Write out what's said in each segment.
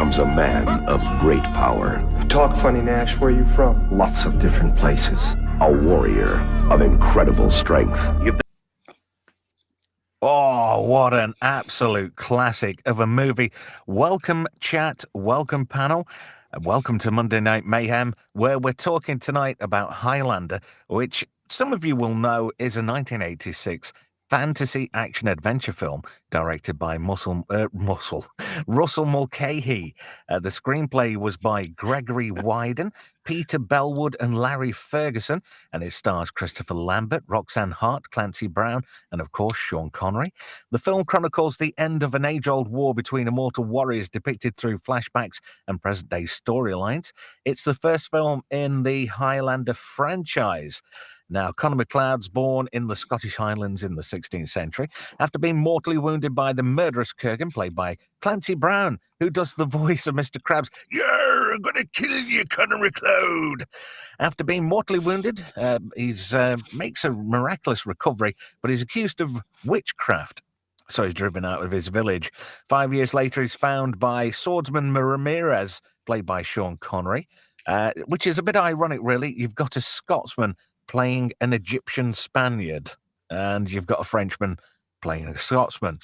becomes a man of great power. Talk funny, Nash. Where are you from? Lots of different places. A warrior of incredible strength. Oh, what an absolute classic of a movie. Welcome, chat. Welcome, panel. Welcome to Monday Night Mayhem, where we're talking tonight about Highlander, which some of you will know is a 1986 fantasy action-adventure film directed by Russell Mulcahy. The screenplay was by Gregory Wyden, Peter Bellwood and Larry Ferguson, and it stars Christopher Lambert, Roxanne Hart, Clancy Brown, and of course Sean Connery. The film chronicles the end of an age-old war between immortal warriors depicted through flashbacks and present-day storylines. It's the first film in the Highlander franchise. Now, Conor MacLeod's born in the Scottish Highlands in the 16th century after being mortally wounded by the murderous Kurgan, played by Clancy Brown, who does the voice of Mr. Krabs. "You're I'm gonna kill you, Conor MacLeod." After being mortally wounded, he makes a miraculous recovery, but he's accused of witchcraft. So he's driven out of his village. 5 years later, he's found by swordsman Ramirez, played by Sean Connery, which is a bit ironic, really. You've got a Scotsman playing an Egyptian Spaniard, and you've got a Frenchman playing a Scotsman.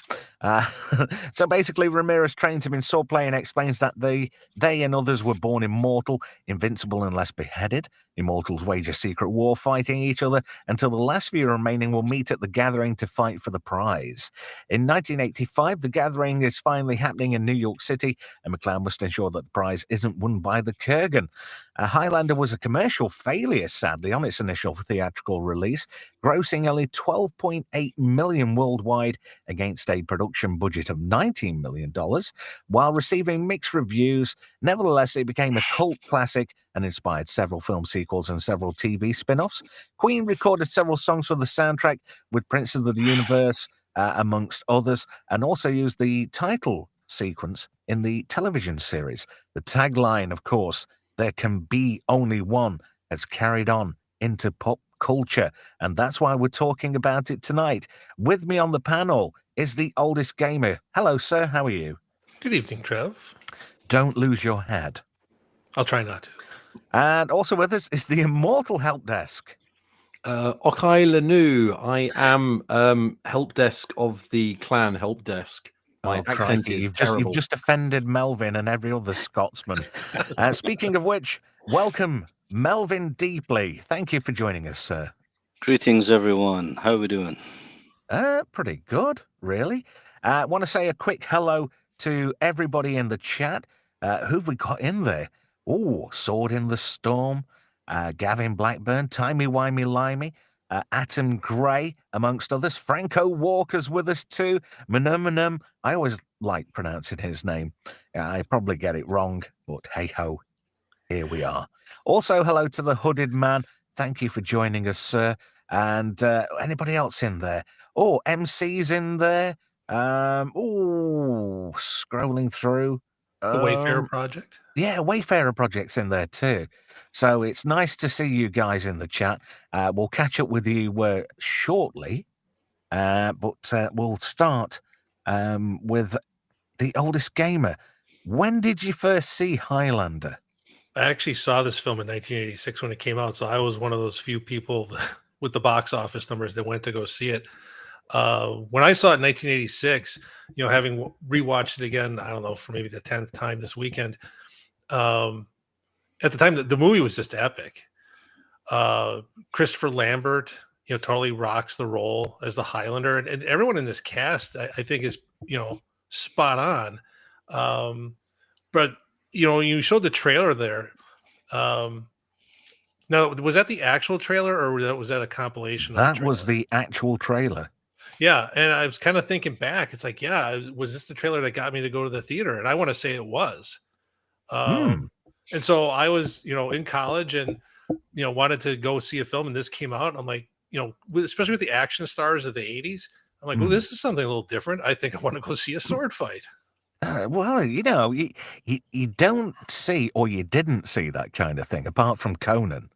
So basically, Ramirez trains him in swordplay and explains that they and others were born immortal, invincible unless beheaded. Immortals wage a secret war, fighting each other until the last few remaining will meet at the gathering to fight for the prize. In 1985, the gathering is finally happening in New York City, and MacLeod must ensure that the prize isn't won by the Kurgan. Highlander was a commercial failure, sadly, on its initial theatrical release, grossing only $12.8 million worldwide against a production budget of $19 million, while receiving mixed reviews. Nevertheless, it became a cult classic and inspired several film sequels and several TV spin-offs. Queen recorded several songs for the soundtrack, with Prince of the Universe, amongst others, and also used the title sequence in the television series. The tagline, of course, "There can be only one," has carried on into pop culture, and that's why we're talking about it tonight. With me on the panel is the oldest gamer. Hello, sir. How are you? Good evening, Trev. Don't lose your head. I'll try not to. And also with us is the Immortal help desk. Okai Lanu. I am help desk of the clan help desk. My accent crikey, is you've terrible. just offended Melvin and every other Scotsman. Speaking of which, welcome, Melvin Deeply. Thank you for joining us, sir. Greetings, everyone. How are we doing? Pretty good, really. Want to say a quick hello to everybody in the chat. Who've we got in there? Oh, Sword in the Storm, Gavin Blackburn, Timey-Wimey Limey, Atom Gray, amongst others. Franco Walker's with us too. Manum. I always like pronouncing his name. I probably get it wrong, but hey-ho, here we are. Also, hello to the Hooded Man. Thank you for joining us, sir. And anybody else in there? Oh, MC's in there. Scrolling through. The Wayfarer Project? Yeah, Wayfarer Project's in there too. So it's nice to see you guys in the chat. We'll catch up with you shortly, but we'll start with the oldest gamer. When did you first see Highlander? I actually saw this film in 1986 when it came out, so I was one of those few people with the box office numbers that went to go see it. When I saw it in 1986, having rewatched it again, I don't know, for maybe the 10th time this weekend, at the time, the movie was just epic. Christopher Lambert, totally rocks the role as the Highlander, and everyone in this cast, I think, is, spot on. But, you showed the trailer there. Now, was that the actual trailer, or was that a compilation? That was the actual trailer. Yeah, and I was kind of thinking back. It's like, yeah, was this the trailer that got me to go to the theater? And I want to say it was. And so I was, in college and, wanted to go see a film, and this came out. And I'm like, especially with the action stars of the 80s, I'm like, well, this is something a little different. I think I want to go see a sword fight. Well, you don't see, or you didn't see that kind of thing, apart from Conan.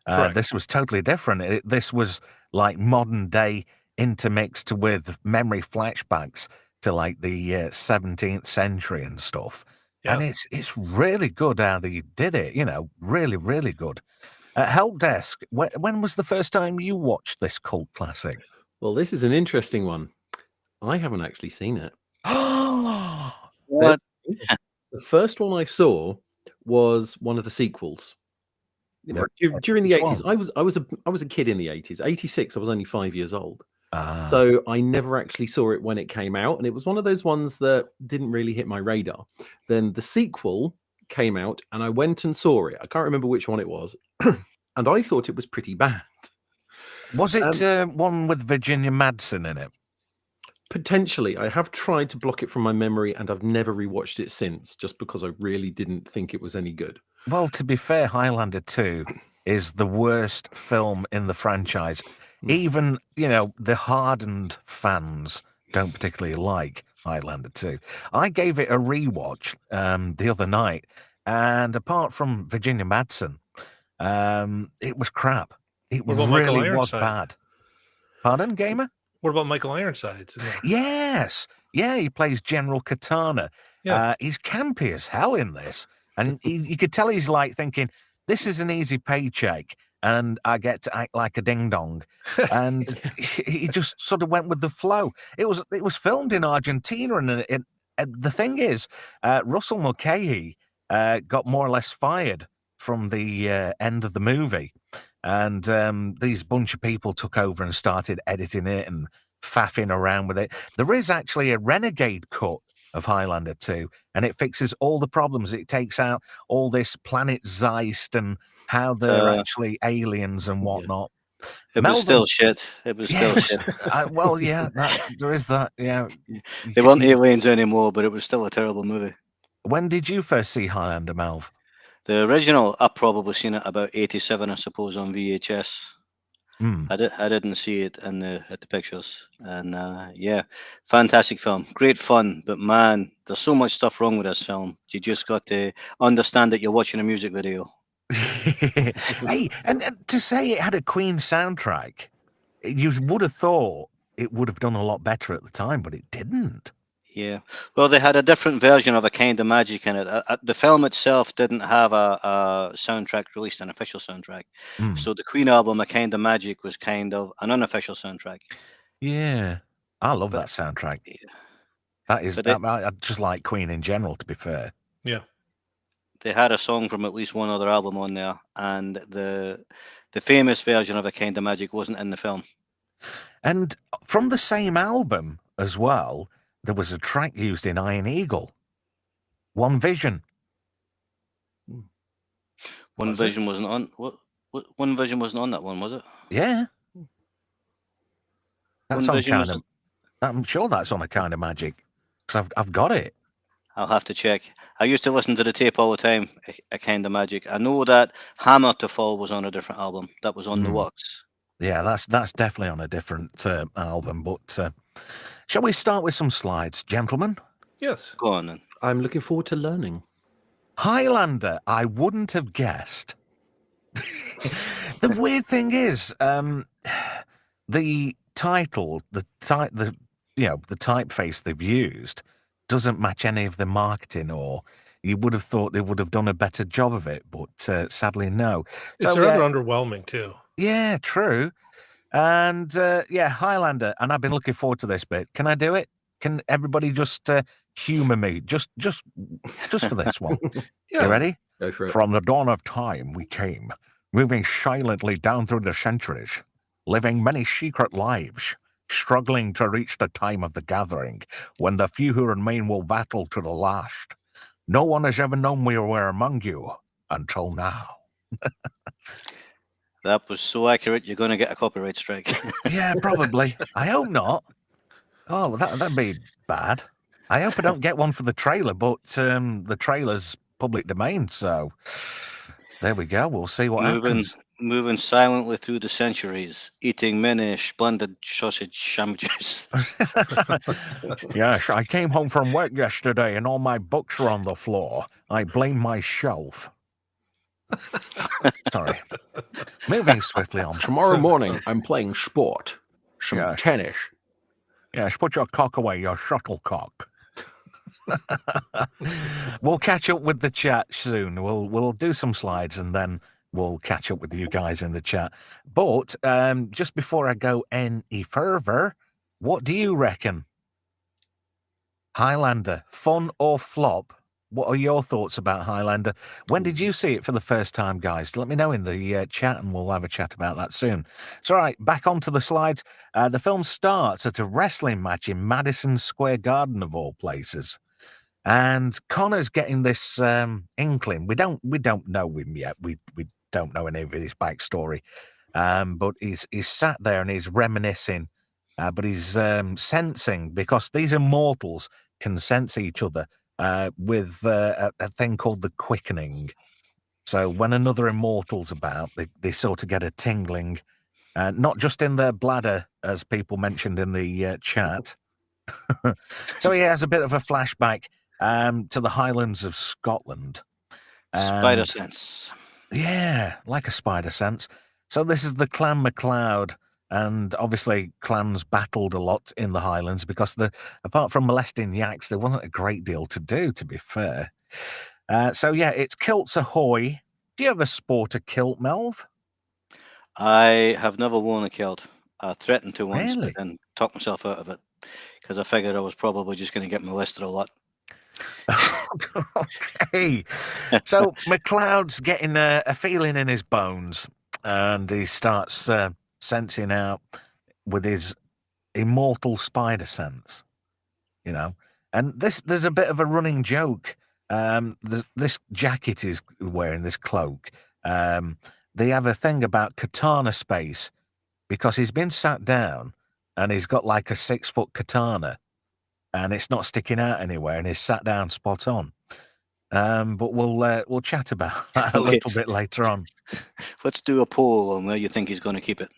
This was totally different. This was like modern day intermixed with memory flashbacks to like the 17th century and stuff. And it's really good how they did it, really, really good. Help Desk, when was the first time you watched this cult classic? Well, this is an interesting one. I haven't actually seen it. What? The first one I saw was one of the sequels. During the 80s, I was a kid in the 80s. 86, I was only 5 years old. So I never actually saw it when it came out, and it was one of those ones that didn't really hit my radar. Then the sequel came out, and I went and saw it. I can't remember which one it was, and I thought it was pretty bad. Was it one with Virginia Madsen in it? Potentially. I have tried to block it from my memory, and I've never rewatched it since, just because I really didn't think it was any good. Well, to be fair, Highlander 2 is the worst film in the franchise. Even, the hardened fans don't particularly like Highlander 2. I gave it a rewatch the other night, and apart from Virginia Madsen, it was crap. It really was bad. Pardon, Gamer? What about Michael Ironsides? Yes. Yeah, he plays General Katana. Yeah. He's campy as hell in this. And you could tell he's like thinking, this is an easy paycheck, and I get to act like a ding-dong. And he just sort of went with the flow. It was filmed in Argentina, and the thing is, Russell Mulcahy got more or less fired from the end of the movie. And these bunch of people took over and started editing it and faffing around with it. There is actually a renegade cut of Highlander 2, and it fixes all the problems. It takes out all this planet Zeist and how they're actually aliens and whatnot. It was still shit. It was still shit. Well, yeah, there is that. Yeah, they weren't aliens anymore, but it was still a terrible movie. When did you first see Highlander, Melv? The original, I've probably seen it about 87, I suppose, on VHS. I didn't see it at the pictures, and fantastic film, great fun. But man, there's so much stuff wrong with this film. You just got to understand that you're watching a music video. Hey, and to say it had a Queen soundtrack, you would have thought it would have done a lot better at the time, but it didn't. Yeah, well, they had a different version of A Kind of Magic in it. The film itself didn't have a soundtrack released, an official soundtrack. So the Queen album, A Kind of Magic, was kind of an unofficial soundtrack. Yeah, I love that soundtrack. Yeah. That is, I just like Queen in general, to be fair. Yeah. They had a song from at least one other album on there, and the famous version of A Kind of Magic wasn't in the film. And from the same album as well, there was a track used in Iron Eagle. One Vision. One Vision wasn't on. What? One Vision wasn't on that one, was it? Yeah. That's on Kind of. I'm sure that's on A Kind of Magic, because I've got it. I'll have to check. I used to listen to the tape all the time. A Kind of Magic. I know that Hammer to Fall was on a different album. That was on the works. Yeah, that's definitely on a different album. But shall we start with some slides, gentlemen? Yes. Go on then. I'm looking forward to learning. Highlander, I wouldn't have guessed. The weird thing is, the title, the typeface they've used doesn't match any of the marketing, or you would have thought they would have done a better job of it, but sadly no. It's rather underwhelming too. Yeah, true. And Highlander, and I've been looking forward to this bit. Can I do it? Can everybody just humor me just for this one? Yeah. You ready? Go for it. From the dawn of time we came, moving silently down through the centuries, living many secret lives, struggling to reach the time of the gathering, when the few who remain will battle to the last. No one has ever known we were among you until now. That was so accurate, you're going to get a copyright strike. Yeah, probably. I hope not. Oh, that'd be bad. I hope I don't get one for the trailer, but the trailer's public domain, so there we go. We'll see what happens. Moving silently through the centuries, eating many splendid sausage sandwiches. Yes, I came home from work yesterday and all my books were on the floor. I blame my shelf. Sorry. Moving swiftly on. Tomorrow morning, I'm playing sport. Some tennis. Yes, put your cock away, your shuttlecock. We'll catch up with the chat soon. We'll do some slides and then we'll catch up with you guys in the chat. But just before I go any further, what do you reckon? Highlander, fun or flop? What are your thoughts about Highlander? When did you see it for the first time, guys? Let me know in the chat and we'll have a chat about that soon. So, all right, back onto the slides. The film starts at a wrestling match in Madison Square Garden, of all places. And Connor's getting this inkling. We don't know him yet. We don't know any of his backstory. But he's sat there and he's reminiscing. But he's sensing, because these immortals can sense each other with a thing called the quickening. So when another immortal's about, they sort of get a tingling, not just in their bladder, as people mentioned in the chat. So he has a bit of a flashback to the Highlands of Scotland. Spider sense. Yeah, like a spider sense. So this is the Clan MacLeod, and obviously clans battled a lot in the Highlands because apart from molesting yaks, there wasn't a great deal to do, to be fair. So yeah, it's kilts ahoy. Do you ever sport a kilt, Melv? I have never worn a kilt. I threatened to once, Really? but then talked myself out of it because I figured I was probably just going to get molested a lot. Okay. So MacLeod's getting a feeling in his bones, and he starts sensing out with his immortal spider sense, you know. And there's a bit of a running joke. This jacket is wearing, this cloak. They have a thing about katana space because he's been sat down and he's got like a 6-foot katana and it's not sticking out anywhere and he's sat down spot on. But we'll chat about that a little bit later on. Let's do a poll on where you think he's going to keep it.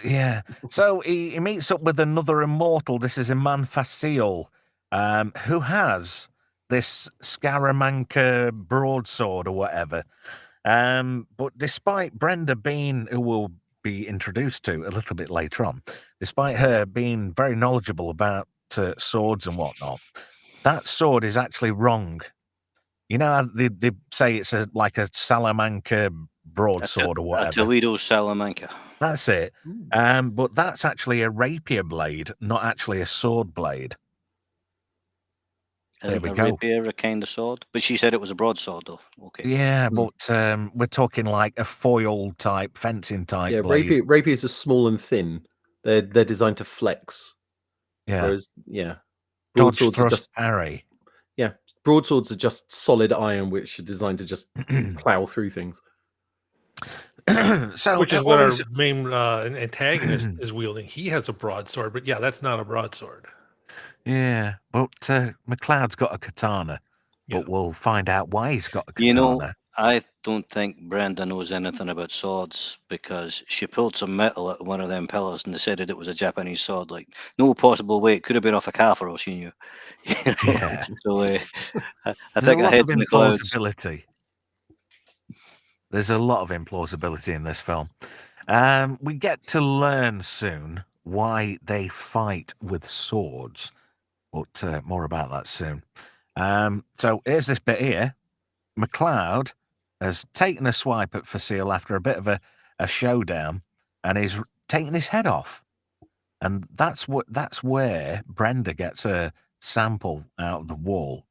Yeah. So he meets up with another immortal. This is Iman Facile, who has this Scaramanca broadsword or whatever. But despite Brenda being, who we'll be introduced to a little bit later on, despite her being very knowledgeable about swords and whatnot, that sword is actually wrong. You know, they say it's like a Salamanca broadsword or whatever. A Toledo Salamanca. That's it. But that's actually a rapier blade, not actually a sword blade. Isn't a rapier a kind of sword? But she said it was a broadsword, though. Okay. Yeah, but we're talking like a foil type, fencing type. Yeah, blade. rapiers are small and thin. They're designed to flex. Yeah. Whereas, yeah, Dodge, thrust, parry. Yeah, broadswords are just solid iron, which are designed to just plow through things. So, which is what our main antagonist is wielding. He has a broadsword, but yeah, that's not a broadsword. Yeah, but MacLeod's got a katana, but we'll find out why he's got a katana. You know, I don't think Brenda knows anything about swords because she pulled some metal at one of them pillars and decided it was a Japanese sword. Like, no possible way. It could have been off a calf or all she knew. Yeah. So I think I head in the clouds. There's a lot of implausibility in this film. We get to learn soon why they fight with swords, but more about that soon. So here's this bit here. MacLeod has taken a swipe at Facile after a bit of a showdown, and he's taken his head off. And that's where Brenda gets a sample out of the wall.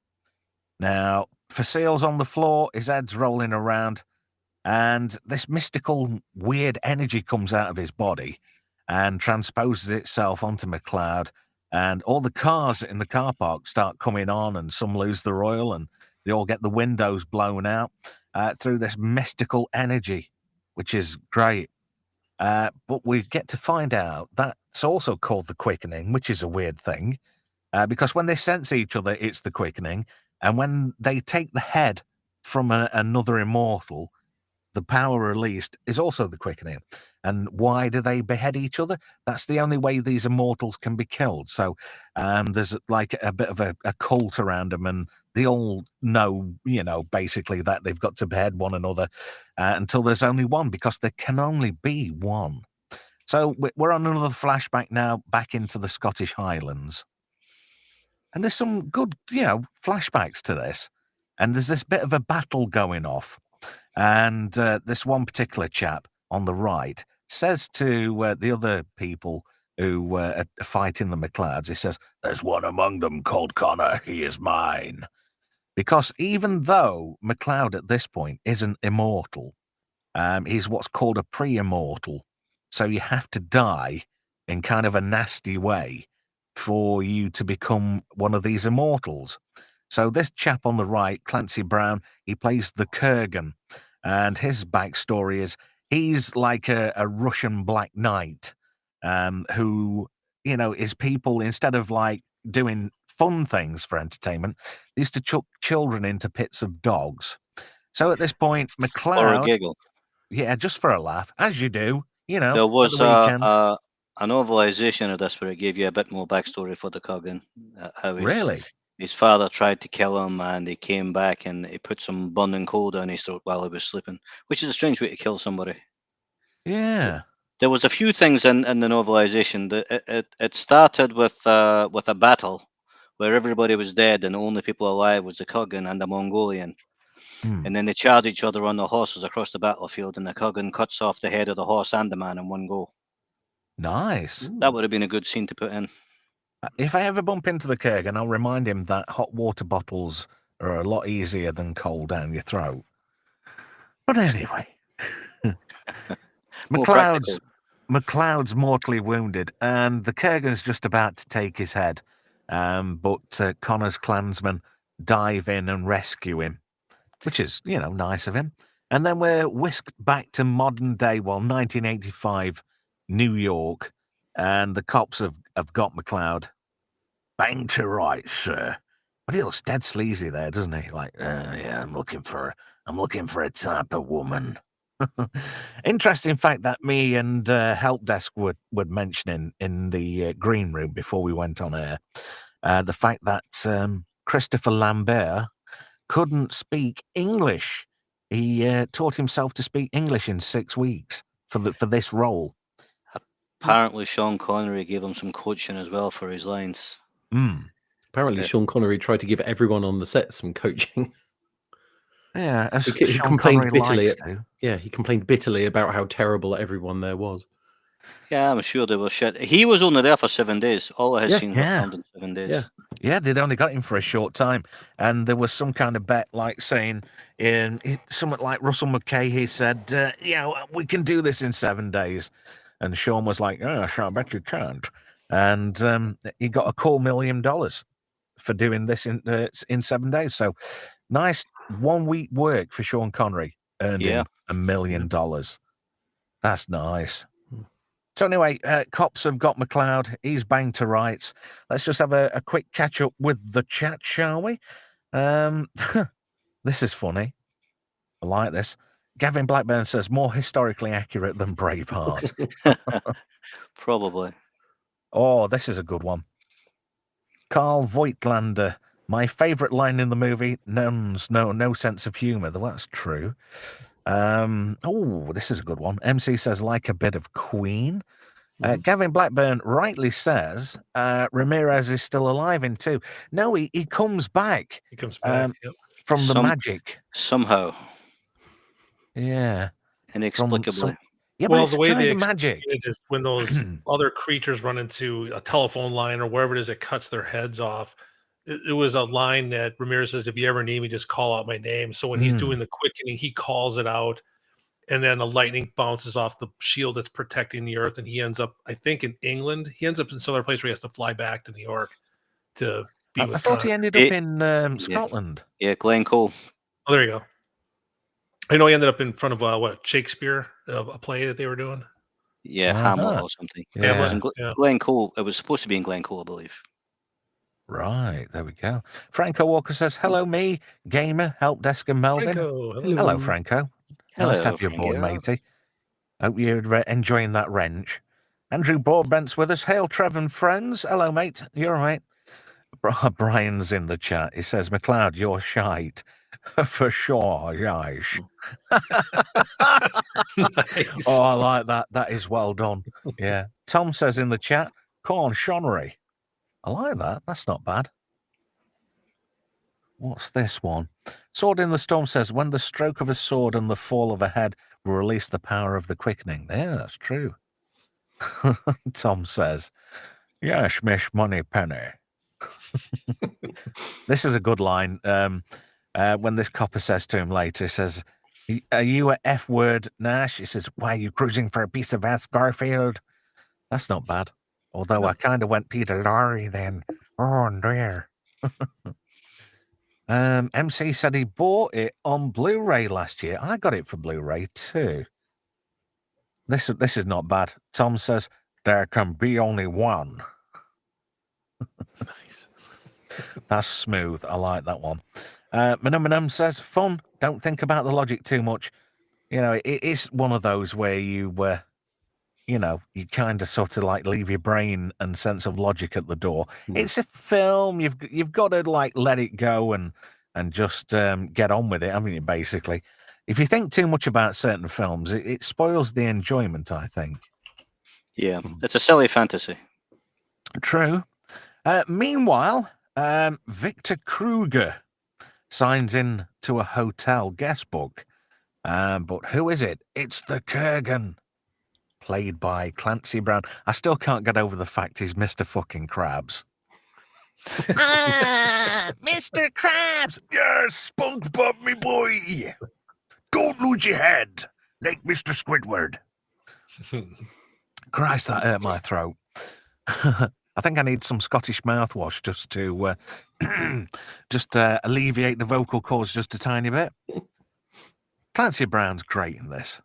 Now, Facile's on the floor, his head's rolling around, and this mystical, weird energy comes out of his body and transposes itself onto MacLeod, and all the cars in the car park start coming on, and some lose their oil, and they all get the windows blown out through this mystical energy, which is great. But we get to find out that's also called the quickening, which is a weird thing, because when they sense each other, it's the quickening, and when they take the head from another immortal, the power released is also the quickening. And why do they behead each other? That's the only way these immortals can be killed. So there's like a bit of a cult around them, and they all know, basically that they've got to behead one another until there's only one, because there can only be one. So we're on another flashback now, back into the Scottish Highlands. And there's some good, flashbacks to this. And there's this bit of a battle going off. And this one particular chap on the right says to the other people who are fighting the MacLeods, he says, "There's one among them called Connor. He is mine." Because even though MacLeod at this point isn't immortal, he's what's called a pre-immortal. So you have to die in kind of a nasty way for you to become one of these immortals. So this chap on the right, Clancy Brown, he plays the Kurgan. And his backstory is he's like a Russian Black Knight who, is people, instead of like doing fun things for entertainment, they used to chuck children into pits of dogs. So at this point, Or a MacLeod, giggle. yeah, just for a laugh, as you do, There was at the weekend. a novelization of this where it gave you a bit more backstory for the Kurgan. How Really? his father tried to kill him, and he came back and he put some burning coal down his throat while he was sleeping, which is a strange way to kill somebody. Yeah. There was a few things in the novelization. It started with a battle where everybody was dead and the only people alive was the Kurgan and the Mongolian. And then they charge each other on their horses across the battlefield, and the Kurgan cuts off the head of the horse and the man in one go. Nice. That would have been a good scene to put in. If I ever bump into the Kurgan, I'll remind him that hot water bottles are a lot easier than cold down your throat. But anyway, MacLeod's mortally wounded, and the Kurgan's just about to take his head. But Connor's clansmen dive in and rescue him, which is, nice of him. And then we're whisked back to modern day, 1985 New York, and the cops have got MacLeod. "Bang to rights, sir." But he looks dead sleazy there, doesn't he? Like, yeah, I'm looking for a type of woman. Interesting fact that me and Help Desk were mentioning in the green room before we went on air. The fact that Christopher Lambert couldn't speak English. He taught himself to speak English in 6 weeks for this role. Apparently, Sean Connery gave him some coaching as well for his lines. Apparently, Sean Connery tried to give everyone on the set some coaching. Yeah, as he Sean complained Connery bitterly. likes to. Yeah, he complained bitterly about how terrible everyone there was. Yeah, I'm sure they were shit. He was only there for 7 days. All of his scenes were filmed in 7 days. Yeah, they'd only got him for a short time, and there was some kind of bet, like saying something like Russell McKay. He said, we can do this in 7 days, and Sean was like, "Yes, I bet you can't." And he got a cool $1 million for doing this in 7 days. So nice 1 week work for Sean Connery earned him $1 million. That's nice. So anyway, cops have got MacLeod. He's banged to rights. Let's just have a quick catch up with the chat, shall we? This is funny. I like this. Gavin Blackburn says more historically accurate than Braveheart. Probably. Oh, this is a good one. Carl Voigtlander. My favourite line in the movie, nuns, no sense of humour. Well, that's true. This is a good one. MC says, like a bit of Queen. Gavin Blackburn rightly says Ramirez is still alive in 2. No, he comes back. He comes back from the magic. Somehow. Yeah. Inexplicably. Yeah, well, but the way they magic it is when those other creatures run into a telephone line or wherever it is that cuts their heads off. It was a line that Ramirez says, "If you ever need me, just call out my name." So when he's doing the quickening, he calls it out, and then the lightning bounces off the shield that's protecting the earth, and he ends up, I think, in England. He ends up in some other place where he has to fly back to New York to be with. I thought he ended up in Scotland. Yeah, Glencoe. Oh, there you go. I know he ended up in front of Shakespeare, a play that they were doing. Yeah, Hamlet or something. Yeah. It wasn't Glencoe. It was supposed to be in Glencoe, I believe. Right, there we go. Franco Walker says, "Hello, me, gamer, help desk, and Melvin." Franco, hello, Franco. Hello, nice to have you aboard, matey. Hope you're enjoying that wrench. Andrew Broadbent's with us. Hail, Trev and friends. Hello, mate. You're all right. Brian's in the chat. He says, "MacLeod, you're shite." For sure, yes. Nice. Oh, I like that. That is well done. Yeah. Tom says in the chat, "Corn Shonery." I like that. That's not bad. What's this one? Sword in the Storm says, when the stroke of a sword and the fall of a head will release the power of the quickening. Yeah, that's true. Tom says, yes, Miss Moneypenny. This is a good line. When this copper says to him later, he says, are you a F-word, Nash? He says, why, are you cruising for a piece of ass, Garfield? That's not bad. Although I kind of went Peter Lorre then. Oh, dear. MC said he bought it on Blu-ray last year. I got it for Blu-ray too. This is not bad. Tom says, there can be only one. Nice. That's smooth. I like that one. Manum says, fun. Don't think about the logic too much. You know, it is one of those where you kind of sort of like leave your brain and sense of logic at the door. It's a film. You've got to like let it go and just get on with it, haven't you, basically? If you think too much about certain films, it spoils the enjoyment, I think. Yeah, it's a silly fantasy. True. Meanwhile, Victor Kruger signs in to a hotel guest book. But who is it? It's the Kurgan, played by Clancy Brown. I still can't get over the fact he's Mr. fucking Krabs. Mr. Krabs! Yes, SpongeBob, me boy. Don't lose your head, like Mr. Squidward. Christ, that hurt my throat. I think I need some Scottish mouthwash just to alleviate the vocal cords just a tiny bit. Clancy Brown's great in this.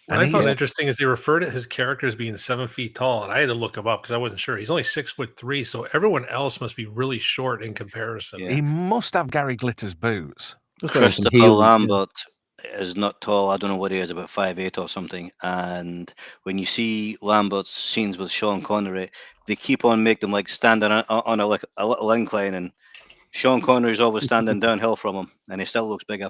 What I found interesting is they refer to his character as being 7 feet tall, and I had to look him up because I wasn't sure. He's only 6'3", so everyone else must be really short in comparison. Yeah. He must have Gary Glitter's boots. Christopher Lambert is not tall. I don't know what he is, about 5'8" or something. And when you see Lambert's scenes with Sean Connery, they keep on making them like standing on a little incline, and Sean Connery's always standing downhill from him, and he still looks bigger.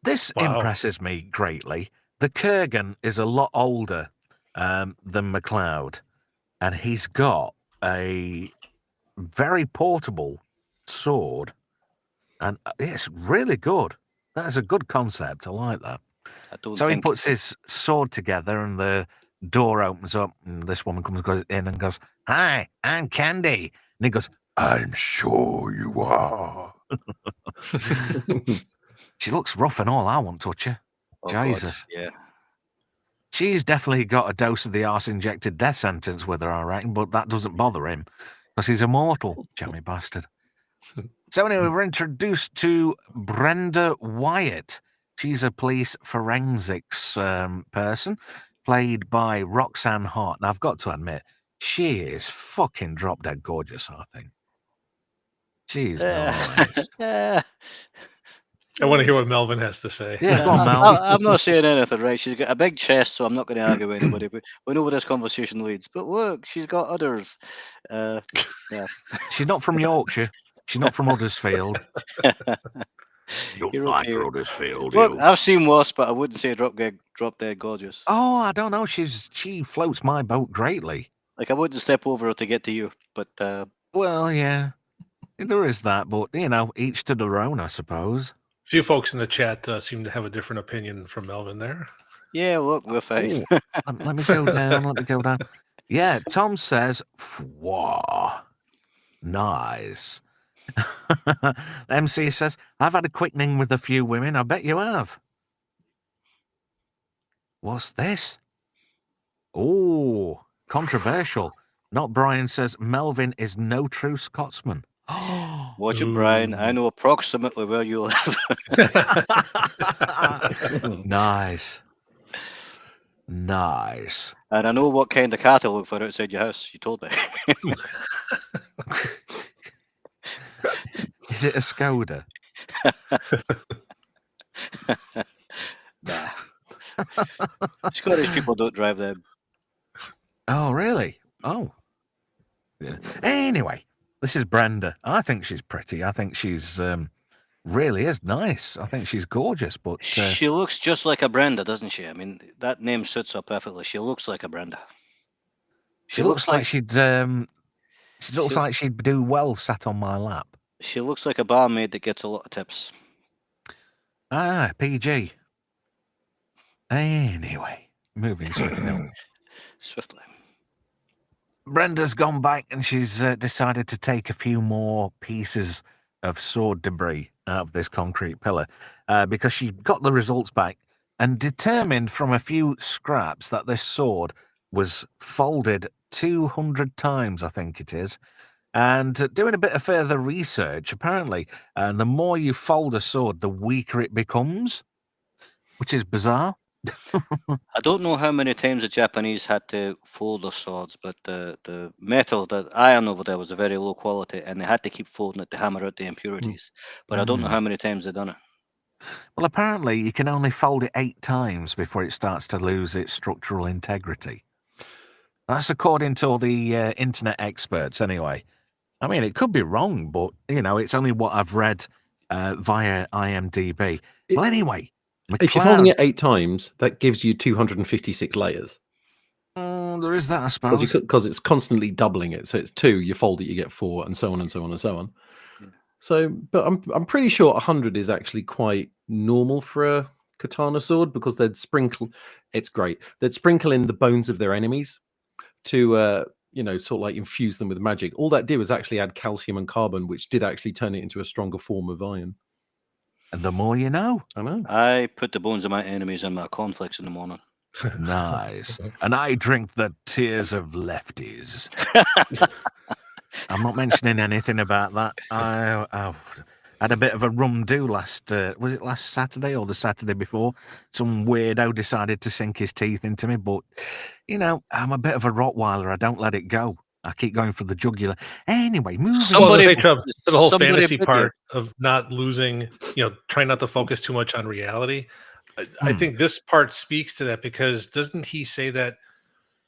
This impresses me greatly. The Kurgan is a lot older than MacLeod, and he's got a very portable sword, and it's really good. That is a good concept. I like that. So he puts his sword together, and the door opens up, and this woman goes in and goes, "Hi, I'm Candy," and he goes, "I'm sure you are." She looks rough and all. I won't touch her. Oh, Jesus. God, yeah. She's definitely got a dose of the arse-injected death sentence with her, I reckon, but that doesn't bother him because he's immortal, jammy bastard. So anyway, we're introduced to Brenda Wyatt. She's a police forensics person played by Roxanne Hart. Now, I've got to admit, she is fucking drop-dead gorgeous, I think. She's nice. I want to hear what Melvin has to say. Yeah, go on, Melvin. I'm not saying anything, right? She's got a big chest, so I'm not going to argue with anybody. But we know where this conversation leads. But look, she's got udders. Yeah. She's not from Yorkshire. She's not from Huddersfield. You don't like Huddersfield. Look, I've seen worse, but I wouldn't say drop dead gorgeous. Oh, I don't know. She floats my boat greatly. Like, I wouldn't step over her to get to you, but well, yeah, there is that. But each to their own, I suppose. A few folks in the chat seem to have a different opinion from Melvin there. Yeah, look, we're fine. Let me go down. Let me go down. Yeah, Tom says, "Fwah, nice." MC says, "I've had a quickening with a few women. I bet you have." What's this? Oh, controversial. Not Brian says Melvin is no true Scotsman. Watch it, Brian. I know approximately where you live. Nice. And I know what kind of cat I look for outside your house. You told me. Is it a Skoda? Nah. Scottish people don't drive them. Oh, really? Oh. Yeah. Anyway, this is Brenda. I think she's pretty. I think she's really is nice. I think she's gorgeous, but she looks just like a Brenda, doesn't she? I mean, that name suits her perfectly. She looks like a Brenda. She looks like she'd. She looks like she'd do well sat on my lap. She looks like a barmaid that gets a lot of tips. PG. Anyway, moving swiftly on. Swiftly. Brenda's gone back and she's decided to take a few more pieces of sword debris out of this concrete pillar because she got the results back and determined from a few scraps that this sword was folded 200 times, I think it is. And doing a bit of further research, apparently, the more you fold a sword, the weaker it becomes, which is bizarre. I don't know how many times the Japanese had to fold their swords, but the metal, the iron over there was a very low quality, and they had to keep folding it to hammer out the impurities. But I don't know how many times they've done it. Well, apparently you can only fold it 8 times before it starts to lose its structural integrity. That's according to all the internet experts, anyway. I mean, it could be wrong, but, it's only what I've read via IMDb. Well, anyway, if you're folding it 8 times, that gives you 256 layers. There is that, I suppose. Because it's constantly doubling it. So it's 2, you fold it, you get 4, and so on and so on and so on. Yeah. So, but I'm pretty sure 100 is actually quite normal for a katana sword because they'd sprinkle. It's great. They'd sprinkle in the bones of their enemies to sort of like infuse them with magic. All that did was actually add calcium and carbon, which did actually turn it into a stronger form of iron. And the more you know. I know. I put the bones of my enemies in my cornflakes in the morning. Nice. And I drink the tears of lefties. I'm not mentioning anything about that. I had a bit of a rum do last Saturday or the Saturday before? Some weirdo decided to sink his teeth into me, but, I'm a bit of a Rottweiler. I don't let it go. I keep going for the jugular. Anyway, moving on. The whole fantasy part of not losing, trying not to focus too much on reality. I think this part speaks to that because doesn't he say that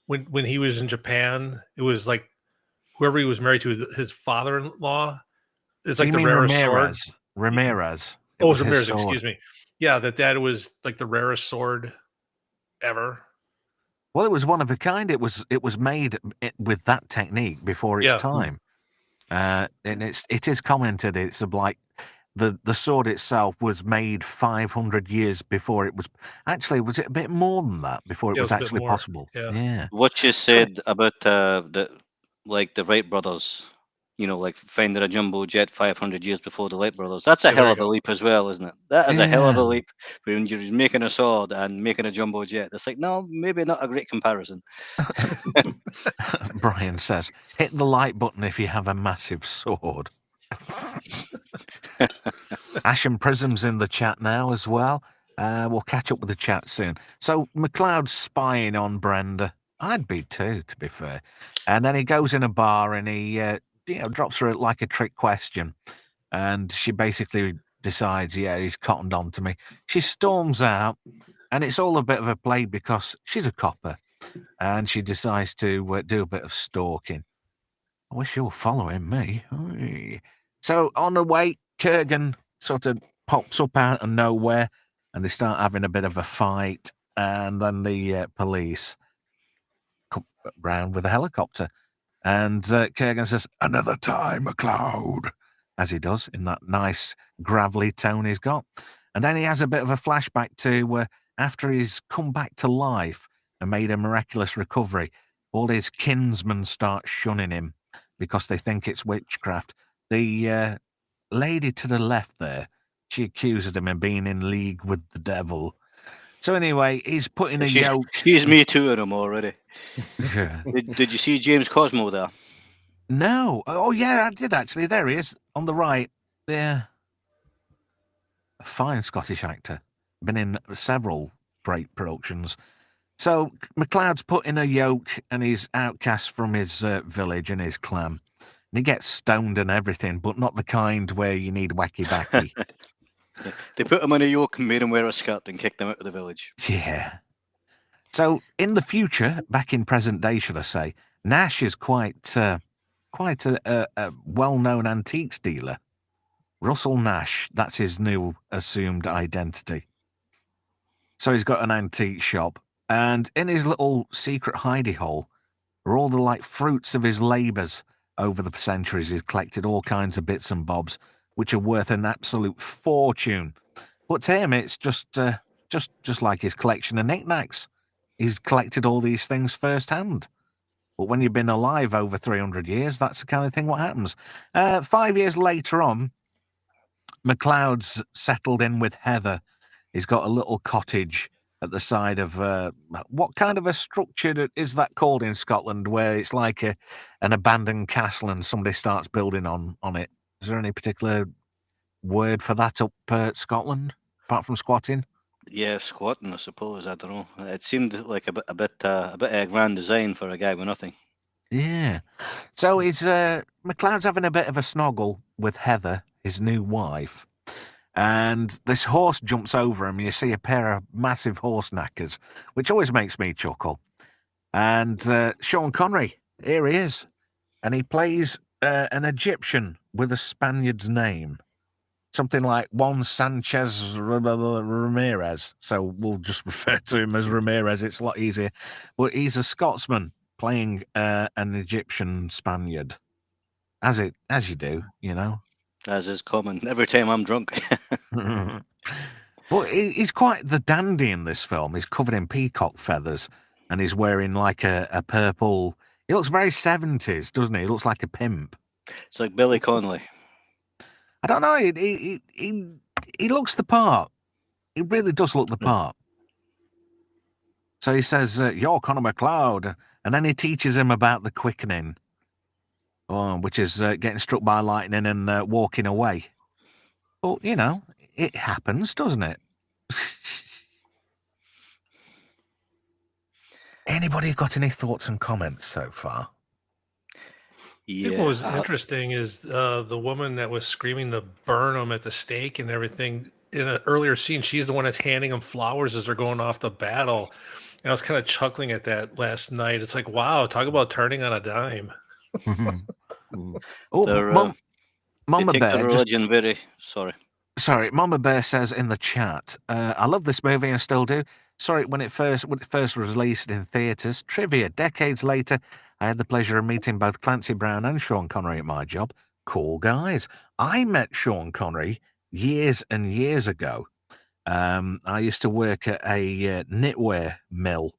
when he was in Japan, it was like whoever he was married to, his father-in-law, it's like the rarest Ramirez. sword. Ramirez. It was Ramirez, excuse me. Yeah, that was like the rarest sword ever. Well, it was one of a kind. It was made with that technique before its time. And it is commented it's like the sword itself was made 500 years before it was. Actually, was it a bit more than that before it was actually possible? Yeah. What you said about the Wright brothers, like finding a jumbo jet 500 years before the Wright brothers. That's a hell of a leap as well, isn't it? That is a hell of a leap when you're making a sword and making a jumbo jet. It's like, no, maybe not a great comparison. Brian says, hit the like button if you have a massive sword. Ash and Prism's in the chat now as well. We'll catch up with the chat soon. So MacLeod's spying on Brenda. I'd be too, to be fair. And then he goes in a bar and he drops her like a trick question. And she basically decides, he's cottoned on to me. She storms out, and it's all a bit of a play because she's a copper. And she decides to do a bit of stalking. I wish you were following me. So on the way, Kurgan sort of pops up out of nowhere, and they start having a bit of a fight. And then the police come round with a helicopter. And Kurgan says, "Another time, MacLeod," as he does in that nice gravelly tone he's got. And then he has a bit of a flashback to after he's come back to life and made a miraculous recovery, all his kinsmen start shunning him because they think it's witchcraft. The lady to the left there, she accuses him of being in league with the devil. So anyway, he's putting a yoke. She's me too in him already. Did you see James Cosmo there? No. Oh, yeah, I did actually. There he is on the right. Yeah. A fine Scottish actor. Been in several great productions. So MacLeod's put in a yoke and he's outcast from his village and his clan. And he gets stoned and everything, but not the kind where you need wacky backy. They put him in a yoke and made him wear a skirt and kicked him out of the village. Yeah. So in the future, back in present day, should I say, Nash is quite a well-known antiques dealer. Russell Nash, that's his new assumed identity. So he's got an antique shop, and in his little secret hidey hole are all the fruits of his labours, over the centuries. He's collected all kinds of bits and bobs, which are worth an absolute fortune. But to him, it's just like his collection of knickknacks. He's collected all these things firsthand. But when you've been alive over 300 years, that's the kind of thing what happens. 5 years later on, MacLeod's settled in with Heather. He's got a little cottage at the side of what kind of a structure is that called in Scotland, where it's like an abandoned castle and somebody starts building on it? Is there any particular word for that up Scotland, apart from squatting? Yeah, squatting, I suppose. I don't know. It seemed like a bit of a grand design for a guy with nothing. Yeah. So it's MacLeod's having a bit of a snoggle with Heather, his new wife, and this horse jumps over him. You see a pair of massive horse knackers, which always makes me chuckle. And Sean Connery, here he is, and he plays an Egyptian with a Spaniard's name. Something like Juan Sanchez Ramirez. So we'll just refer to him as Ramirez. It's a lot easier. But he's a Scotsman playing an Egyptian Spaniard. As you do, you know. As is common. Every time I'm drunk. Well, he's quite the dandy in this film. He's covered in peacock feathers and he's wearing like a purple... He looks very 70s, doesn't he? He looks like a pimp. It's like Billy Connolly. I don't know. He looks the part. He really does look the part. So he says, "You're Conor MacLeod," and then he teaches him about the quickening, which is getting struck by lightning and walking away. Well, you know, it happens, doesn't it? Anybody got any thoughts and comments so far? Yeah. I think what was interesting is the woman that was screaming to burn him at the stake and everything. In an earlier scene, she's the one that's handing him flowers as they're going off to battle. And I was kind of chuckling at that last night. It's like, wow, talk about turning on a dime. Oh, Mama take Bear. the religion very... Sorry, Mama Bear says in the chat, I love this movie and still do. Sorry, when it first was released in theatres, trivia, decades later, I had the pleasure of meeting both Clancy Brown and Sean Connery at my job. Cool guys. I met Sean Connery years and years ago. I used to work at a knitwear mill,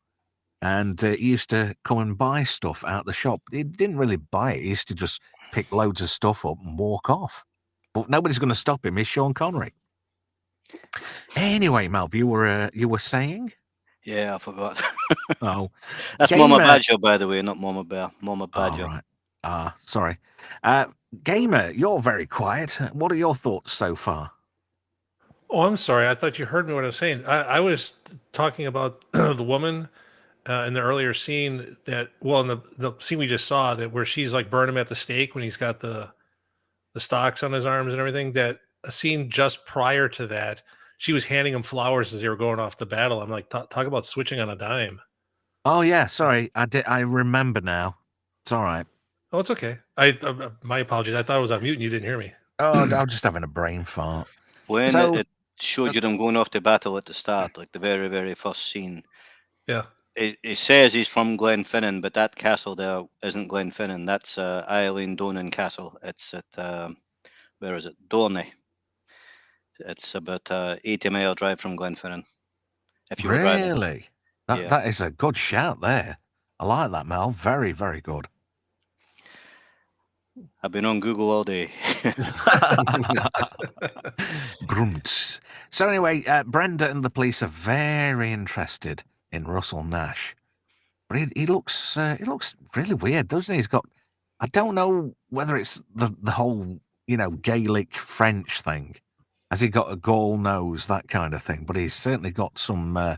and he used to come and buy stuff out the shop. He didn't really buy it. He used to just pick loads of stuff up and walk off. But nobody's going to stop him. He's Sean Connery. Anyway, Malv, you were saying? Yeah, I forgot. Oh, that's Mama Badger, by the way, not Mama Bear. Mama Badger. Oh, right. Sorry. Gamer, you're very quiet. What are your thoughts so far? Oh, I'm sorry. I thought you heard me what I was saying. I was talking about the woman in the earlier scene in the scene we just saw, that where she's like burning him at the stake when he's got the stocks on his arms and everything. That a scene just prior to that, she was handing him flowers as they were going off the battle. I'm like, talk about switching on a dime. Oh yeah, sorry. I remember now. It's all right. Oh, it's okay. My apologies. I thought I was on mute and you didn't hear me. Oh, I was just having a brain fart. When it showed you them going off to battle at the start, like the very, very first scene. Yeah. It says he's from Glenfinnan, but that castle there isn't Glenfinnan. That's Eileen Donan Castle. It's at where is it? Dorney. It's about 80-mile drive from Glenfinnan. If you were driving. Really? That is a good shout there. I like that, Mel. Very, very good. I've been on Google all day. Brunts. So anyway, Brenda and the police are very interested in Russell Nash, but he looks really weird, doesn't he? He's got, I don't know whether it's the whole Gaelic French thing. Has he got a gall nose, that kind of thing? But he's certainly got some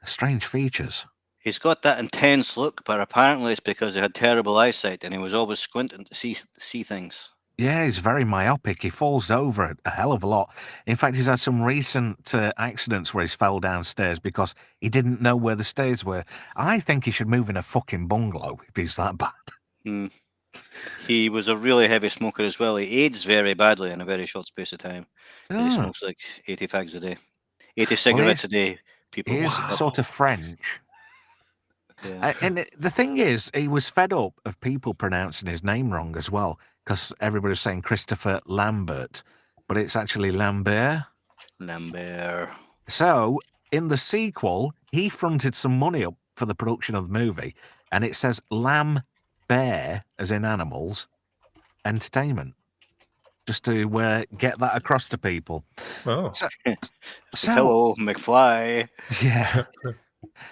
strange features. He's got that intense look, but apparently it's because he had terrible eyesight and he was always squinting to see things. Yeah, he's very myopic. He falls over a hell of a lot. In fact, he's had some recent accidents where he's fell downstairs because he didn't know where the stairs were. I think he should move in a fucking bungalow if he's that bad. He was a really heavy smoker as well. He aids very badly in a very short space of time. He smokes like 80 fags a day. 80 cigarettes a day. People. He is sort of French. Yeah. And the thing is, he was fed up of people pronouncing his name wrong as well, because everybody was saying Christopher Lambert, but it's actually Lambert. Lambert. So in the sequel, he fronted some money up for the production of the movie, and it says Lamb Bear, as in animals, entertainment, just to get that across to people. Oh. So, Hello, McFly. Yeah.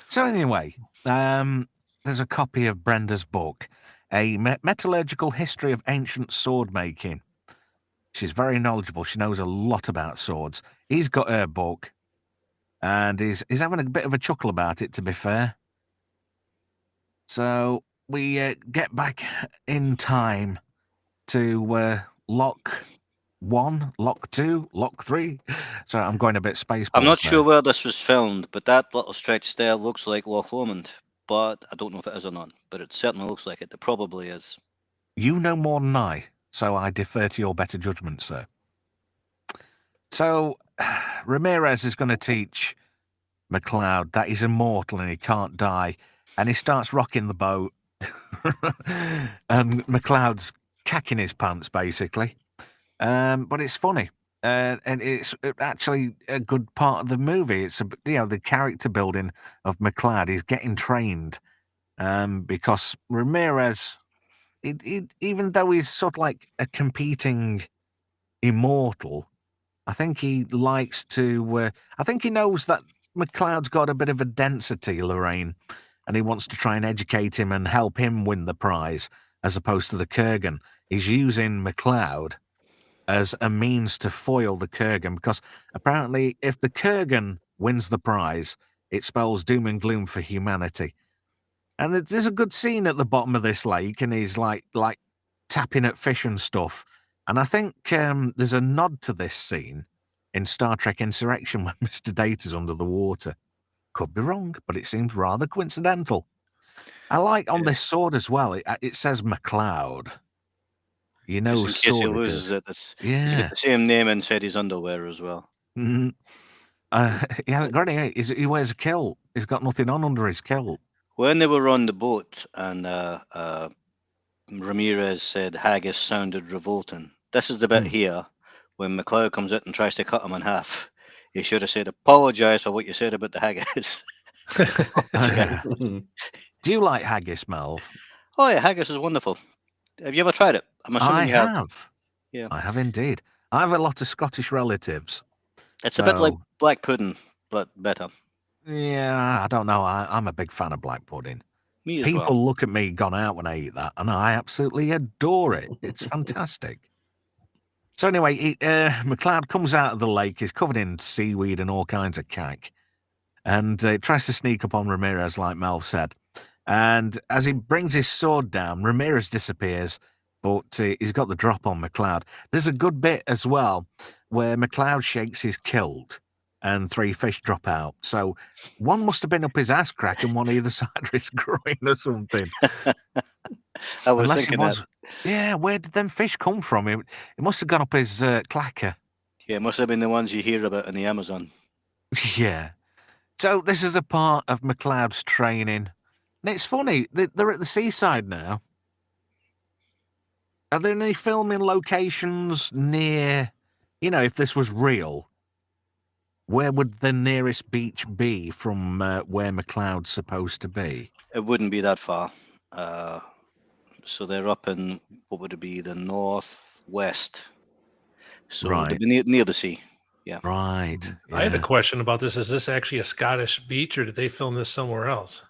So anyway, there's a copy of Brenda's book, A Metallurgical History of Ancient Sword Making. She's very knowledgeable. She knows a lot about swords. He's got her book, and he's having a bit of a chuckle about it, to be fair. So we get back in time to Lock 1, Lock 2, Lock 3. Sorry, I'm going a bit Spaceballs. I'm not sure where this was filmed, but that little stretch there looks like Loch Lomond. But I don't know if it is or not. But it certainly looks like it. It probably is. You know more than I, so I defer to your better judgment, sir. So Ramirez is going to teach MacLeod that he's immortal and he can't die, and he starts rocking the boat, and MacLeod's cacking his pants, basically. But it's funny, and it's actually a good part of the movie. It's the character building of MacLeod. He's getting trained, because Ramirez, even though he's sort of like a competing immortal, I think he likes to. I think he knows that MacLeod's got a bit of a density, Lorraine, and he wants to try and educate him and help him win the prize, as opposed to the Kurgan. He's using MacLeod as a means to foil the Kurgan, because apparently if the Kurgan wins the prize, it spells doom and gloom for humanity. And there's a good scene at the bottom of this lake, and he's like tapping at fish and stuff. And I think there's a nod to this scene in Star Trek Insurrection when Mr. Data's under the water. Could be wrong, but it seems rather coincidental. I like on this sword as well, it says MacLeod. You know, just in case he sword loses it. Yeah. He's got the same name inside his underwear as well. Mm-hmm. He hasn't got any. He wears a kilt. He's got nothing on under his kilt. When they were on the boat and Ramirez said haggis sounded revolting. This is the bit here when MacLeod comes out and tries to cut him in half. He should have said, "Apologise for what you said about the haggis." Do you like haggis, Melv? Oh yeah, haggis is wonderful. Have you ever tried it? I'm assuming you have. I have. Yeah, I have indeed. I have a lot of Scottish relatives. It's a bit like black pudding, but better. Yeah, I don't know. I'm a big fan of black pudding. Me as People well. look at me gone out when I eat that, and I absolutely adore it. It's fantastic. So anyway, MacLeod comes out of the lake. He's covered in seaweed and all kinds of cack, and tries to sneak up on Ramirez, like Mel said. And as he brings his sword down, Ramirez disappears, but he's got the drop on MacLeod. There's a good bit as well where MacLeod shakes his kilt and 3 fish drop out. So one must have been up his ass crack and one either side of his groin or something. I was thinking that. Yeah, where did them fish come from? It must have gone up his clacker. Yeah, it must have been the ones you hear about in the Amazon. Yeah. So this is a part of MacLeod's training. And it's funny, they're at the seaside now. Are there any filming locations near, if this was real, where would the nearest beach be from where MacLeod's supposed to be? It wouldn't be that far. So they're up in, what would it be, the northwest. So Right. they'd be near the sea. Yeah. Right. I had a question about this. Is this actually a Scottish beach, or did they film this somewhere else?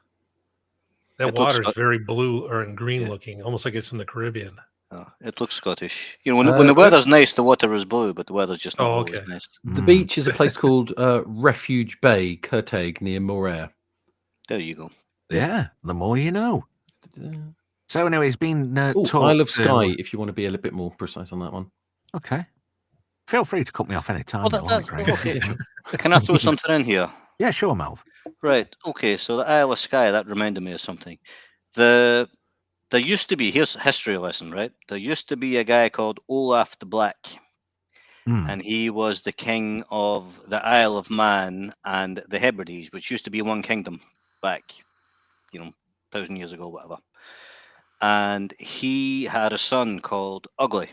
That water is very blue or green looking, almost like it's in the Caribbean. Oh, it looks Scottish. When the weather's nice, the water is blue, but the weather's just not always nice. The beach is a place called Refuge Bay, Curtaig, near Moray. There you go. Yeah, the more you know. So anyway, it's been taught Isle of Skye, if you want to be a little bit more precise on that one. Okay. Feel free to cut me off any time. Okay. Can I throw something in here? Yeah, sure, Malv. Right. Okay. So the Isle of Skye, that reminded me of something. There used to be, here's a history lesson, right? There used to be a guy called Olaf the Black, and he was the king of the Isle of Man and the Hebrides, which used to be one kingdom back, 1,000 years ago, whatever. And he had a son called Ugly.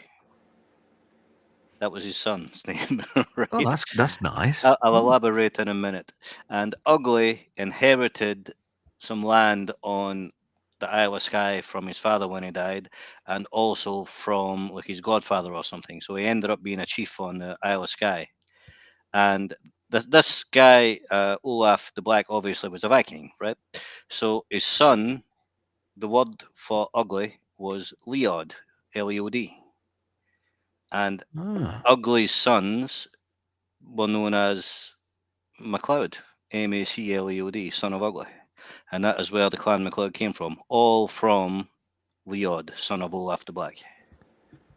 That was his son's name, right? Oh, that's nice. I'll elaborate in a minute. And Ugly inherited some land on the Isle of Skye from his father when he died, and also from like his godfather or something. So he ended up being a chief on the Isle of Skye. And this guy, Olaf the Black, obviously was a Viking, right? So his son, the word for ugly was Leod, Leod. And Ugly's sons were known as MacLeod, MacLeod, son of Ugly. And that is where the clan MacLeod came from, all from Leod, son of Olaf the Black.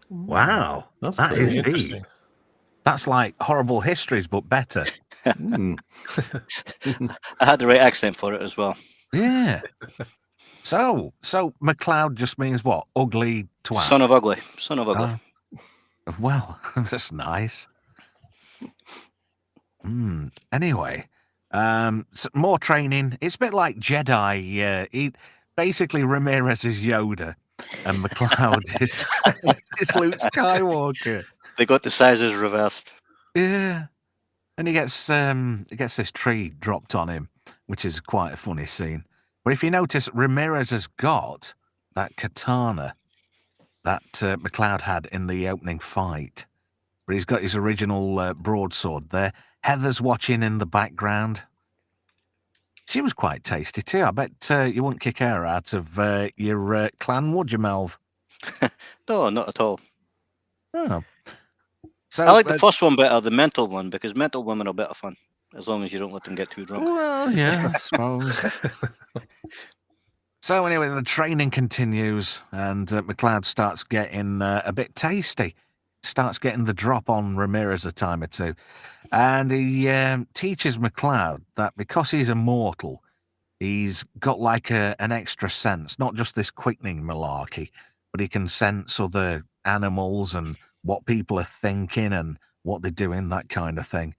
Wow, That's that is deep. Interesting. That's like Horrible Histories, but better. I had the right accent for it as well. Yeah. So MacLeod just means what? Ugly twat. Son of Ugly. Son of Ugly. Well, that's nice. Anyway, so more training. It's a bit like Jedi. Basically, Ramirez is Yoda, and MacLeod is Luke Skywalker. They got the sizes reversed. Yeah, and he gets this tree dropped on him, which is quite a funny scene. But if you notice, Ramirez has got that katana that MacLeod had in the opening fight, but he's got his original broadsword there. Heather's watching in the background. She was quite tasty too. I bet you wouldn't kick her out of your clan, would you, Melv? No, not at all. Oh. So I like the first one better, the mental one, because mental women are better fun, as long as you don't let them get too drunk. Well, yeah, I suppose. So anyway, the training continues, and MacLeod starts getting a bit tasty. Starts getting the drop on Ramirez a time or two. And he teaches MacLeod that because he's immortal, he's got like an extra sense, not just this quickening malarkey, but he can sense other animals and what people are thinking and what they're doing, that kind of thing.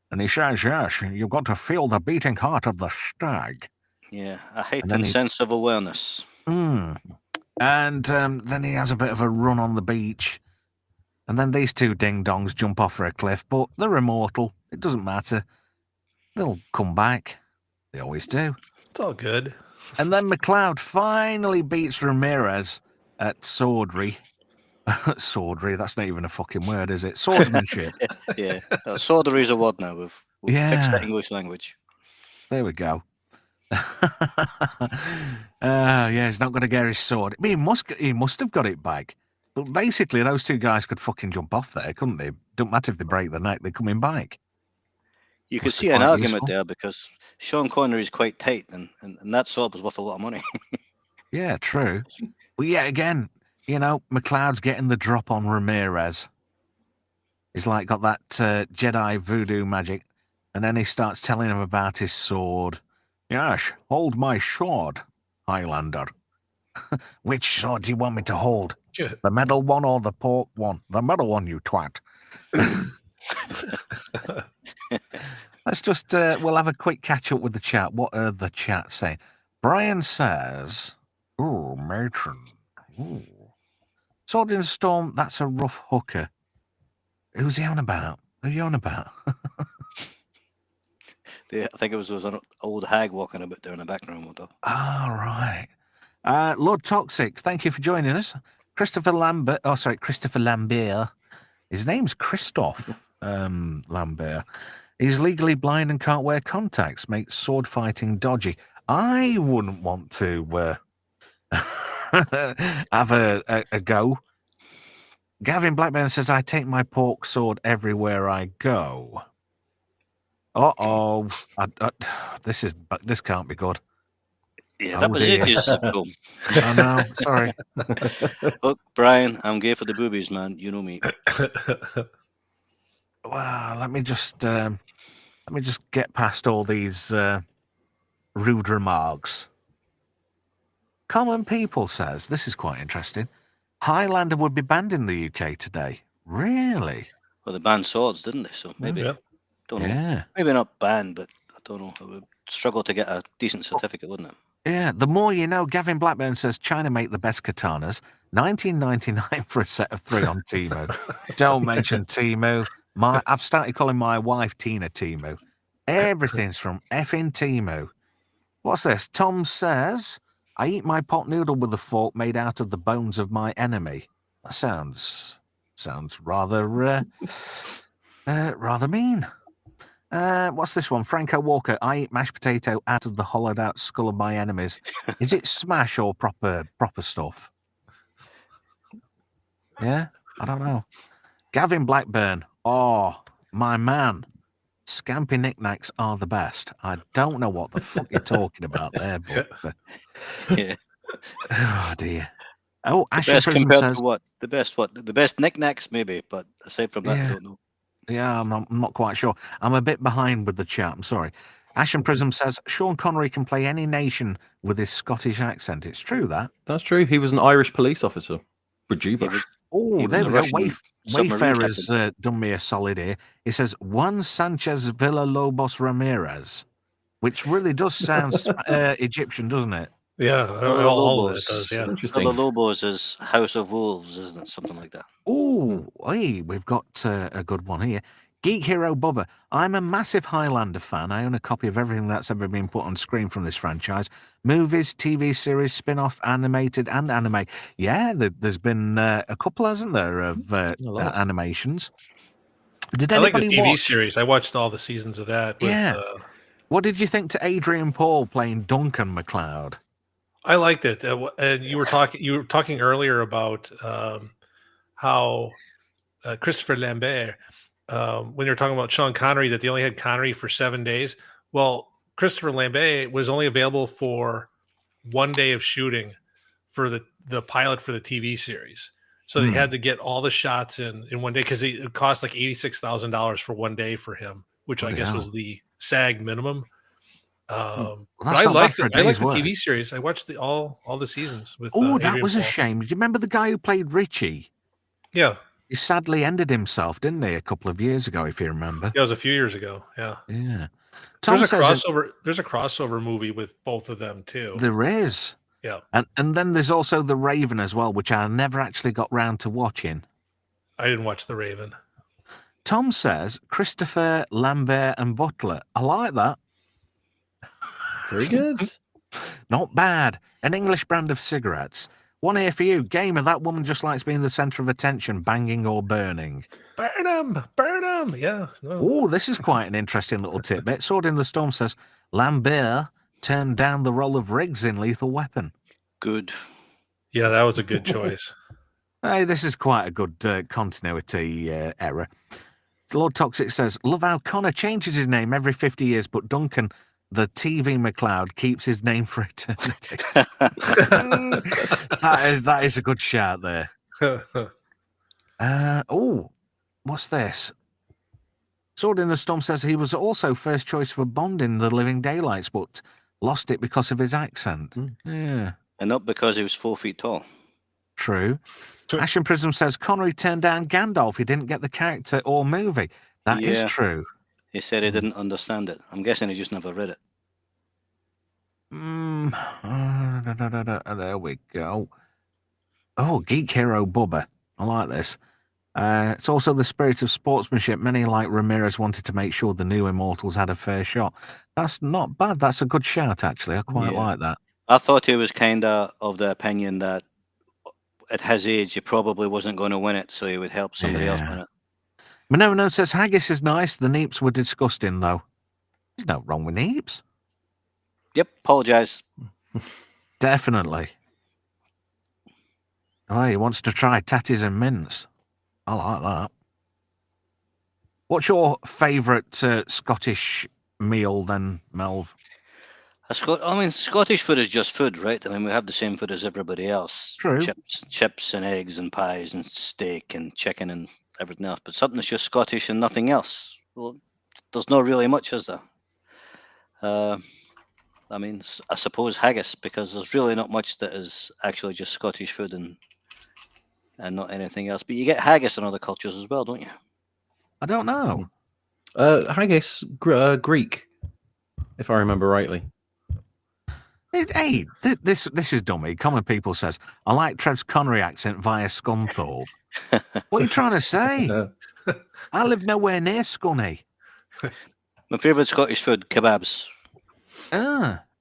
And he says, yes, you've got to feel the beating heart of the stag. Yeah, a heightened sense of awareness. And then he has a bit of a run on the beach. And then these two ding-dongs jump off for a cliff, but they're immortal. It doesn't matter. They'll come back. They always do. It's all good. And then MacLeod finally beats Ramirez at swordry. Swordry, that's not even a fucking word, is it? Swordsmanship. Yeah, swordry is a word now. We've fixed the English language. There we go. Yeah, he's not going to get his sword. I mean, he must have got it back. But basically, those two guys could fucking jump off there, couldn't they? Don't matter if they break the neck, they're coming back. You could see an argument there because Sean Connery is quite tight, and that sword was worth a lot of money. Yeah, true. But yeah, again, you know, MacLeod's getting the drop on Ramirez. He's like got that Jedi voodoo magic, and then he starts telling him about his sword. Yes, hold my sword, Highlander. Which sword do you want me to hold? The metal one or the pork one? The metal one, you twat. Let's just, we'll have a quick catch up with the chat. What are the chat saying? Brian says, ooh, matron. Ooh. Sword in the Storm, that's a rough hooker. Who's he on about? Who are you on about? I think it was an old hag walking about there in the background. All right. Lord Toxic, thank you for joining us. Christopher Lambert. His name's Christoph Lambert. He's legally blind and can't wear contacts, makes sword fighting dodgy. I wouldn't want to have a go. Gavin Blackburn says, I take my pork sword everywhere I go. Uh-oh. This can't be good. Yeah, that was ages ago. I know, sorry. Look, Brian, I'm gay for the boobies, man. You know me. Well, let me just get past all these rude remarks. Common People says, this is quite interesting. Highlander would be banned in the UK today. Really? Well, they banned swords, didn't they? So maybe, don't know. Yeah. Maybe not banned, but I don't know. It would struggle to get a decent certificate, wouldn't it? Yeah, the more you know. Gavin Blackburn says China make the best katanas. 19.99 for a set of 3 on Temu. Don't mention Temu. I've started calling my wife Tina Temu. Everything's from effing Temu. What's this? Tom says, I eat my pot noodle with a fork made out of the bones of my enemy. That sounds rather rather mean. What's this one? Franco Walker. I eat mashed potato out of the hollowed out skull of my enemies. Is it smash or proper stuff? Yeah, I don't know. Gavin Blackburn. Oh, my man. Scampy knickknacks are the best. I don't know what the fuck you're talking about there, but Yeah. oh dear. Oh, The Ashen best Prism compared says to what? The best what? The best knickknacks maybe, but aside from that, I Yeah. don't know. Yeah, I'm not quite sure. I'm a bit behind with the chat. I'm sorry. Ashen Prism says Sean Connery can play any nation with his Scottish accent. It's true that. That's true. He was an Irish police officer. He Bajiba. was, Oh, he was there a we go. Russian submarine Wayfarer's captain. done me a solid here. He says Juan Sanchez Villalobos Ramirez, which really does sound Egyptian, doesn't it? Yeah, all of it does. Yeah. Interesting. Villalobos is House of Wolves, isn't it? Something like that. Oh, hey, we've got a good one here. Geek Hero Bubba. I'm a massive Highlander fan. I own a copy of everything that's ever been put on screen from this franchise. Movies, TV series, spin-off, animated and anime. Yeah, there's been a couple, hasn't there, of animations. Did I like the anybody TV watch? series. I watched all the seasons of that. With, Yeah. What did you think to Adrian Paul playing Duncan MacLeod? I liked it. And you were talking earlier about how Christopher Lambert, when you're talking about Sean Connery, that they only had Connery for 7 days. Well, Christopher Lambert was only available for 1 day of shooting for the pilot for the TV series. So they had to get all the shots in 1 day because it cost like $86,000 for 1 day for him, which I guess was the SAG minimum. But I liked it. I liked the TV series. I watched all the seasons with. Oh, that Adrian was a Paul. shame. Do you remember the guy who played Richie? Yeah. He sadly ended himself, didn't he, a couple of years ago, if you remember? Yeah, it was a few years ago. Yeah. Yeah. There's a crossover. There's a crossover movie with both of them too. There is. Yeah. And then there's also The Raven as well, which I never actually got round to watching. I didn't watch The Raven. Tom says Christopher, Lambert, and Butler. I like that. Very good. Not bad. An English brand of cigarettes. One here for you. Gamer, that woman just likes being the centre of attention, banging or burning. Burn him! Burn him! Yeah. No. Oh, this is quite an interesting little tidbit. Sword in the Storm says Lambert turned down the role of Riggs in Lethal Weapon. Good. Yeah, that was a good choice. Hey, this is quite a good continuity error. Lord Toxic says, love how Connor changes his name every 50 years, but Duncan, the TV MacLeod, keeps his name for eternity. that is a good shout there. Oh, what's this? Sword in the Storm says he was also first choice for Bond in The Living Daylights, but lost it because of his accent. Yeah. And not because he was 4 feet tall. True. Ashen Prism says Connery turned down Gandalf. He didn't get the character or movie. That is true. He said he didn't understand it. I'm guessing he just never read it. There we go. Oh, Geek Hero Bubba. I like this. It's also the spirit of sportsmanship. Many, like Ramirez, wanted to make sure the new Immortals had a fair shot. That's not bad. That's a good shout, actually. I quite like that. I thought he was kind of the opinion that at his age, he probably wasn't going to win it, so he would help somebody else win it. Manono says haggis is nice. The neeps were disgusting, though. There's no wrong with neeps. Yep, apologise. Definitely. Oh, he wants to try tatties and mince. I like that. What's your favourite Scottish meal then, Melv? Scottish food is just food, right? I mean, we have the same food as everybody else. True. Chips and eggs and pies and steak and chicken and everything else. But something that's just Scottish and nothing else. Well, there's not really much, is there? I mean, I suppose haggis, because there's really not much that is actually just Scottish food and not anything else. But you get haggis in other cultures as well, don't you? I don't know. Haggis, Greek, if I remember rightly. This is dummy. Common People says, I like Trev's Connery accent via Scunthorpe. What are you trying to say? I live nowhere near Scunny. My favourite Scottish food, kebabs.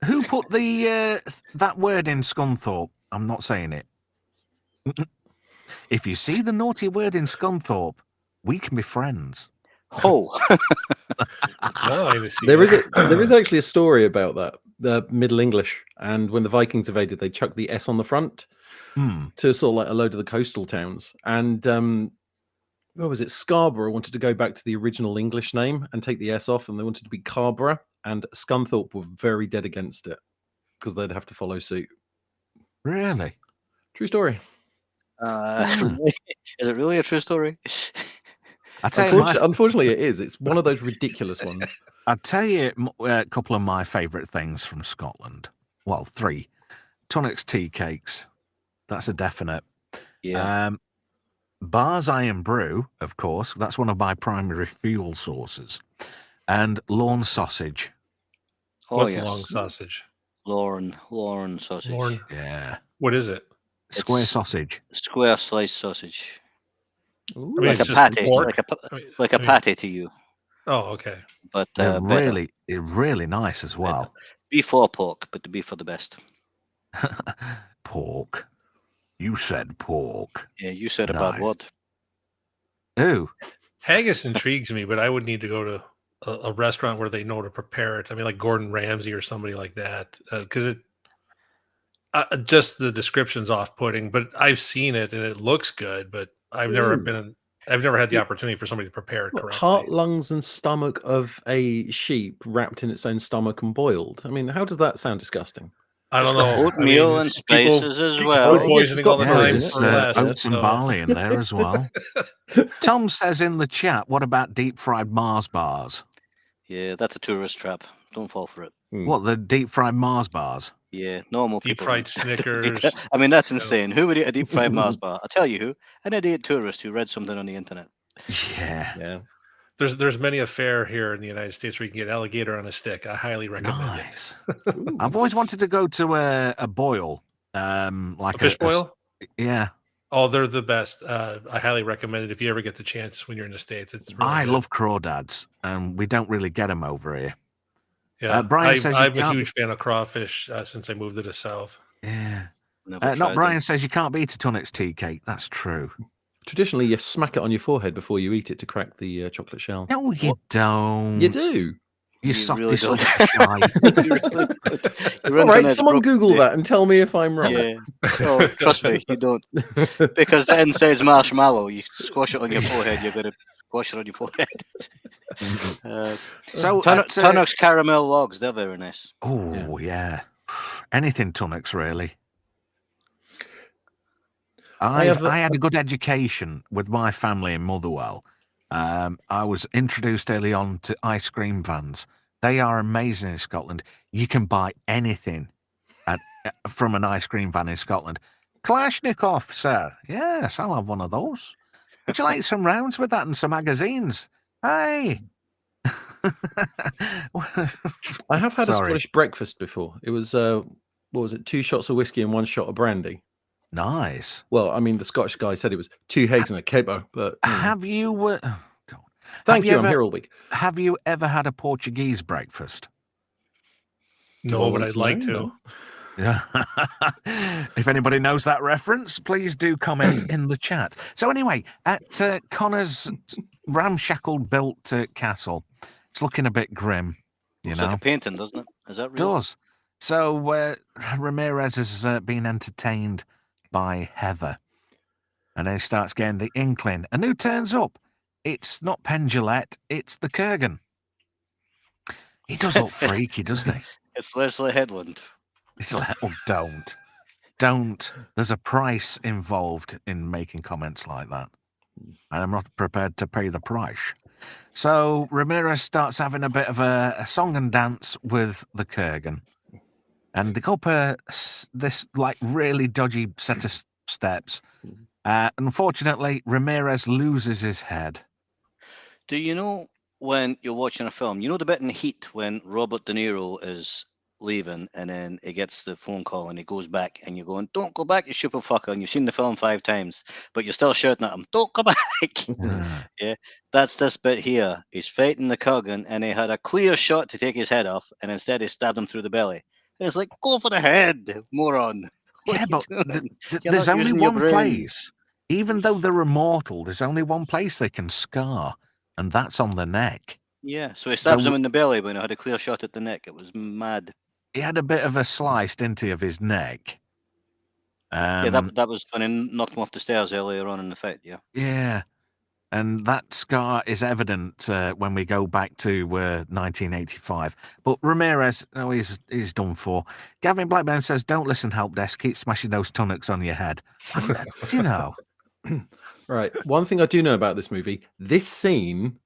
Who put the that word in Scunthorpe? I'm not saying it. If you see the naughty word in Scunthorpe, we can be friends. Oh. There is actually a story about that, the Middle English, and when the Vikings invaded, they chucked the S on the front to sort of like a load of the coastal towns. And what was it? Scarborough wanted to go back to the original English name and take the S off, and they wanted to be Carborough, and Scunthorpe were very dead against it because they'd have to follow suit. Really? True story. Is it really a true story? Unfortunately, it is. It's one of those ridiculous ones. I'll tell you a couple of my favourite things from Scotland. Well, 3. Tunnock's tea cakes. That's a definite. Yeah. Bar's Iron Brew, of course. That's one of my primary fuel sources. And lawn sausage. Oh, yes. Long sausage? Lauren sausage. Lauren. Yeah. What is it? Square sausage. Square sliced sausage. Ooh, I mean, like a patty, like a patty to you. Oh, okay. But They're really nice as well. Beef or pork, but the beef are the best. Pork. You said pork. Yeah, you said a bad word. Ooh. Haggis intrigues me, but I would need to go to a restaurant where they know to prepare it. I mean, like Gordon Ramsay or somebody like that, because just the description's off-putting. But I've seen it and it looks good, but I've never had the opportunity for somebody to prepare it correctly. Heart, lungs, and stomach of a sheep wrapped in its own stomach and boiled. I mean, how does that sound disgusting? I don't know. Oatmeal and spices as well. Poisoning all the time. Oats and barley in there as well. Tom says in the chat, what about deep fried Mars bars? Yeah, that's a tourist trap. Don't fall for it. What, the deep fried Mars bars? Yeah, normal deep people. Fried Snickers. I mean, that's insane. Who would eat a deep fried Mars bar? I'll tell you who. An idiot tourist who read something on the internet. Yeah. There's many a fair here in the United States where you can get alligator on a stick. I highly recommend it. I've always wanted to go to a boil, like a fish boil. Yeah. Oh, they're the best. I highly recommend it if you ever get the chance when you're in the States. It's really I good. love crawdads, and we don't really get them over here. Yeah, Brian says I'm a huge fan of crawfish since I moved to the south. Yeah. Not Brian says you can't beat a Tunnock's tea cake. That's true. Traditionally, you smack it on your forehead before you eat it to crack the chocolate shell. No, you don't. You do. You softy really sort All right, someone Google that and tell me if I'm wrong. Yeah. Oh, trust me, you don't. Because the end says marshmallow. You squash it on your forehead, you're going to squash it on your forehead. So Tunnock's caramel logs, they're very nice. Oh, yeah. Anything Tunnock's, really. I had a good education with my family in Motherwell. I was introduced early on to ice cream vans. They are amazing in Scotland. You can buy anything from an ice cream van in Scotland. Kalashnikov, sir. Yes, I'll have one of those. Would you like some rounds with that and some magazines? Hey. I have had a Scottish breakfast before. It was, what was it, 2 shots of whiskey and 1 shot of brandy. Nice. Well, I mean, the Scottish guy said it was 2 eggs and a capo, but have you? Thank you. I'm here all week. Have you ever had a Portuguese breakfast? No, but I'd like to. Yeah. If anybody knows that reference, please do comment in the chat. So anyway, at Connor's ramshackle built castle, it's looking a bit grim. Looks like a painting, doesn't it? Is that real? It does. So Ramirez has been entertained by Heather, and then he starts getting the inkling. And who turns up? It's not Pendulette, it's the Kurgan. He does look freaky, doesn't he? It's Leslie Headland. It's like, oh, don't. There's a price involved in making comments like that, and I'm not prepared to pay the price. So Ramirez starts having a bit of a song and dance with the Kurgan, and they go up this like really dodgy set of steps. Unfortunately, Ramirez loses his head. Do you know when you're watching a film, you know the bit in Heat when Robert De Niro is leaving, and then he gets the phone call and he goes back, and you're going, "Don't go back, you stupid fucker!" And you've seen the film 5 times, but you're still shouting at him, "Don't go back!" Yeah, that's this bit here. He's fighting the Kurgan, and he had a clear shot to take his head off, and instead he stabbed him through the belly. And it's like, go for the head, moron. What Yeah, are you but doing? You're there's not only using your one brain. place. Even though they're immortal, there's only one place they can scar, and that's on the neck. Yeah, so he stabs him in the belly when he had a clear shot at the neck. It was mad. He had a bit of a slice, didn't he, of his neck? Yeah, that was when he knocked him off the stairs earlier on in the fight. Yeah. Yeah, and that scar is evident when we go back to 1985. But Ramirez, oh, he's done for. Gavin Blackburn says, "Don't listen, help desk. Keep smashing those tonics on your head." Do you know? Right. One thing I do know about this movie: this scene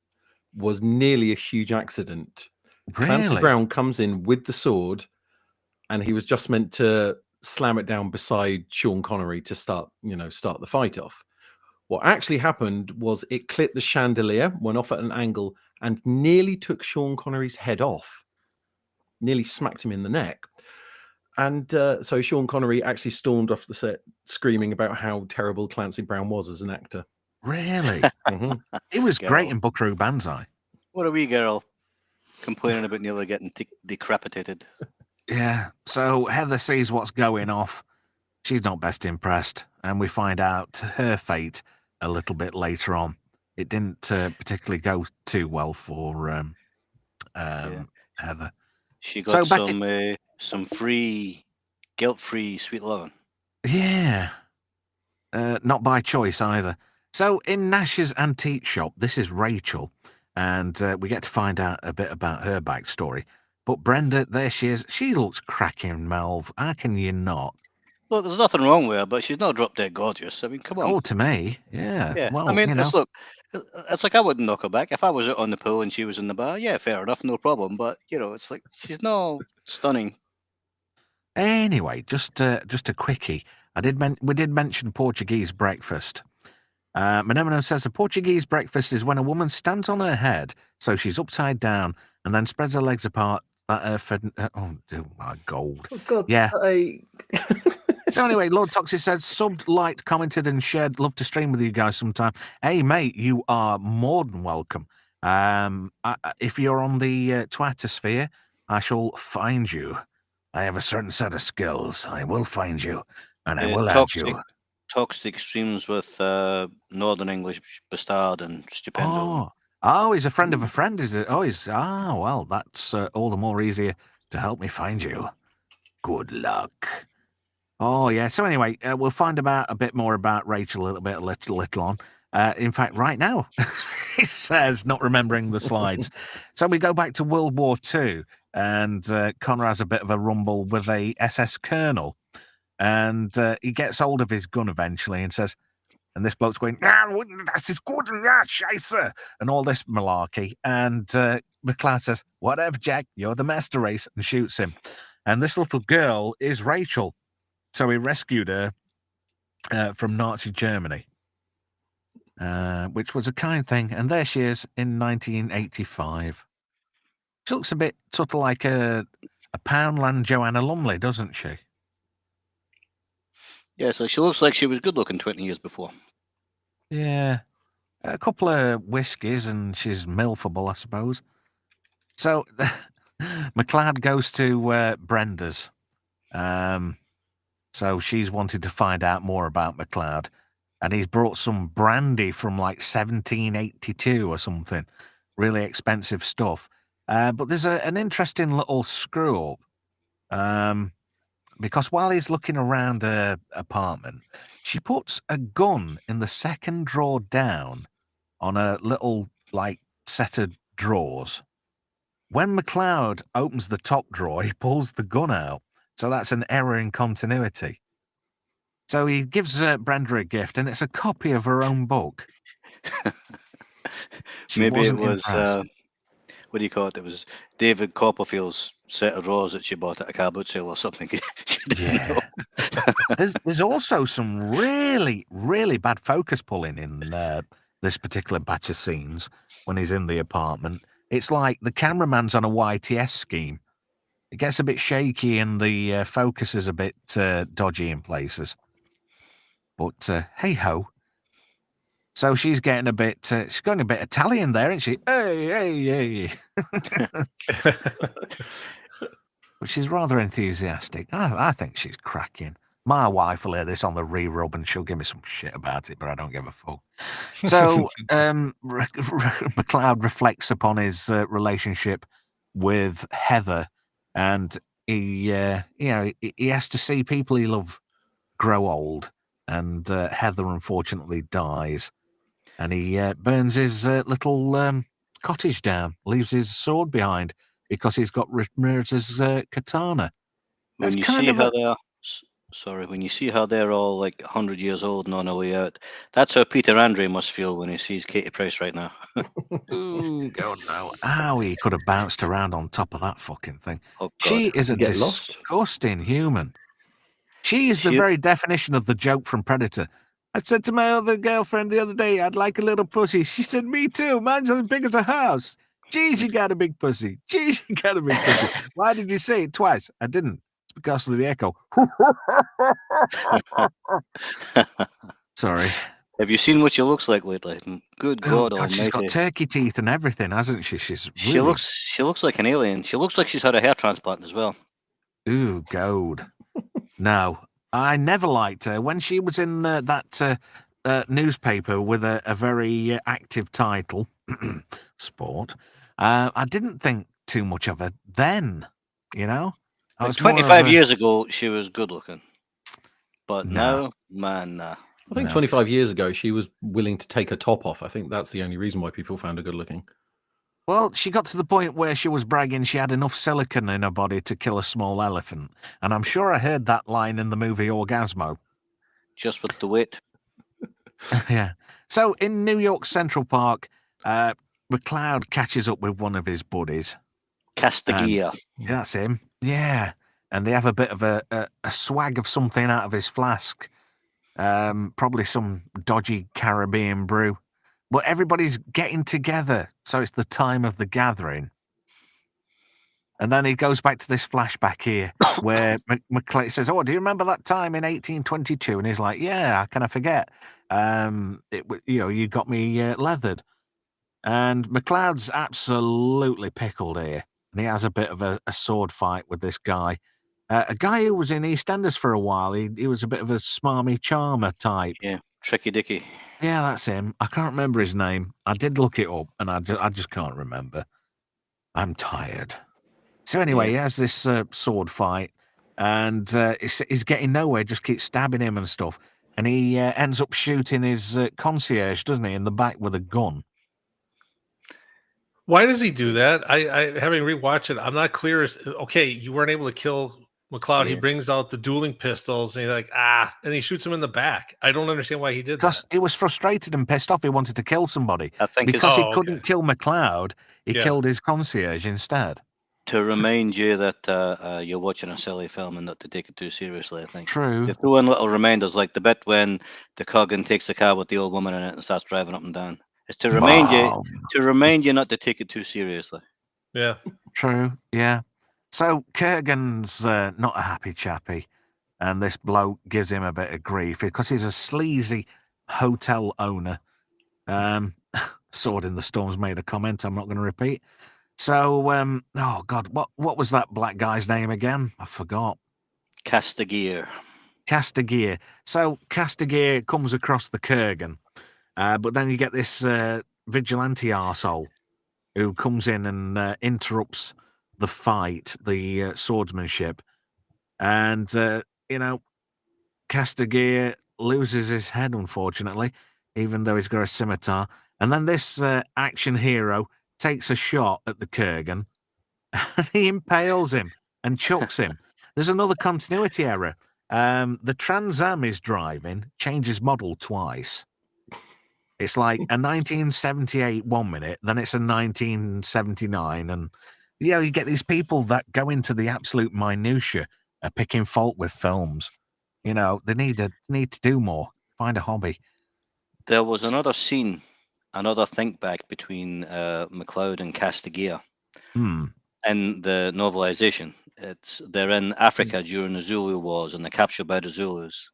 was nearly a huge accident. Clancy Really? Brown comes in with the sword, and he was just meant to slam it down beside Sean Connery to start the fight off. What actually happened was it clipped the chandelier, went off at an angle, and nearly took Sean Connery's head off. Nearly smacked him in the neck. And so Sean Connery actually stormed off the set screaming about how terrible Clancy Brown was as an actor. Really? He was great in Buckaroo Banzai. What a wee girl complaining about nearly getting decapitated. Yeah. So Heather sees what's going off. She's not best impressed, and we find out her fate a little bit later on. It didn't particularly go too well for Heather. She got some free, guilt-free sweet loving. Yeah. Not by choice either. So in Nash's antique shop, this is Rachel, and we get to find out a bit about her backstory. But Brenda, there she is. She looks cracking, Melv. How can you not? Look, there's nothing wrong with her, but she's not drop dead gorgeous. I mean, come on. Oh, to me, yeah. Yeah. Well, I mean, it's like I wouldn't knock her back if I was out on the pool and she was in the bar. Yeah, fair enough, no problem. But it's like she's not stunning. Anyway, just a quickie. We did mention Portuguese breakfast. Menemone says a Portuguese breakfast is when a woman stands on her head, so she's upside down, and then spreads her legs apart. Oh, my gold! For God's yeah. sake. So anyway, Lord Toxic said, subbed, liked, commented, and shared. Love to stream with you guys sometime. Hey, mate, you are more than welcome. If you're on the Twattersphere, I shall find you. I have a certain set of skills. I will find you, and I will add you. Toxic streams with Northern English Bastard and Stupendo. Oh, he's a friend of a friend, is it? Oh, well, that's all the more easier to help me find you. Good luck. Oh, yeah. So anyway, we'll find out a bit more about Rachel a little on. In fact, right now, he says, not remembering the slides. So we go back to World War II, and Connor has a bit of a rumble with a SS colonel, and he gets hold of his gun eventually and says, and this bloke's going, das ist gut, ja, scheiße, and all this malarkey. And MacLeod says, whatever, Jack, you're the master race, and shoots him. And this little girl is Rachel. So he rescued her from Nazi Germany, which was a kind thing. And there she is in 1985. She looks a bit sort of like a Poundland Joanna Lumley, doesn't she? Yeah, so she looks like she was good looking 20 years before. Yeah. A couple of whiskies and she's milfable, I suppose. So MacLeod goes to Brenda's. So she's wanted to find out more about MacLeod. And he's brought some brandy from like 1782 or something. Really expensive stuff. But there's an interesting little screw up. Because while he's looking around her apartment, she puts a gun in the second drawer down on a little, like, set of drawers. When MacLeod opens the top drawer, he pulls the gun out. So that's an error in continuity. So he gives Brenda a gift, and it's a copy of her own book. Maybe it was... what do you call it? It was David Copperfield's set of drawers that she bought at a car boot sale or something. Yeah. There's also some really, really bad focus pulling in this particular batch of scenes when he's in the apartment. It's like the cameraman's on a YTS scheme. It gets a bit shaky and the focus is a bit dodgy in places. But hey ho. So she's getting a bit, she's going a bit Italian there, isn't she? Hey. But she's rather enthusiastic. I think she's cracking. My wife will hear this on the re-rub and she'll give me some shit about it, but I don't give a fuck. So MacLeod reflects upon his relationship with Heather, and he has to see people he loves grow old, and Heather unfortunately dies, and he burns his little cottage down, leaves his sword behind because he's got Ramirez's katana. When you see how they are, when you see how they're all like 100 years old and on their way out, that's how Peter Andre must feel when he sees Katie Price right now. Ooh, God no! How he could have bounced around on top of that fucking thing. Oh, God. She is a get lost? disgusting human. She is the very definition of the joke from Predator. I said to my other girlfriend the other day, I'd like a little pussy. She said, me too. Mine's as big as a house. Geez, you got a big pussy. Geez, you got a big pussy. Why did you say it twice? I didn't. It's because of the echo. Sorry. Have you seen what she looks like lately? Good God God, she's got almighty. turkey teeth and everything, hasn't she? She looks like an alien. She looks like she's had a hair transplant as well. Ooh, God. No, I never liked her. When she was in that newspaper with a very active title, Sport, I didn't think too much of her then, you know? Like 25 years ago, she was good looking. But now, man, nah. I think 25 years ago, she was willing to take her top off. I think that's the only reason why people found her good looking. Well, she got to the point where she was bragging she had enough silicone in her body to kill a small elephant. And I'm sure I heard that line in the movie Orgasmo. Just with the weight. Yeah. So in New York Central Park, MacLeod catches up with one of his buddies. Castigia. That's him. Yeah. And they have a bit of a swag of something out of his flask. Probably some dodgy Caribbean brew. But everybody's getting together, so it's the time of the gathering. And then he goes back to this flashback here, where MacLeod says, "Oh, do you remember that time in 1822?" And he's like, "Yeah, how can I forget? You got me leathered." And MacLeod's absolutely pickled here, and he has a bit of a sword fight with this guy, a guy who was in EastEnders for a while. He was a bit of a smarmy charmer type. Yeah, Tricky Dicky. Yeah, that's him. I can't remember his name. I did look it up, and I just can't remember. I'm tired. So anyway, he has this sword fight, and he's getting nowhere, just keeps stabbing him and stuff. And he ends up shooting his concierge, doesn't he, in the back with a gun. Why does he do that? I having rewatched it, I'm not clear. Okay, you weren't able to kill MacLeod. Yeah. He brings out the dueling pistols, and he's like, and he shoots him in the back. I don't understand why he did that. Because he was frustrated and pissed off. He wanted to kill somebody. I think because he couldn't kill MacLeod, he killed his concierge instead. To remind you that you're watching a silly film and not to take it too seriously, I think. True. They throw in little reminders, like the bit when the Kurgan takes the car with the old woman in it and starts driving up and down. It's to remind you not to take it too seriously. Yeah. True. Yeah. So Kurgan's not a happy chappy, and this bloke gives him a bit of grief because he's a sleazy hotel owner. Sword in the Storm's made a comment I'm not going to repeat. So, oh God, what was that black guy's name again? I forgot. Castigier. So Castigier comes across the Kurgan, but then you get this vigilante arsehole who comes in and interrupts the fight, the swordsmanship. And, Castigier loses his head, unfortunately, even though he's got a scimitar. And then this action hero takes a shot at the Kurgan, and he impales him and chucks him. There's another continuity error. The Trans Am is driving, changes model twice. It's like a 1978 1 minute, then it's a 1979, and you get these people that go into the absolute minutiae, picking fault with films. They need to do more, find a hobby. There was another scene, another think back between MacLeod and Castigier in the novelization. they're in Africa during the Zulu Wars, and they're captured by the Zulus.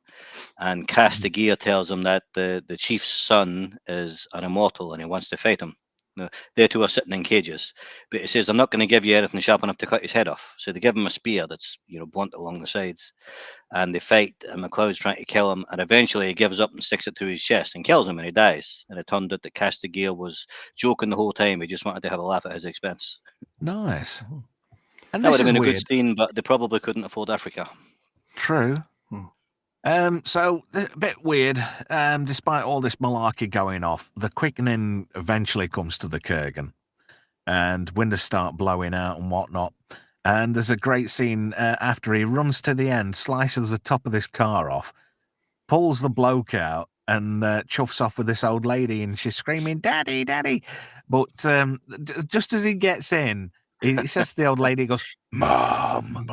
And Castigear tells them that the chief's son is an immortal and he wants to fight him. Now, they two are sitting in cages, but he says, I'm not going to give you anything sharp enough to cut his head off. So they give him a spear that's blunt along the sides, and they fight, and MacLeod's trying to kill him, and eventually he gives up and sticks it to his chest and kills him, and he dies. And it turned out that Castigear was joking the whole time. He just wanted to have a laugh at his expense. Nice. And That this would have is been a weird. good scene, but they probably couldn't afford Africa. True. So a bit weird. Despite all this malarkey going off, the quickening eventually comes to the Kurgan, and windows start blowing out and whatnot. And there's a great scene after he runs to the end, slices the top of this car off, pulls the bloke out, and chuffs off with this old lady, and she's screaming, "Daddy, Daddy!" But just as he gets in, he says to the old lady, he goes, "Mom!"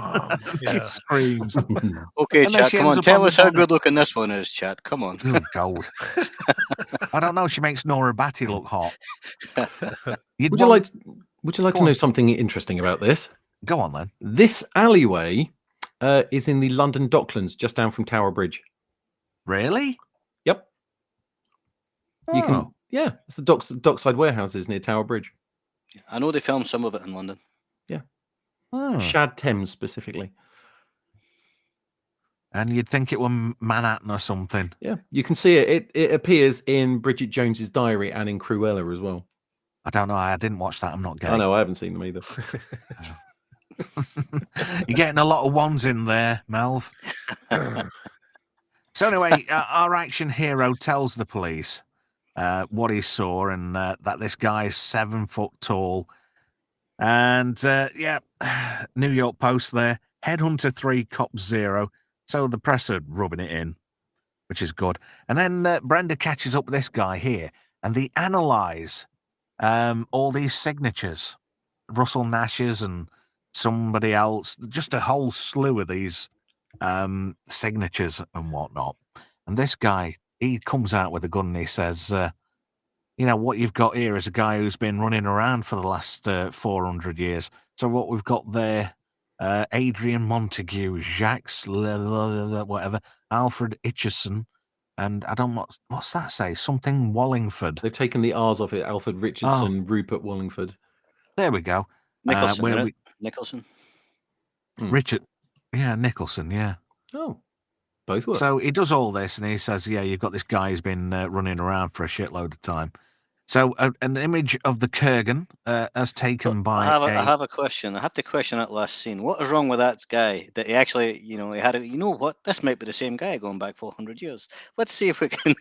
She screams. Okay, And then chat, she come ends on. up Tell on us the how bonnet. good looking this one is, chat. Come on. Oh, gold. I don't know. She makes Nora Batty look hot. Would you like to know something interesting about this? Go on, then. This alleyway is in the London Docklands, just down from Tower Bridge. Really? Yep. You can. Oh. Yeah, it's the dockside warehouses near Tower Bridge. I know they filmed some of it in London. Yeah. Oh. Shad Thames specifically. And you'd think it were Manhattan or something. Yeah, you can see it. It appears in Bridget Jones's Diary and in Cruella as well. I don't know. I didn't watch that. I'm not gay. I know. I haven't seen them either. You're getting a lot of ones in there, Melv. So anyway, our action hero tells the police what he saw, and that this guy is 7 foot tall. And New York Post there, Headhunter 3, Cop 0. So the press are rubbing it in, which is good. And then Brenda catches up with this guy here, and they analyse all these signatures, Russell Nash's and somebody else, just a whole slew of these signatures and whatnot. And this guy, he comes out with a gun and he says, what you've got here is a guy who's been running around for the last 400 years. So what we've got there, Adrian Montague, Jacques, whatever, Alfred Itchison, and I don't know, what's that say? Something Wallingford. They've taken the R's off it. Alfred Richardson, Rupert Wallingford. There we go. Nicholson, Nicholson. Richard. Yeah, Nicholson, yeah. Oh, both work. So he does all this, and he says, you've got this guy who's been running around for a shitload of time. So an image of the Kurgan as taken by I have a question. I have to question that last scene. What is wrong with that guy that he actually, he had what? This might be the same guy going back 400 years. Let's see if we can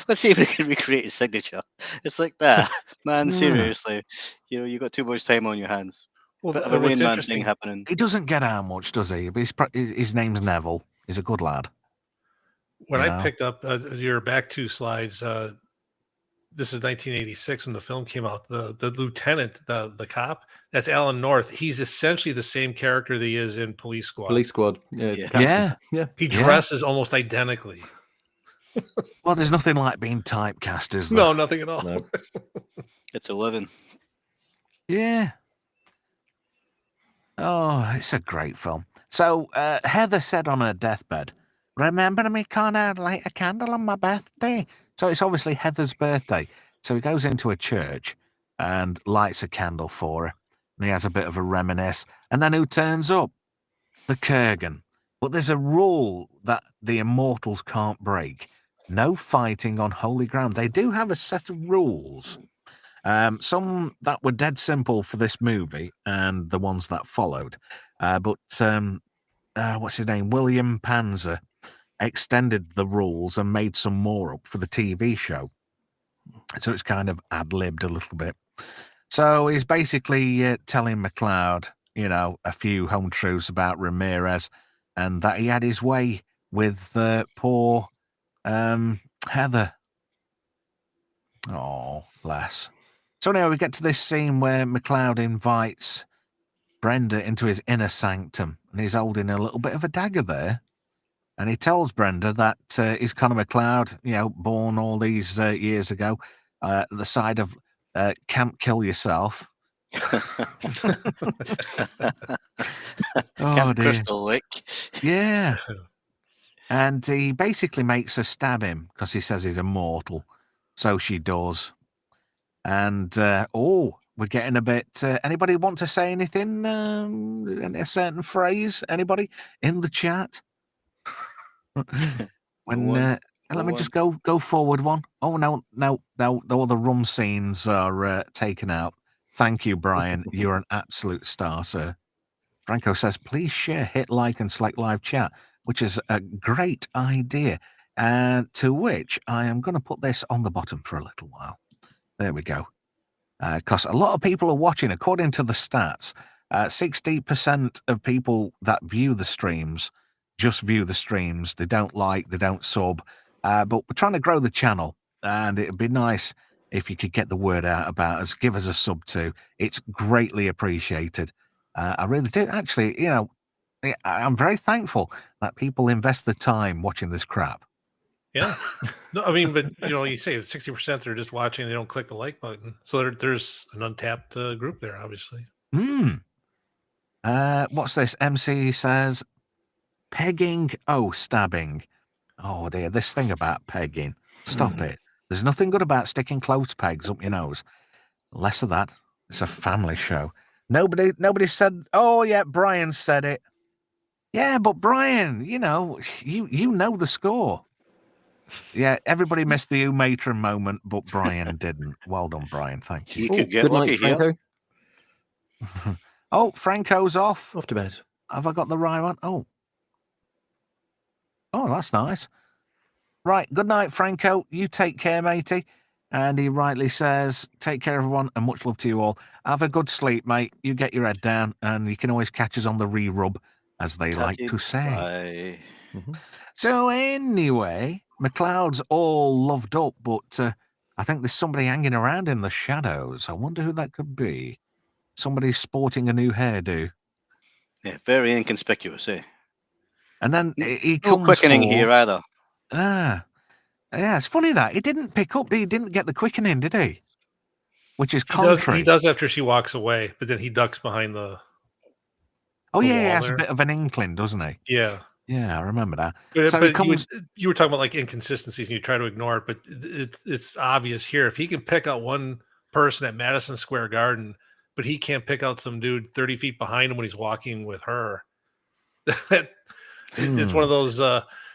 recreate his signature. It's like that. Man, seriously. You got too much time on your hands. Well, bit of a Rain Man thing happening. He doesn't get out much, does he? But his name's Neville. He's a good lad. When I picked up your back 2 slides, this is 1986 when the film came out. The lieutenant, the cop, that's Alan North. He's essentially the same character that he is in Police Squad. Police Squad. Yeah. He dresses almost identically. Well, there's nothing like being typecast, is there? No, nothing at all. No. It's 11. Yeah. Oh, it's a great film. So Heather said on her deathbed, "Remember me, Connor, light a candle on my birthday." So it's obviously Heather's birthday. So he goes into a church and lights a candle for her. And he has a bit of a reminisce. And then who turns up? The Kurgan. But there's a rule that the Immortals can't break. No fighting on holy ground. They do have a set of rules. Some that were dead simple for this movie and the ones that followed. But what's his name? William Panzer extended the rules and made some more up for the TV show. So it's kind of ad-libbed a little bit. So he's basically telling MacLeod, a few home truths about Ramirez and that he had his way with poor Heather. Oh, bless. So anyway, we get to this scene where MacLeod invites Brenda into his inner sanctum, and he's holding a little bit of a dagger there. And he tells Brenda that he's Connor MacLeod, born all these years ago, at the side of Camp Kill Yourself. Oh Camp dear. Crystal Lake. Yeah. And he basically makes her stab him because he says he's immortal. So she does. And, we're getting a bit... anybody want to say anything? A certain phrase? Anybody in the chat? When let me just go forward one. Oh, no, all the rum scenes are taken out. Thank you, Brian. You're an absolute star, sir. Franco says, please share, hit like, and select live chat, which is a great idea. To which I am going to put this on the bottom for a little while. There we go. Because a lot of people are watching, according to the stats. 60% of people that view the streams just view the streams. They don't like, they don't sub. But we're trying to grow the channel, and it'd be nice if you could get the word out about us. Give us a sub too. It's greatly appreciated. I really do. Actually, I'm very thankful that people invest the time watching this crap. Yeah. No, I mean, but you say 60% they're just watching, they don't click the like button. So there's an untapped group there, obviously. What's this? MC says pegging. Oh, stabbing. Oh dear, this thing about pegging. Stop it. There's nothing good about sticking clothes pegs up your nose. Less of that. It's a family show. Nobody said, oh yeah, Brian said it. Yeah, but Brian, you know the score. Yeah, everybody missed the matron moment, but Brian didn't. Well done, Brian. Thank you. You could get Good lucky night, Franco. Oh, Franco's off. Off to bed. Have I got the right one? Oh, that's nice. Right, good night, Franco. You take care, matey. And he rightly says, take care, everyone, and much love to you all. Have a good sleep, mate. You get your head down, and you can always catch us on the re-rub, as they like to say. So anyway, MacLeod's all loved up, but I think there's somebody hanging around in the shadows. I wonder who that could be. Somebody sporting a new hairdo. Yeah, very inconspicuous, eh? And then he No comes quickening forward. here either. Yeah, it's funny that he didn't pick up. He didn't get the quickening, did he? Which is contrary. He does after she walks away, but then he ducks behind the. Oh the yeah, he wall has there. a bit of an inkling, doesn't he? Yeah. Yeah, I remember that. But he comes... you were talking about like inconsistencies, and you try to ignore it, but it's obvious here. If he can pick out one person at Madison Square Garden, but he can't pick out some dude 30 feet behind him when he's walking with her, it's one of those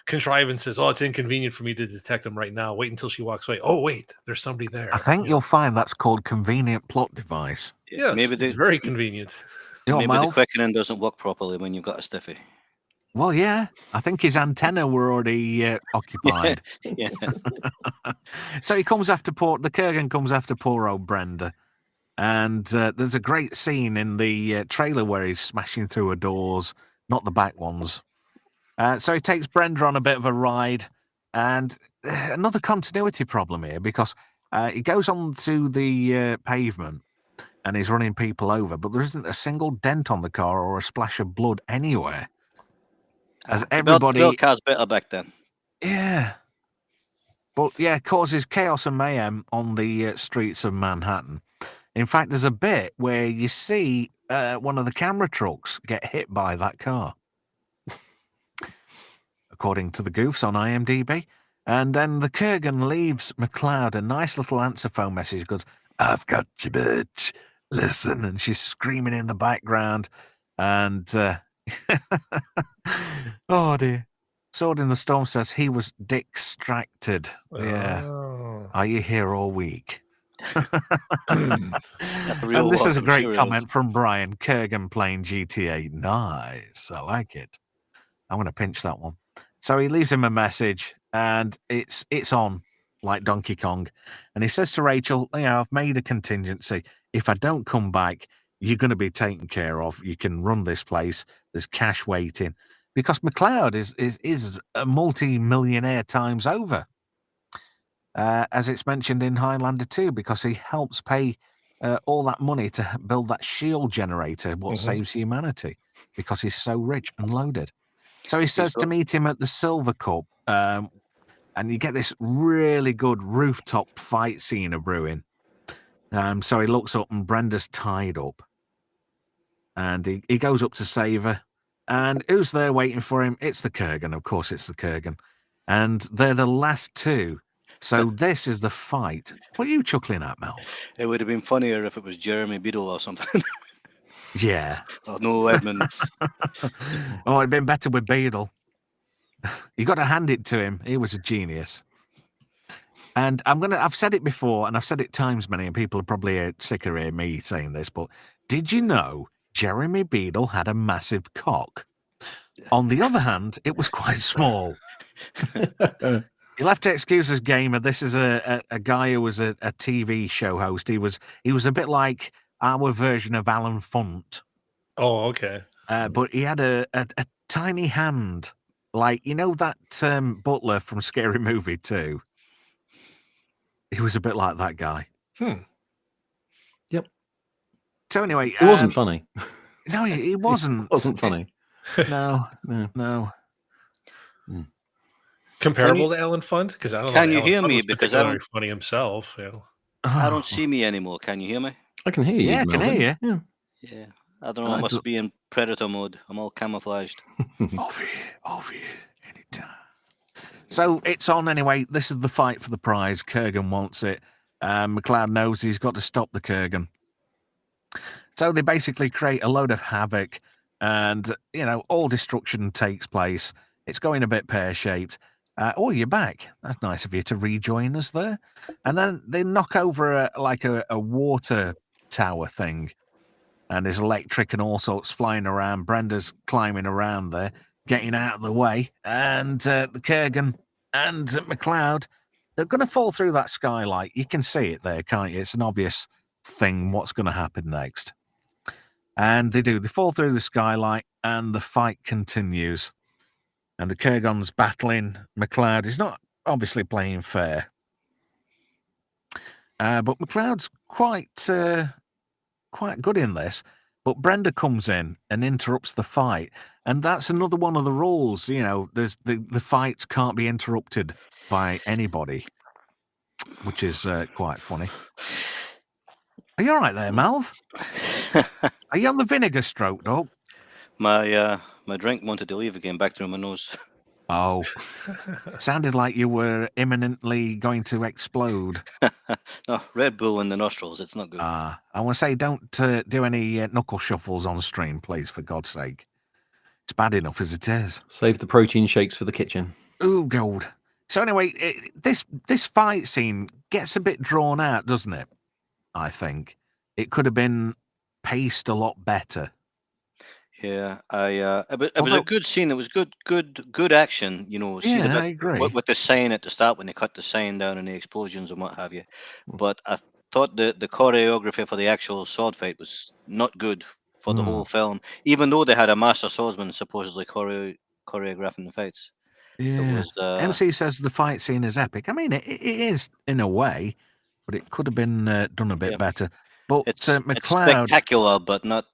contrivances. Oh, it's inconvenient for me to detect him right now. Wait until she walks away. Oh, wait, there's somebody there. I think you'll find that's called convenient plot device. Yes, maybe it's very convenient. Maybe the quickening doesn't work properly when you've got a stiffy. Well, yeah, I think his antenna were already occupied. Yeah. So he comes after the Kurgan comes after poor old Brenda. And there's a great scene in the trailer where he's smashing through her doors, not the back ones. So he takes Brenda on a bit of a ride. And another continuity problem here, because he goes on to the pavement and he's running people over, but there isn't a single dent on the car or a splash of blood anywhere. As everybody... Built cars better back then. Yeah. But yeah, causes chaos and mayhem on the streets of Manhattan. In fact, there's a bit where you see one of the camera trucks get hit by that car. According to the goofs on IMDb. And then the Kurgan leaves MacLeod a nice little answer phone message. Goes, I've got you, bitch. Listen. And she's screaming in the background. And... oh dear. Sword in the Storm says he was distracted. Yeah. Are you here all week? And this is a great comment from Brian. Kurgan playing GTA. Nice. I like it. I'm going to pinch that one. So he leaves him a message and it's on like Donkey Kong. And he says to Rachel, I've made a contingency. If I don't come back, you're going to be taken care of. You can run this place. There's cash waiting. Because MacLeod is a multi-millionaire times over. As it's mentioned in Highlander 2, because he helps pay all that money to build that shield generator, what saves humanity, because he's so rich and loaded. So he says to meet him at the Silver Cup, and you get this really good rooftop fight scene of brewing. So he looks up and Brenda's tied up. And he goes up to save her, And who's there waiting for him? It's the Kurgan. Of course, it's the Kurgan. And they're the last two. So this is the fight. What are you chuckling at, Mel? It would have been funnier if it was Jeremy Beadle or something. Yeah. Or no Edmonds. Oh, it'd been better with Beadle. You got to hand it to him. He was a genius. And I've said it before, and I've said it times many, and people are probably sick of hearing me saying this, but did you know Jeremy Beadle had a massive cock? On the other hand, it was quite small. You'll have to excuse us, gamer. This is a guy who was a TV show host. He was a bit like our version of Alan Funt. Oh, okay. But he had a tiny hand, like, you know that butler from Scary Movie 2? He was a bit like that guy. Yep. So anyway, it wasn't funny. No, he wasn't. It wasn't funny. No. Comparable to Alan Funt? Because I don't know. Can you Alan hear Funt me? was Because I particularly don't, funny himself. You know. I don't see me anymore. Can you hear me? I can hear you. Yeah, I can Melvin. hear you. Yeah. Yeah. I don't know. I must be in predator mode. I'm all camouflaged. Over here, anytime. So it's on anyway. This is the fight for the prize. Kurgan wants it. MacLeod knows he's got to stop the Kurgan. So they basically create a load of havoc, and all destruction takes place. It's going a bit pear-shaped. Oh, you're back. That's nice of you to rejoin us there. And then they knock over a water tower thing, and there's electric and all sorts flying around. Brenda's climbing around there, getting out of the way, and the Kurgan and MacLeod, they're going to fall through that skylight. You can see it there, can't you? It's an obvious thing what's going to happen next. And they do. They fall through the skylight, and the fight continues. And the Kurgan's battling. MacLeod is not obviously playing fair. But MacLeod's quite good in this. But Brenda comes in and interrupts the fight. And that's another one of the rules. There's the fights can't be interrupted by anybody, which is quite funny. Are you all right there, Malv? Are you on the vinegar stroke, dog? My drink wanted to leave again, back through my nose. Oh, sounded like you were imminently going to explode. No, Red Bull in the nostrils. It's not good. I want to say don't do any knuckle shuffles on stream, please, for God's sake. It's bad enough as it is. Save the protein shakes for the kitchen. Ooh, gold. So anyway, this fight scene gets a bit drawn out, doesn't it? I think it could have been paced a lot better. Yeah, it was a good scene. It was good action. See I agree. with the sign at the start when they cut the sign down and the explosions and what have you. But I thought the choreography for the actual sword fight was not good for the whole film, even though they had a master swordsman supposedly choreographing the fights. Yeah. MC says the fight scene is epic. I mean, it is in a way, but it could have been done a bit better. But it's MacLeod, spectacular, but not.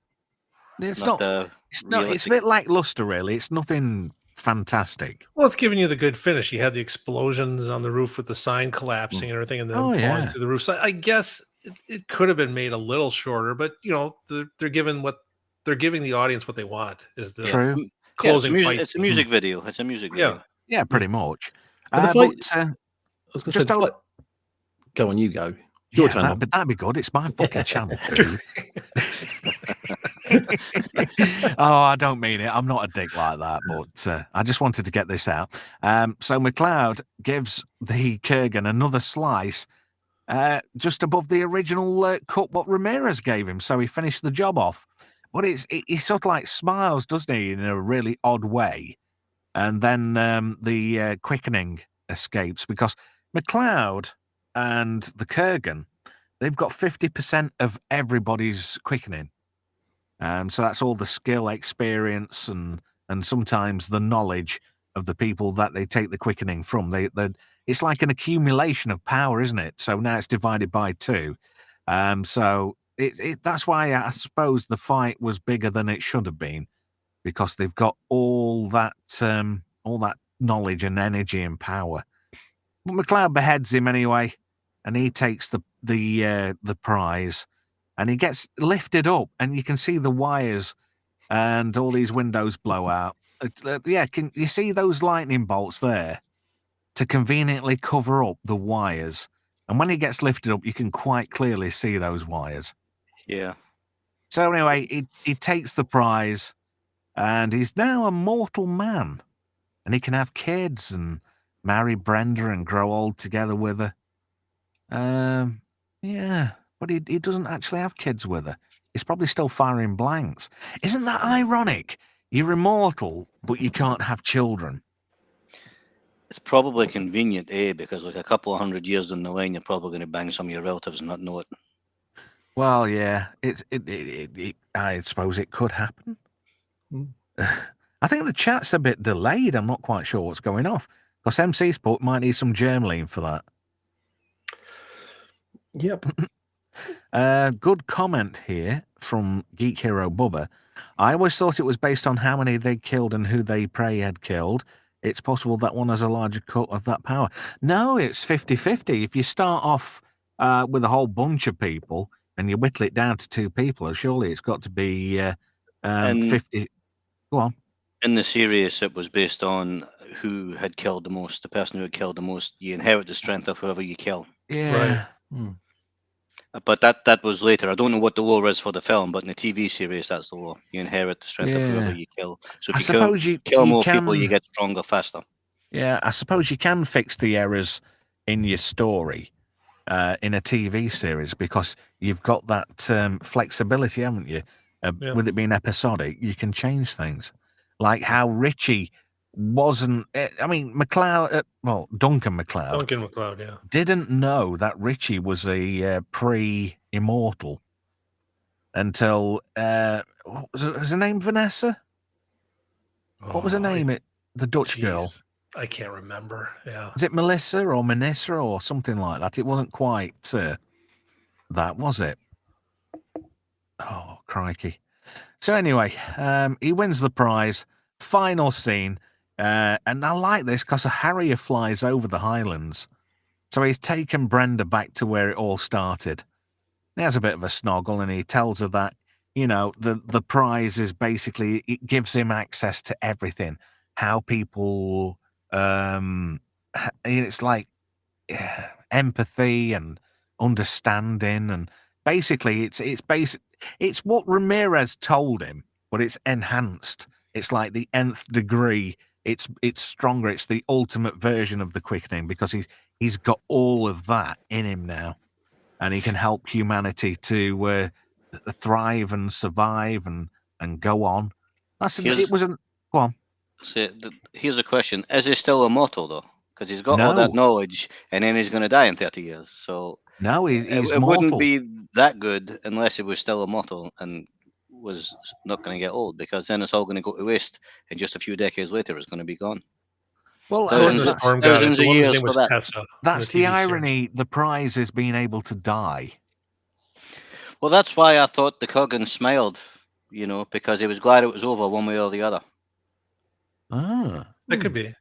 It's not. It's a bit lackluster, really. It's nothing fantastic. Well, it's giving you the good finish. You had the explosions on the roof with the sign collapsing and everything, and then falling through the roof. So I guess it could have been made a little shorter, but they're giving the audience what they want. Is the True closing fight? It's a music video. It's a music video. Yeah, pretty much. I was going to say, go on, you go. Your channel. That'd be good. It's my fucking channel, dude. Oh, I don't mean it. I'm not a dick like that, but I just wanted to get this out. So MacLeod gives the Kurgan another slice just above the original cut what Ramirez gave him, so he finished the job off. But he sort of like smiles, doesn't he, in a really odd way. And then the quickening escapes because MacLeod and the Kurgan, they've got 50% of everybody's quickening. So that's all the skill, experience, and sometimes the knowledge of the people that they take the quickening from. It's like an accumulation of power, isn't it? So now it's divided by 2. So that's why I suppose the fight was bigger than it should have been, because they've got all that knowledge and energy and power. But MacLeod beheads him anyway, and he takes the prize, and he gets lifted up, and you can see the wires and all these windows blow out. Yeah, can you see those lightning bolts there to conveniently cover up the wires? And when he gets lifted up, you can quite clearly see those wires. Yeah. So anyway, he takes the prize, and he's now a mortal man, and he can have kids and marry Brenda and grow old together with her. Yeah, but he doesn't actually have kids with her. He's probably still firing blanks. Isn't that ironic? You're immortal, but you can't have children. It's probably convenient, because like a couple of 100 years down the line, you're probably going to bang some of your relatives and not know it. Well, yeah, I suppose it could happen. I think the chat's a bit delayed. I'm not quite sure what's going off. Because MC Sport might need some Germline for that. Yep. Good comment here from Geek Hero Bubba. I always thought it was based on how many they killed and who they pray had killed. It's possible that one has a larger cut of that power. No, it's 50-50. If you start off with a whole bunch of people and you whittle it down to 2 people, surely it's got to be 50. Go on. In the series, it was based on who had killed the most. The person who had killed the most, you inherit the strength of whoever you kill. Yeah. Right. But that was later. I don't know what the law is for the film, but in the TV series, that's the law. You inherit the strength of whoever you kill. So if you kill more people, you get stronger faster. Yeah, I suppose you can fix the errors in your story in a TV series because you've got that flexibility, haven't you? With it being episodic, you can change things. Like how Richie wasn't... I mean, Duncan MacLeod. Duncan MacLeod, yeah. Didn't know that Richie was a pre-immortal until... was her name Vanessa? What was her name? The Dutch girl. I can't remember. Yeah. Is it Melissa or Manissa or something like that? It wasn't quite that, was it? Oh, crikey. So anyway, he wins the prize. Final scene. And I like this because a Harrier flies over the Highlands. So he's taken Brenda back to where it all started. He has a bit of a snoggle and he tells her that, the prize is basically, it gives him access to everything. How people... it's like empathy and understanding, and basically it's what Ramirez told him, but it's enhanced. It's like the nth degree. It's stronger. It's the ultimate version of the quickening because he's got all of that in him now, and he can help humanity to thrive and survive and go on. Go on. So here's a question: is he still immortal though? Because he's got all that knowledge, and then he's going to die in 30 years. So no, he's it mortal. wouldn't be that good unless he was still immortal and was not going to get old. Because then it's all going to go to waste, and just a few decades later, it's going to be gone. Well, thousands of years for that. That's the irony. The prize is being able to die. Well, that's why I thought the Kurgan smiled, because he was glad it was over one way or the other. Ah, that could be.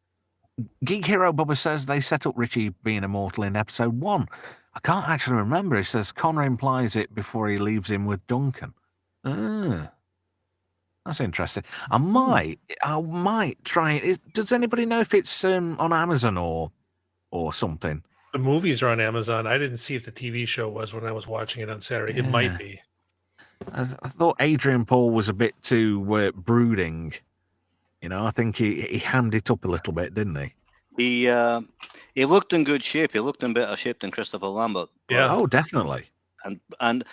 Geek Hero Bubba says they set up Richie being immortal in episode 1. I can't actually remember. He says Connor implies it before he leaves him with Duncan. Ah, that's interesting. I might try it. Does anybody know if it's on Amazon or something? The movies are on Amazon. I didn't see if the TV show was when I was watching it on Saturday. It might be. I thought Adrian Paul was a bit too brooding. I think he hammed it up a little bit, didn't he? He looked in good shape. He looked in better shape than Christopher Lambert. Yeah. Oh, definitely. And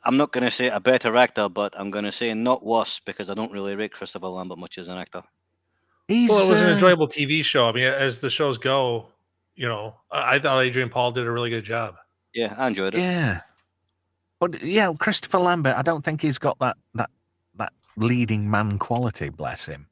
I'm not going to say a better actor, but I'm going to say not worse because I don't really rate Christopher Lambert much as an actor. Well, it was an enjoyable TV show. I mean, as the shows go, I thought Adrian Paul did a really good job. Yeah, I enjoyed it. Yeah. But yeah, Christopher Lambert, I don't think he's got that leading man quality, bless him.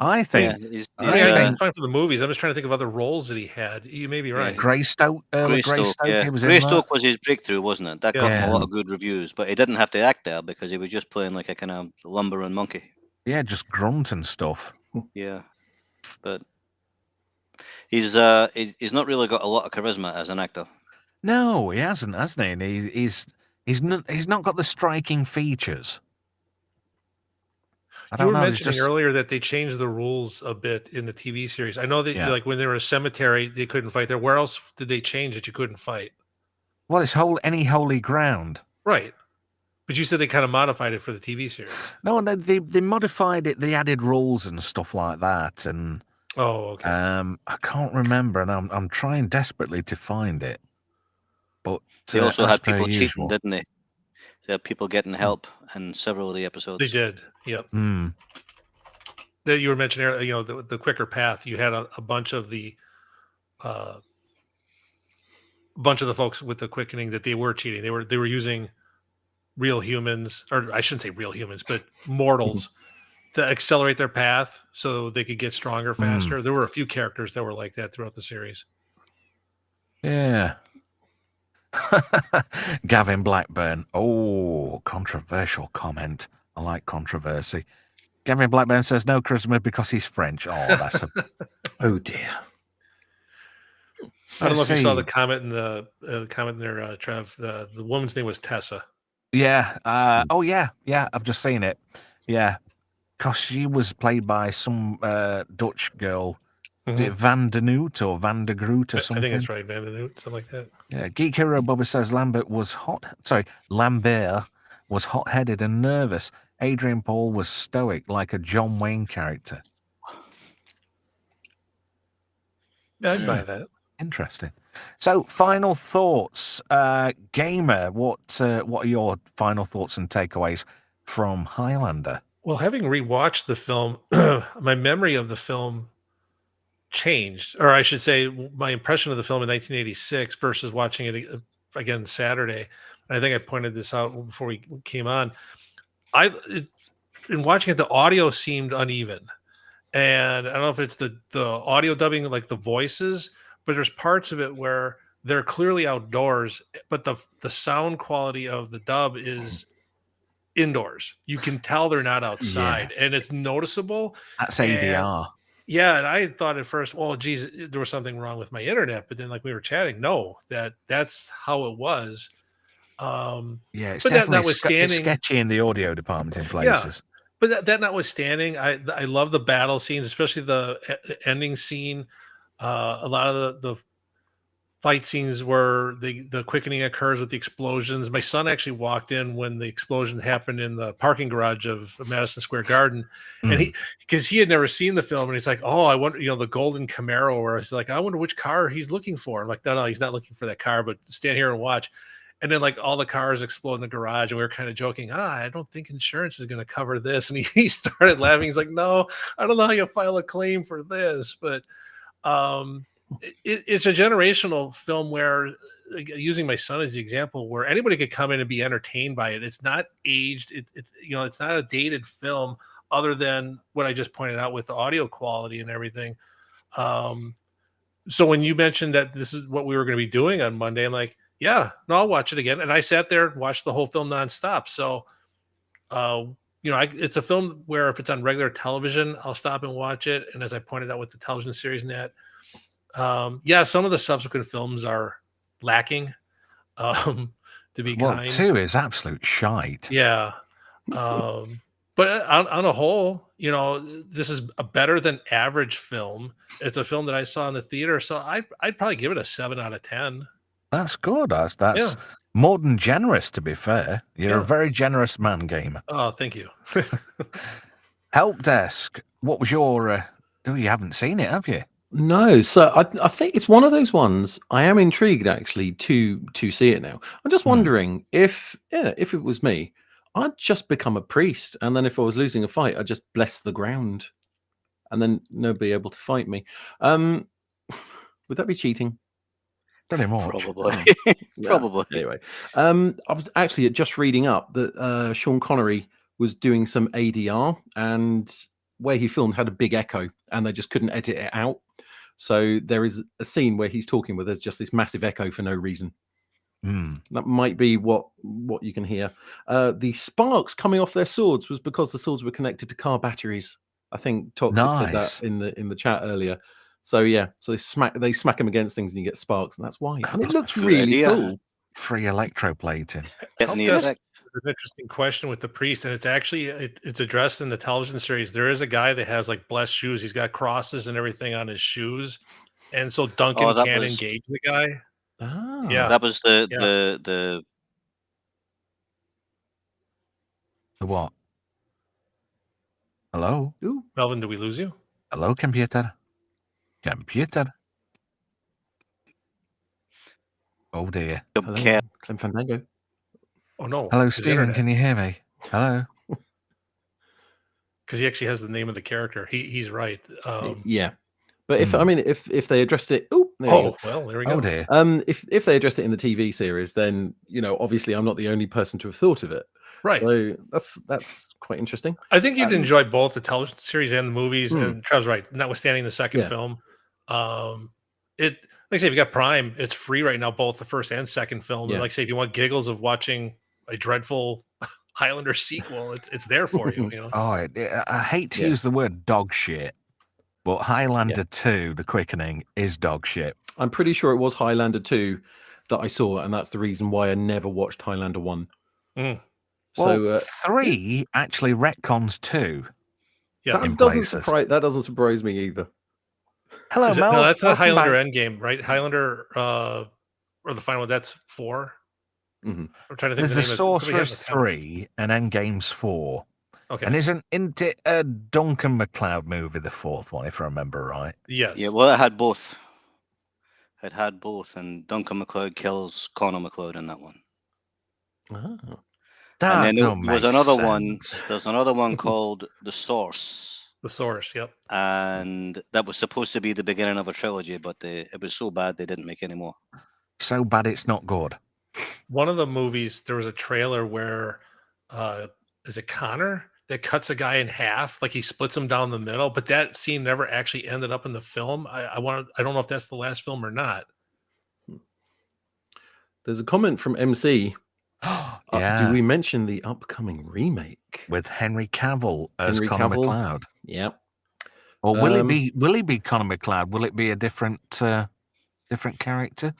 I think. Yeah, he's fine for the movies. I'm just trying to think of other roles that he had. You may be right. Greystoke. Greystoke. Yeah. Greystoke was his breakthrough, wasn't it? That got him a lot of good reviews, but he didn't have to act there because he was just playing like a kind of lumbering monkey. Yeah, just grunt and stuff. Yeah, but he's not really got a lot of charisma as an actor. No, he hasn't he? And he's He's not got the striking features. I You don't were know. mentioning earlier that they changed the rules a bit in the TV series. I know that like when they were in a cemetery, they couldn't fight there. Where else did they change that you couldn't fight? Well, it's any holy ground. Right. But you said they kind of modified it for the TV series. No, they modified it. They added rules and stuff like that. And okay. I can't remember, and I'm trying desperately to find it. But they also had people usual. cheating, didn't they? They had people getting help in several of the episodes. They did. Yep. That you were mentioning earlier, the quicker path. You had a bunch of the folks with the quickening that they were cheating. They were using real humans, or I shouldn't say real humans, but mortals to accelerate their path so they could get stronger faster. There were a few characters that were like that throughout the series. Yeah. Gavin Blackburn. Oh, controversial comment. I like controversy. Gavin Blackburn says no charisma because he's French. Oh, that's a... Oh, dear. I don't know if you saw the comment in there, Trev. The woman's name was Tessa. Yeah. Yeah. I've just seen it. Yeah. Because she was played by some Dutch girl. Is it Van der Noot or Van der Groot or something? I think that's right, Van der Noot, something like that. Yeah. Geek Hero Bubba says Lambert was hot-headed and nervous. Adrian Paul was stoic, like a John Wayne character. Yeah, I'd buy that. Interesting. So, final thoughts, Gamer. What are your final thoughts and takeaways from Highlander? Well, having rewatched the film, my memory of the film changed, or I should say, my impression of the film in 1986 versus watching it again Saturday. And I think I pointed this out before we came on. In watching it, the audio seemed uneven, and I don't know if it's the audio dubbing, like the voices, but there's parts of it where they're clearly outdoors, but the sound quality of the dub is indoors. You can tell they're not outside, and it's noticeable. That's ADR. And I thought at first, well, geez, there was something wrong with my internet, but then like we were chatting, no, that's how it was. It's but definitely sketchy in the audio department in places. Yeah, but that notwithstanding, I love the battle scenes, especially the ending scene. A lot of the fight scenes where the quickening occurs with the explosions. My son actually walked in when the explosion happened in the parking garage of Madison Square Garden, and because he had never seen the film, and he's like, "Oh, I wonder, the golden Camaro," where he's like, "I wonder which car he's looking for." I'm like, "No, he's not looking for that car, but stand here and watch." And then like all the cars explode in the garage, and we were kind of joking, I don't think insurance is going to cover this. And he started laughing. He's like, "No, I don't know how you file a claim for this," but it's a generational film where, using my son as the example, where anybody could come in and be entertained by it. It's not aged. It's not a dated film, other than what I just pointed out with the audio quality and everything. So when you mentioned that this is what we were going to be doing on Monday, I'm like, yeah, no, I'll watch it again. And I sat there and watched the whole film nonstop. So, it's a film where if it's on regular television, I'll stop and watch it. And as I pointed out with the television series net, some of the subsequent films are lacking, to be kind. 2 is absolute shite. Yeah. But on a whole, this is a better than average film. It's a film that I saw in the theater. So I'd probably give it a 7 out of 10. That's good. That's more than generous, to be fair. You're a very generous man, Gamer. Oh, thank you. Help desk. What was your... you haven't seen it, have you? No. So I think it's one of those ones. I am intrigued, actually, to see it now. I'm just wondering if it was me, I'd just become a priest. And then if I was losing a fight, I'd just bless the ground. And then nobody able to fight me. Would that be cheating? Pretty much. Probably. Probably. Anyway, I was actually just reading up that Sean Connery was doing some ADR, and where he filmed had a big echo, and they just couldn't edit it out. So there is a scene where he's talking where there's just this massive echo for no reason. That might be what you can hear. The sparks coming off their swords was because the swords were connected to car batteries. I think Toxic said that in the chat earlier. So so they smack them against things and you get sparks, and that's why. And it looks really cool. free electroplating. Getting the Help desk effect. is an interesting question with the priest, and it's actually it's addressed in the television series. There is a guy that has like blessed shoes. He's got crosses and everything on his shoes, and so Duncan Oh, that can was engage the guy. Ah, Yeah. that was the Yeah. the The what? Hello? ooh, Melvin, did we lose you? Hello, computer? Computer? Oh, dear. hello, care. Clem Fandango. Oh no. Hello, his Stephen. internet. Can you hear me? Hello? Because he actually has the name of the character. He's right. Yeah, but if I mean if they addressed it, oh, there he Oh is. well, there we go. Oh, dear. If they addressed it in the TV series, then obviously I'm not the only person to have thought of it. Right. So that's quite interesting. I think you'd enjoy both the television series and the movies. Hmm. And Trevor's right, notwithstanding the second Yeah. film. It like I say, if you got Prime, it's free right now, both the first and second film. Yeah. And like I say, if you want giggles of watching a dreadful Highlander sequel, it's there for you. Oh, I hate to Yeah. use the word dog shit, but Highlander 2, The Quickening, is dog shit. I'm pretty sure it was Highlander 2 that I saw, and that's the reason why I never watched Highlander 1. Mm. Well, So 3 actually retcons 2. Yeah. in that doesn't places. surprise me either. Hello, Is it- Mel. no, that's not Welcome Highlander back. Endgame, right? Highlander or the final one, that's 4. Mhm. I'm trying to think There's of a the name of it. Sorcerer's 3 and Endgame's 4. Okay. And isn't it a Duncan MacLeod movie, the fourth one, if I remember right? Yes. Yeah, well, it had both. It had both, and Duncan MacLeod kills Connor MacLeod in that one. Ah. That And then there don't was make another one. sense. There's another one called The Source, The Source. Yep. and that was supposed to be the beginning of a trilogy, but it was so bad they didn't make any more. So bad it's not good. One of the movies, there was a trailer where is it Connor that cuts a guy in half, like he splits him down the middle, but that scene never actually ended up in the film. I don't know if that's the last film or not. There's a comment from MC. Yeah, Do we mention the upcoming remake? with Henry Cavill as Henry Connor Cavill? MacLeod. Yep. Or will it be Connor MacLeod? Will it be a different character?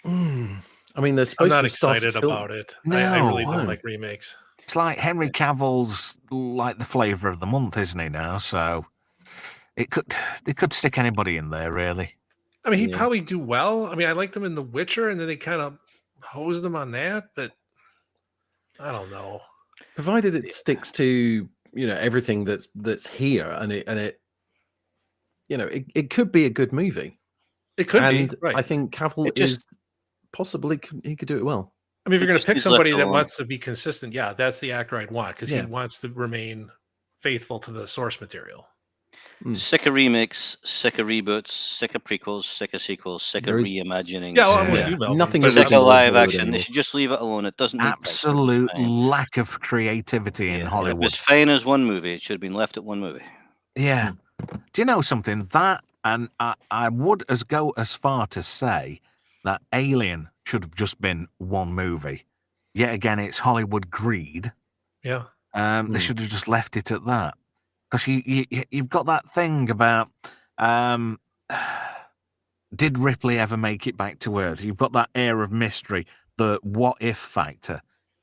I mean, they're I'm supposed not to have started excited film- about it. I really No. don't like remakes. It's like Henry Cavill's like the flavour of the month, isn't he now? So they could stick anybody in there, really. I mean, he'd Yeah. probably do well. I mean, I liked him in The Witcher, and then they kind of hosed him on that, but I don't know. Provided it sticks to everything that's here, and it it could be a good movie. It could And be right. I think Cavill It just- is possibly he could do it well. I mean, if you're going just to pick needs left somebody that alone. wants to be consistent, yeah, that's the actor I'd want because Yeah. he wants to remain faithful to the source material. Sick of remakes, sick of reboots, sick of prequels, sick of sequels, sick of There is- reimaginings. Yeah, well, I'm with Yeah. you, Melvin. Nothing but is sick looking of good live Hollywood action. They anymore. should just leave it alone. It doesn't need Absolute fine. lack of creativity in Yeah, It Hollywood. was fine as one movie. It should have been left at one movie. Yeah. Do you know something? That, and I would go as far to say that Alien should have just been one movie. Yet again, it's Hollywood greed. Yeah. They should have just left it at that. Because you've got that thing about, did Ripley ever make it back to Earth? You've got that air of mystery, the what if factor.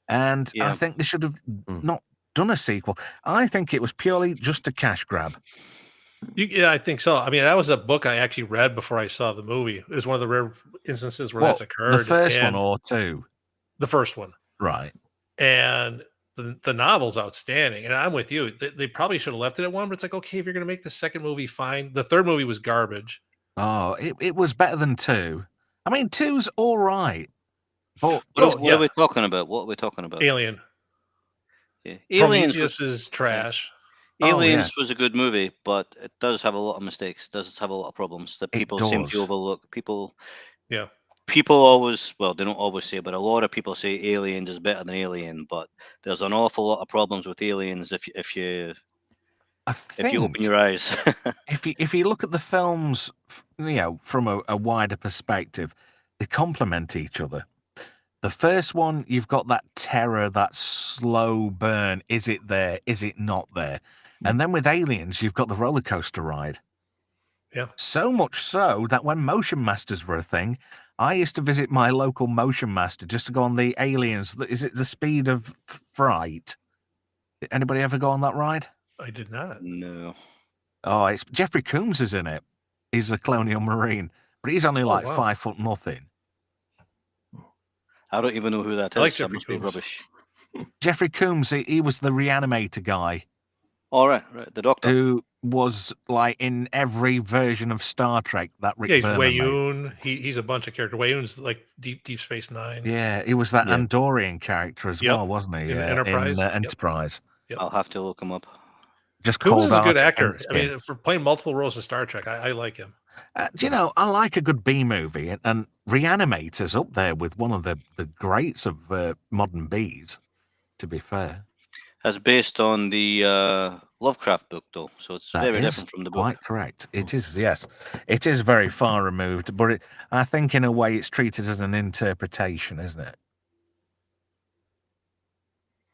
And I Yeah. think they should have not done a sequel. I think it was purely just a cash grab. Yeah, I think so. I mean, that was a book I actually read before I saw the movie. It was one of the rare instances where that's occurred. The first one and or two? the first one. Right. And the novel's outstanding. And I'm with you. They probably should have left it at one, but it's like, okay, if you're going to make the second movie, fine. The third movie was garbage. Oh, it was better than 2. I mean, 2's all right. But What are we talking about? What are we talking about? Alien. Yeah. Aliens was, Prometheus is trash. Aliens was a good movie, but it does have a lot of mistakes. It does have a lot of problems that It people seem does. to overlook. People always, well, they don't always say, but a lot of people say Aliens is better than Alien. But there's an awful lot of problems with Aliens if you open your eyes. if you look at the films, from a wider perspective, they complement each other. The first one, you've got that terror, that slow burn. Is it there? Is it not there? And then with Aliens, you've got the roller coaster ride. Yeah. So much so that when Motion Masters were a thing, I used to visit my local motion master just to go on the Aliens. Is it the Speed of Fright? Did anybody ever go on that ride? I did not. No. Oh, it's Jeffrey Combs is in it. He's a colonial marine, but he's only like 5 foot nothing. I don't even know who that is. I like That Jeffrey must be Combs. rubbish. Jeffrey Combs, he was the reanimator guy. All right, the Doctor. Who was like in every version of Star Trek that Rick He's Berman made. Wayoon. He's a bunch of characters. Wayoon's like Deep Space Nine. Yeah, he was that Andorian character as well, wasn't he? In Enterprise. In Enterprise. Yep. I'll have to look him up. Just Combs called is a good out actor. Ensign. I mean, for playing multiple roles in Star Trek, I like him. Do you know, I like a good B movie, and Reanimator's up there with one of the greats of modern Bs, to be fair. That's based on the Lovecraft book, though, so it's very different from the book. Quite correct. It is, yes. It is very far removed, but I think in a way it's treated as an interpretation, isn't it?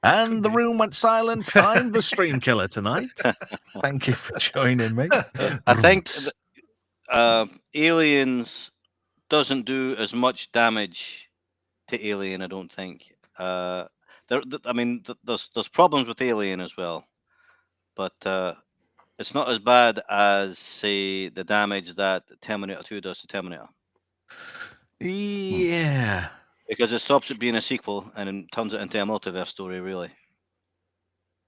And the room went silent. I'm the stream killer tonight. Thank you for joining me. I think Aliens doesn't do as much damage to Alien, I don't think. There's problems with Alien as well, but it's not as bad as, say, the damage that Terminator 2 does to Terminator. Yeah. Because it stops it being a sequel and turns it into a multiverse story, really.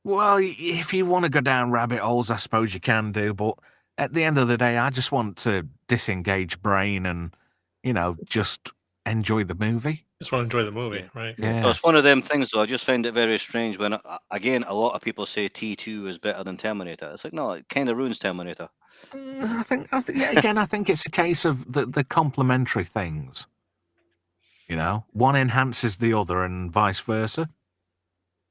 Well, if you want to go down rabbit holes, I suppose you can do, but at the end of the day, I just want to disengage brain and, just enjoy the movie. Just want to enjoy the movie, right? Yeah. So it's one of them things, though. I just find it very strange when, again, a lot of people say T2 is better than Terminator. It's like, no, it kind of ruins Terminator. I think, again, I think it's a case of the complementary things. One enhances the other and vice versa.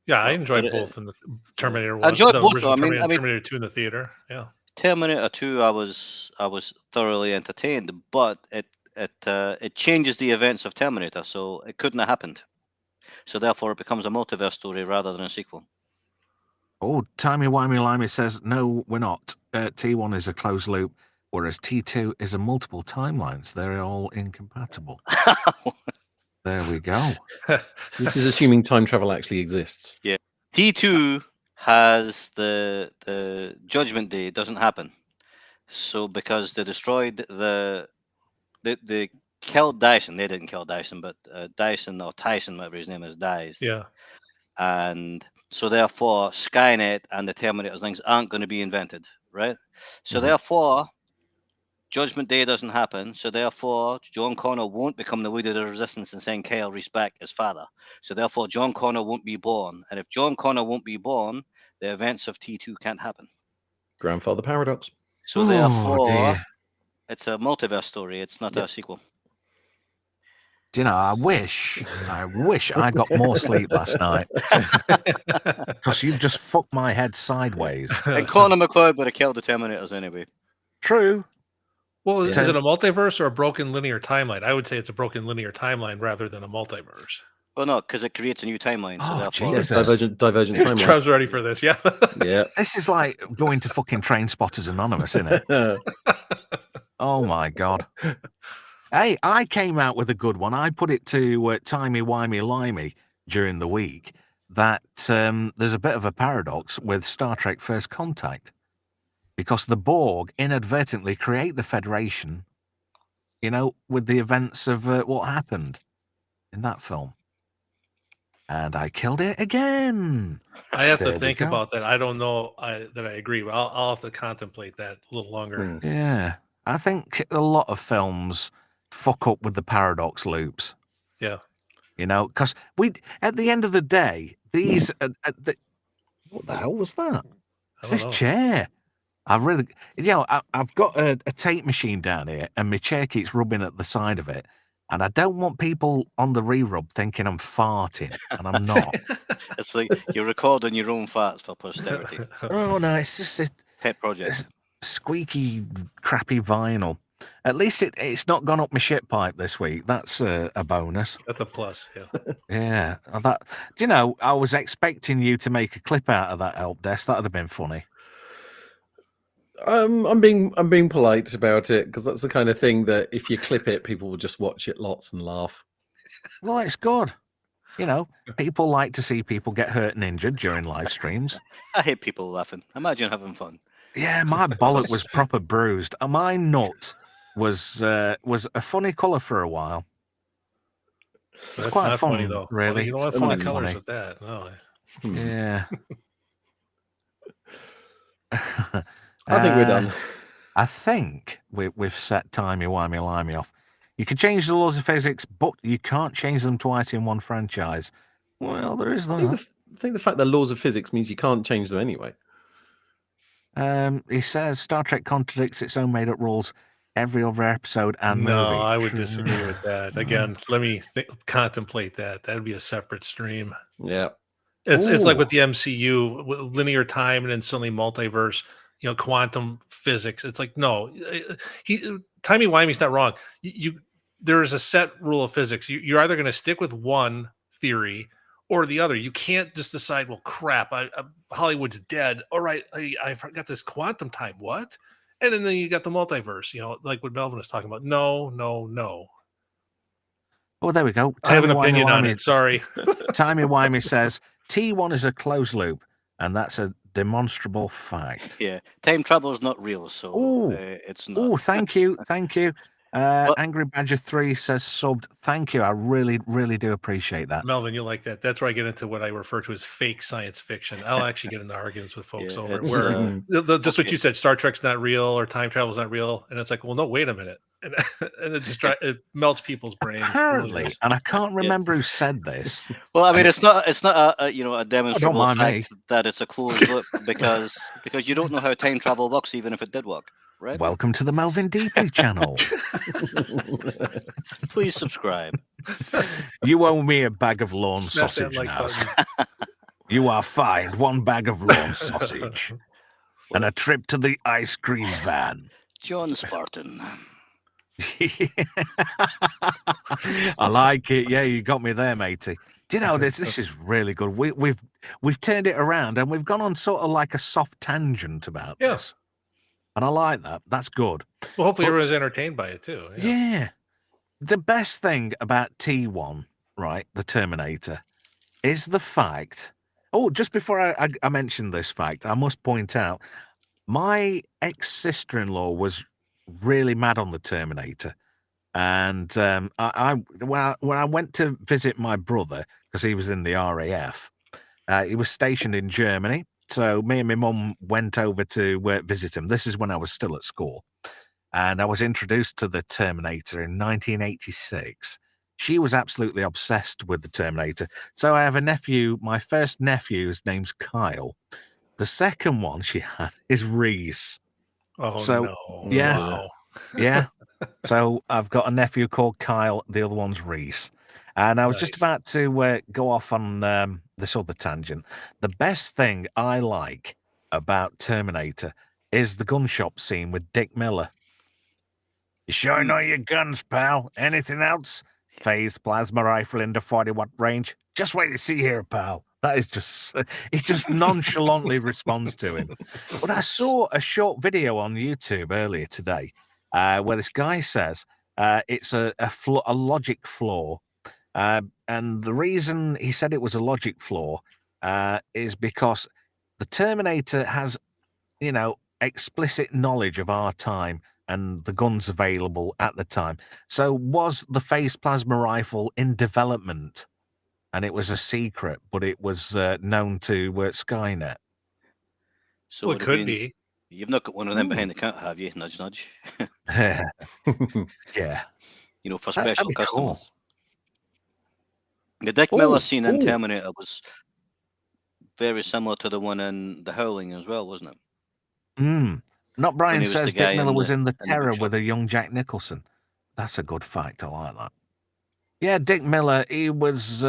Yeah, I enjoyed both in the Terminator 1. I enjoyed the both. original I mean, Terminator 2 in the theater. Yeah. Terminator 2, I was thoroughly entertained, but it changes the events of Terminator, so it couldn't have happened. So therefore, it becomes a multiverse story rather than a sequel. Oh, Timey-wimey-limey says, no, we're not. T1 is a closed loop, whereas T2 is a multiple timelines. They're all incompatible. There we go. This is assuming time travel actually exists. Yeah. T2 has the Judgment Day doesn't happen. So because they destroyed they killed Dyson. They didn't kill Dyson, but Dyson or Tyson, whatever his name is, dies. Yeah. And so therefore Skynet and the Terminator things aren't going to be invented, right? So therefore Judgment Day doesn't happen, so therefore John Connor won't become the leader of the resistance and send Kyle Reese back as father. So therefore John Connor won't be born. And if John Connor won't be born, the events of T2 can't happen. Grandfather paradox. So therefore, it's a multiverse story. It's not a sequel. Do you know, I wish I got more sleep last night. Because you've just fucked my head sideways. And Connor MacLeod would have killed the Terminators anyway. True. Well, is it a multiverse or a broken linear timeline? I would say it's a broken linear timeline rather than a multiverse. Well, no, because it creates a new timeline. So therefore, yes, divergent timeline. Trev's ready for this, yeah. Yeah. This is like going to fucking Train Spotters Anonymous, isn't it? Oh my God. Hey, I came out with a good one. I put it to Timey-wimey-limey during the week that there's a bit of a paradox with Star Trek First Contact. Because the Borg inadvertently create the Federation, with the events of what happened in that film. And I killed it again. I have to think about that. I don't know that I agree, but I'll have to contemplate that a little longer. Yeah. I think a lot of films fuck up with the paradox loops. Yeah. Because at the end of the day, these... what the hell was that? It's this chair. I've really, I've got a tape machine down here and my chair keeps rubbing at the side of it. And I don't want people on the re-rub thinking I'm farting, and I'm not. It's like you're recording your own farts for posterity. Oh, no, it's just a pet project. Squeaky, crappy vinyl. At least it's not gone up my shit pipe this week. That's a bonus. That's a plus, yeah. Yeah. I was expecting you to make a clip out of that help desk. That would have been funny. I'm being polite about it because that's the kind of thing that if you clip it, people will just watch it lots and laugh. Well, it's good. You know, people like to see people get hurt and injured during live streams. I hate people laughing. Imagine having fun. Yeah, my bollock was proper bruised. My nut was a funny colour for a while. That's quite not fun, funny though. really. Well, you don't have It's funny quite colors funny. with that. No. Yeah. I think we're done. I think we've set timey-wimey-limey off. You can change the laws of physics, but you can't change them twice in one franchise. Well, there is that. I think the fact that laws of physics means you can't change them anyway. He says Star Trek contradicts its own made-up rules every other episode and movie. No, I would disagree with that. Again, let me contemplate that. That'd be a separate stream. Yeah. It's like with the MCU, with linear time and then suddenly multiverse, quantum physics. It's like, no, timey-wimey's not wrong. There is a set rule of physics. You're either going to stick with one theory or the other. You can't just decide, well, crap, Hollywood's dead. All right, I forgot this quantum time. What? And then you got the multiverse, like what Melvin was talking about. No. Oh, there we go. I have an opinion on it. Sorry. Timey-wimey says T1 is a closed loop, and that's a demonstrable fact. Yeah, time travel is not real, so it's not. Oh, thank you. Angry Badger 3 says subbed. Thank you. I really, really do appreciate that. Melvin, you like that. That's where I get into what I refer to as fake science fiction. I'll actually get into arguments with folks over it. Where just what you said, Star Trek's not real or time travel's not real. And it's like, well, no, wait a minute. And it melts people's brains. Apparently, and I can't remember who said this. Well, I mean, it's not a demonstrable fact that it's a closed loop because you don't know how time travel works, even if it did work. Right? Welcome to the Melvin Deeply channel. Please subscribe. You owe me a bag of lawn sausage now. You are fined 1 bag of lawn sausage and a trip to the ice cream van. John Spartan. I like it. Yeah, you got me there, matey. Do you know this is really good. We've turned it around and we've gone on sort of like a soft tangent about this. And I like that. That's good. Well, hopefully everyone's entertained by it too. Yeah. The best thing about T1, right, the Terminator, is the fact... Oh, just before I mention this fact, I must point out, my ex-sister-in-law was really mad on the Terminator. And when I went to visit my brother, because he was in the RAF, he was stationed in Germany. So me and my mum went over to visit him. This is when I was still at school. And I was introduced to the Terminator in 1986. She was absolutely obsessed with the Terminator. So I have a nephew. My first nephew, his name's Kyle. The second one she had is Reese. Oh, so, no. Yeah. Wow. Yeah. So I've got a nephew called Kyle. The other one's Reese. And I was just about to go off on this other tangent. The best thing I like about Terminator is the gun shop scene with Dick Miller. You sure know your guns, pal. Anything else? Phase plasma rifle into 40-watt range. Just wait to see here, pal. That is just... He just nonchalantly responds to him. But I saw a short video on YouTube earlier today where this guy says it's a logic flaw. And the reason he said it was a logic flaw is because the Terminator has, explicit knowledge of our time and the guns available at the time. So was the phase plasma rifle in development? And it was a secret, but it was known to Skynet. So it could be. You've not got one of them behind the counter, have you? Nudge, nudge. Yeah. For special customers. Cool. The Dick Miller scene in Terminator was very similar to the one in The Howling as well, wasn't it? Not Brian says Dick Miller was in The Terror with a young Jack Nicholson. That's a good fact. I like that. Yeah, Dick Miller, he was,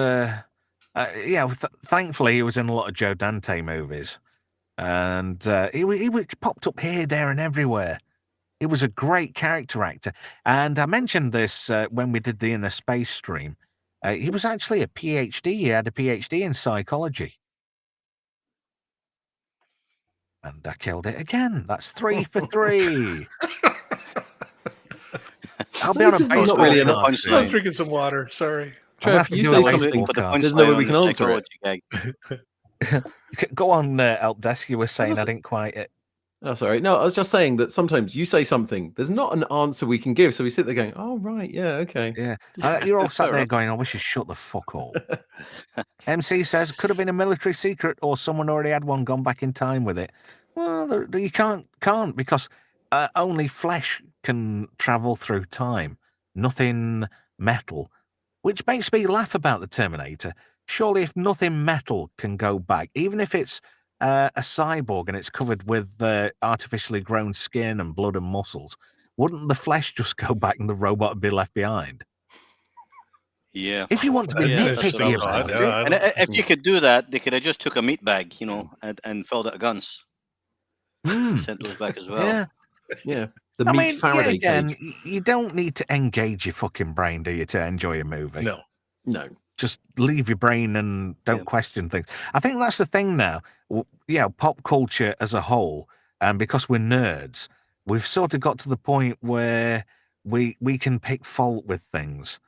thankfully he was in a lot of Joe Dante movies. And he popped up here, there, and everywhere. He was a great character actor. And I mentioned this when we did the Inner Space stream. He was actually a PhD. He had a PhD in psychology. And I killed it again. That's 3 for 3. I'll be on a Because there's baseball not really card enough- soon. I was drinking some water. Sorry. I'm gonna Trev, have to you do say a something. baseball Put the card. There's punchline no way on we the can answer it. psychology gag. Go on, Help Desk. You were saying I didn't quite. Oh, sorry. No, I was just saying that sometimes you say something. There's not an answer we can give, so we sit there going, "Oh, right, yeah, okay." Yeah, you're all sat Fair there enough. going, "I wish you shut the fuck up." MC says could have been a military secret, or someone already had one, gone back in time with it. Well, you can't because only flesh can travel through time, nothing metal, which makes me laugh about the Terminator. Surely, if nothing metal can go back, even if it's a cyborg and it's covered with artificially grown skin and blood and muscles, wouldn't the flesh just go back and the robot would be left behind? Yeah. If you want to be Yeah, that's what I nitpicky was about thinking. it, And if you could do that, they could have just took a meat bag, and filled it with guns. Sent those back as well. yeah. Yeah, the meat Faraday cage. You don't need to engage your fucking brain, do you, to enjoy a movie? No. Just leave your brain and don't question things. I think that's the thing now. Pop culture as a whole, and because we're nerds, we've sort of got to the point where we can pick fault with things.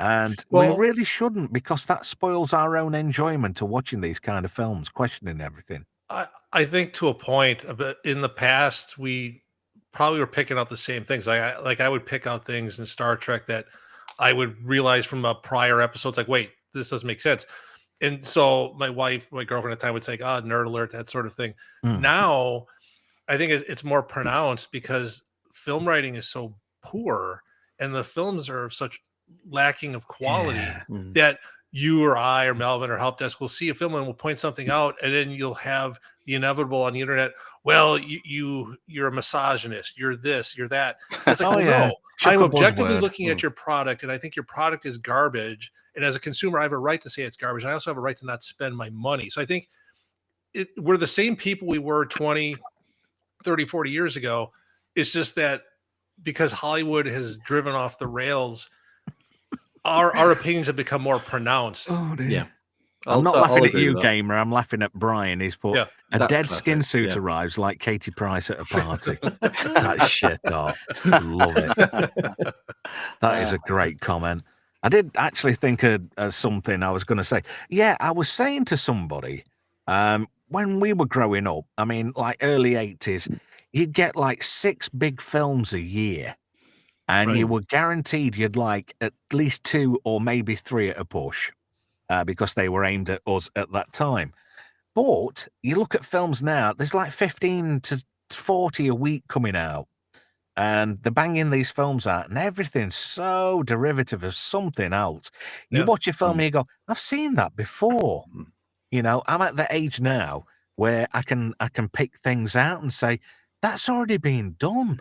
And we really shouldn't, because that spoils our own enjoyment of watching these kind of films, questioning everything. I think to a point, but in the past, we probably were picking out the same things. I would pick out things in Star Trek that I would realize from a prior episodes, like, wait, this doesn't make sense. And so my girlfriend at the time would say, nerd alert, that sort of thing. Now, I think it's more pronounced because film writing is so poor and the films are of such lacking of quality that you or I or Melvin or Help Desk will see a film and will point something out, and then you'll have the inevitable on the internet. Well, you're a misogynist. You're this. You're that. It's like, no. I'm objectively looking at your product, and I think your product is garbage. And as a consumer, I have a right to say it's garbage. I also have a right to not spend my money. So I think we're the same people we were 20, 30, 40 years ago. It's just that because Hollywood has driven off the rails, our opinions have become more pronounced. Oh, dear. Yeah. I'm not laughing at you, Gamer. I'm laughing at Brian. He's put a dead classic. skin suit arrives like Katie Price at a party. That shit up. Love it. That is a great comment. I did actually think of something I was going to say. Yeah, I was saying to somebody, when we were growing up, I mean, like early 80s, you'd get like 6 big films a year. And you were guaranteed you'd like at least 2 or maybe 3 at a push. Because they were aimed at us at that time. But you look at films now, there's like 15 to 40 a week coming out. And they're banging these films out, and everything's so derivative of something else. You watch a film and you go, I've seen that before. I'm at the age now where I can pick things out and say, that's already been done.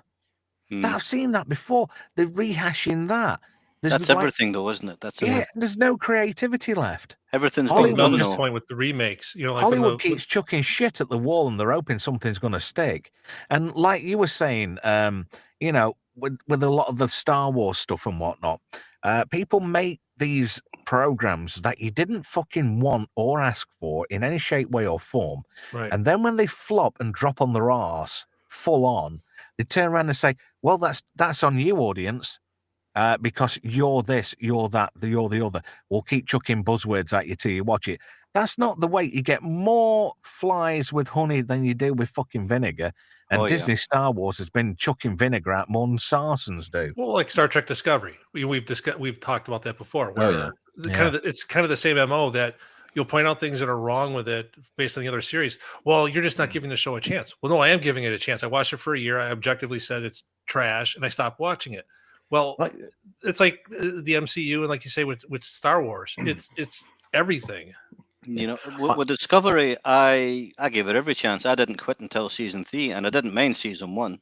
I've seen that before. They're rehashing that. That's everything, though, isn't it? That's everything. There's no creativity left. Everything's Hollywood just point with the remakes. Like Hollywood keeps chucking shit at the wall, and they're hoping something's going to stick. And like you were saying, with a lot of the Star Wars stuff and whatnot, people make these programs that you didn't fucking want or ask for in any shape, way, or form. Right. And then when they flop and drop on their arse full on, they turn around and say, "Well, that's on you, audience." Because you're this, you're that, you're the other. We'll keep chucking buzzwords at you till you watch it. That's not the way. You get more flies with honey than you do with fucking vinegar. And Disney Star Wars has been chucking vinegar out more than Sarsons do. Well, like Star Trek Discovery, we've talked about that before. Where it's kind of the same MO that you'll point out things that are wrong with it based on the other series. Well, you're just not giving the show a chance. Well, no, I am giving it a chance. I watched it for a year. I objectively said it's trash, and I stopped watching it. Well, it's like the MCU, and like you say with Star Wars, it's everything. With Discovery, I gave it every chance. I didn't quit until season 3, and I didn't mind season 1.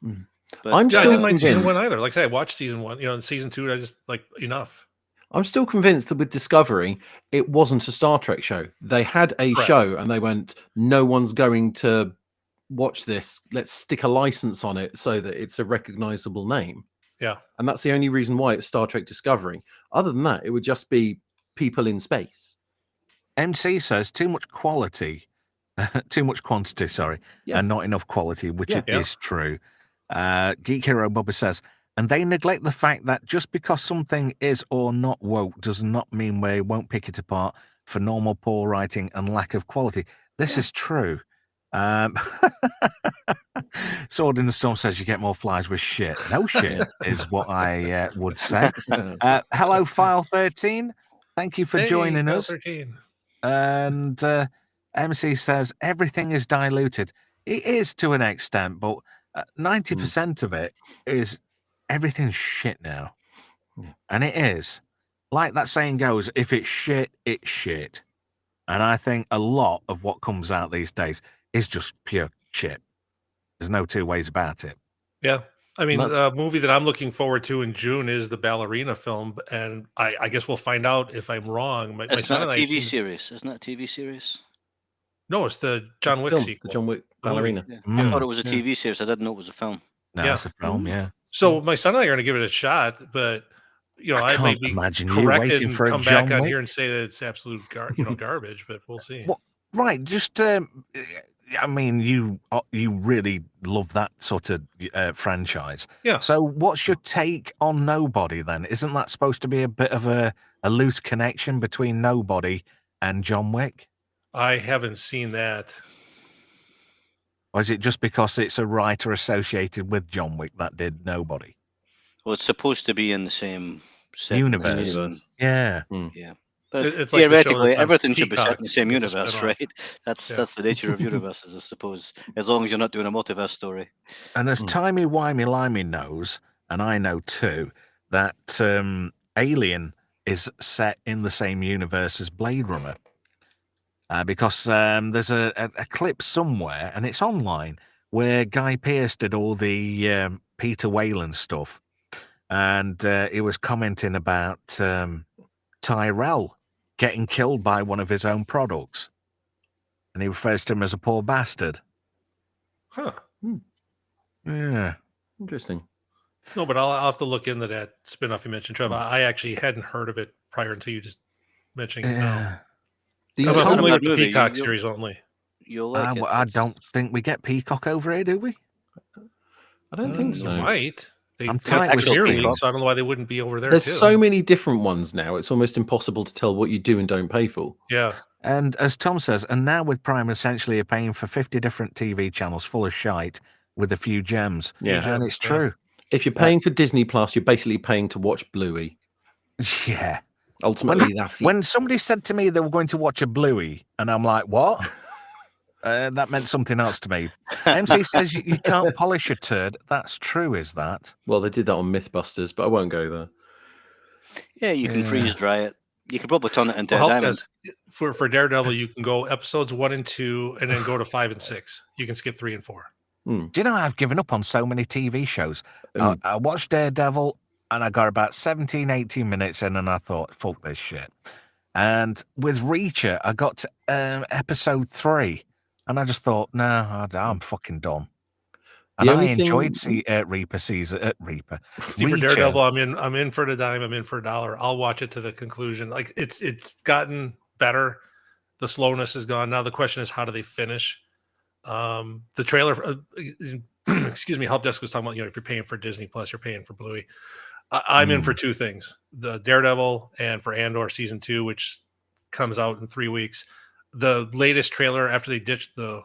But, I didn't mind season 1 either. Like I say, I watched season 1. And season 2, I just like enough. I'm still convinced that with Discovery, it wasn't a Star Trek show. They had a show, and they went, "No one's going to watch this. Let's stick a license on it so that it's a recognizable name." Yeah. And that's the only reason why it's Star Trek Discovery. Other than that, it would just be people in space. MC says too much quality Too much quantity, sorry, Yeah. and not enough quality, which Yeah. it is true. Geek Hero Bubba says, and they neglect the fact that just because something is or not woke does not mean we won't pick it apart for normal poor writing and lack of quality. This is true. Sword in the Storm says you get more flies with shit. No shit is what I would say. Hello, File 13. Thank you for joining us. 13. And MC says everything is diluted. It is to an extent, but 90% of it is everything's shit now. Yeah. And it is. Like that saying goes, if it's shit, it's shit. And I think a lot of what comes out these days is just pure shit. There's no two ways about it. Yeah. I mean, That's- a movie that I'm looking forward to in June is the Ballerina film, and I guess we'll find out if I'm wrong. My It's son not a and I have TV seen- series. Isn't it a TV series? No, it's the John Wick film, sequel. the John Wick The movie. ballerina. Yeah. I thought it was a Yeah. TV series. I didn't know it was a film. No, Yeah. it's a film, yeah. So my son and I are going to give it a shot, but I may can't be imagine you corrected waiting and for a come John back on Wick. here and say that it's absolute garbage, but we'll see. What? Right, just I mean, you really love that sort of franchise. Yeah. So, what's your take on Nobody then? Isn't that supposed to be a bit of a loose connection between Nobody and John Wick, I haven't seen that. or is it just because it's a writer associated with John Wick that did Nobody? Well, it's supposed to be in the same setting. Universe. Yeah. Yeah. Yeah. But It's like the show theoretically, that's on everything should be set Peacock. in the same It's a universe, spin-off. right? That's Yeah. that's the nature of universes, I suppose. As long as you're not doing a multiverse story. And as timey-wimey-limey knows, and I know too, that Alien is set in the same universe as Blade Runner. Because there's a clip somewhere, and it's online, where Guy Pearce did all the Peter Whalen stuff. And he was commenting about Tyrell getting killed by one of his own products. And he refers to him as a poor bastard. Huh. Yeah. Interesting. No, but I'll have to look into that spin-off you mentioned, Trev. I actually hadn't heard of it prior until you just mentioning it now. The I'm Tom- familiar with the movie, Peacock you- series only. You'll like it. I It's- don't think we get Peacock over here, do we? I don't think You so. might. They've I'm got tight with Premier Peacock. League, so I don't know why they wouldn't be over there There's too. so many different ones now. It's almost impossible to tell what you do and don't pay for. Yeah. And as Tom says, and now with Prime, essentially, you're paying for 50 different TV channels full of shite with a few gems. Yeah. And it's Yeah. true. If you're paying for Disney Plus, you're basically paying to watch Bluey. Yeah. Ultimately, that's it. When somebody said to me they were going to watch a Bluey, and I'm like, what? That meant something else to me. MC says you can't polish a turd. That's true, is that? Well, they did that on Mythbusters, but I won't go there. Yeah, you can Yeah. freeze dry it. You could probably turn it into Well, a Hulk diamond. does for Daredevil. You can go episodes 1 and 2, and then go to 5 and 6. You can skip 3 and 4. Do you know I've given up on so many TV shows? Mm. I watched Daredevil, and I got about 17, 18 minutes in, and I thought, fuck this shit. And with Reacher, I got to episode 3, and I just thought, no, I'm fucking done. And The I only enjoyed thing- Reaper season. Reaper. See, for Reacher. Daredevil, I'm in for the dime. I'm in for $1. I'll watch it to the conclusion. Like it's gotten better. The slowness is gone. Now the question is, how do they finish? The trailer, excuse me, Help Desk was talking about, if you're paying for Disney Plus, you're paying for Bluey. I'm in for two things: the Daredevil and for Andor season 2, which comes out in 3 weeks. The latest trailer, after they ditched the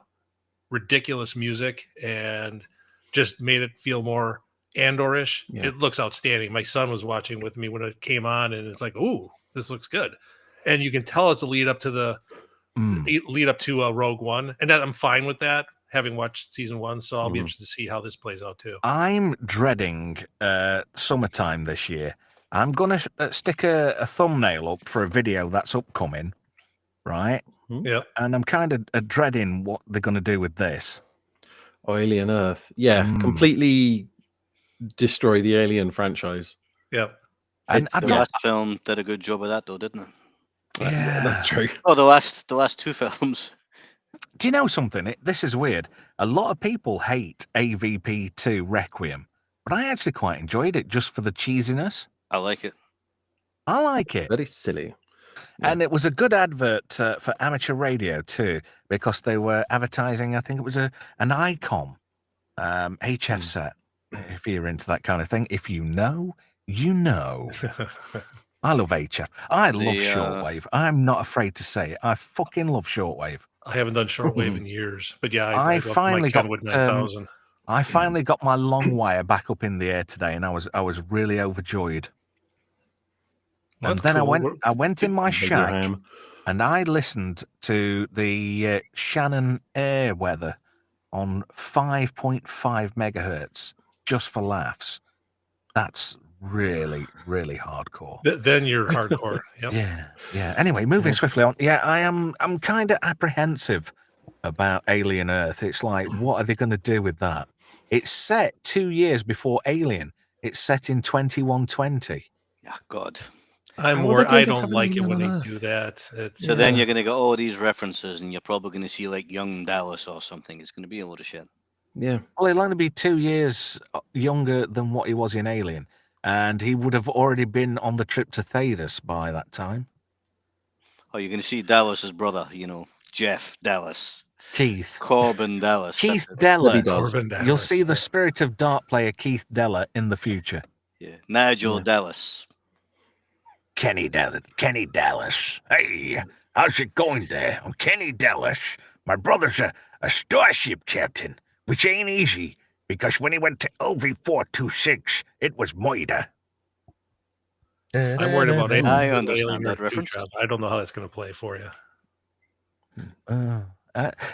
ridiculous music and just made it feel more Andor-ish, Yeah. it looks outstanding. My son was watching with me when it came on, and it's like, ooh, this looks good. And you can tell it's a lead up to Rogue One, and that I'm fine with that, having watched season 1. So I'll be interested to see how this plays out too. I'm dreading summertime this year. I'm going to stick a thumbnail up for a video that's upcoming, right? Yeah. And I'm kind of dreading what they're going to do with this. Alien Earth. Yeah, completely destroy the Alien franchise. Yeah. And It's I The don't, last film did a good job of that, though, didn't it? yeah. That's true. Oh, the last 2 films. Do you know something? This is weird. A lot of people hate AVP2 Requiem, but I actually quite enjoyed it just for the cheesiness. I like it. I like it. Very silly. And it was a good advert for amateur radio too, because they were advertising, I think it was an ICOM HF set, if you're into that kind of thing. If you know, you know. I love HF. I love shortwave. I'm not afraid to say it. I fucking love shortwave. I haven't done shortwave in years, but yeah, I finally got Kenwood 9000. I finally got my long wire back up in the air today, and I was really overjoyed. And then cool. I went in my shack, and I listened to the Shannon air weather on 5.5 megahertz just for laughs. That's really, really hardcore. Then you're hardcore. Yep. Yeah. Anyway, moving swiftly on. Yeah, I'm kind of apprehensive about Alien Earth. It's like, what are they going to do with that? It's set 2 years before Alien. It's set in 2120. Yeah, God. I don't like it when they do that. So then you're going to go, all these references, and you're probably going to see like young Dallas or something. It's going to be a load of shit. Yeah. Well, he'll only be 2 years younger than what he was in Alien. And he would have already been on the trip to Thedas by that time. Oh, you're going to see Dallas's brother, Jeff Dallas. Keith. Corbin Dallas. Keith Della. You'll see the Spirit of Dart player Keith Della in the future. Yeah. Nigel Dallas. Kenny Dallas. Hey, how's it going there? I'm Kenny Dallas. My brother's a starship captain, which ain't easy, because when he went to LV-426, it was murder. I'm worried about it. I understand that reference. I don't know how it's going to play for you.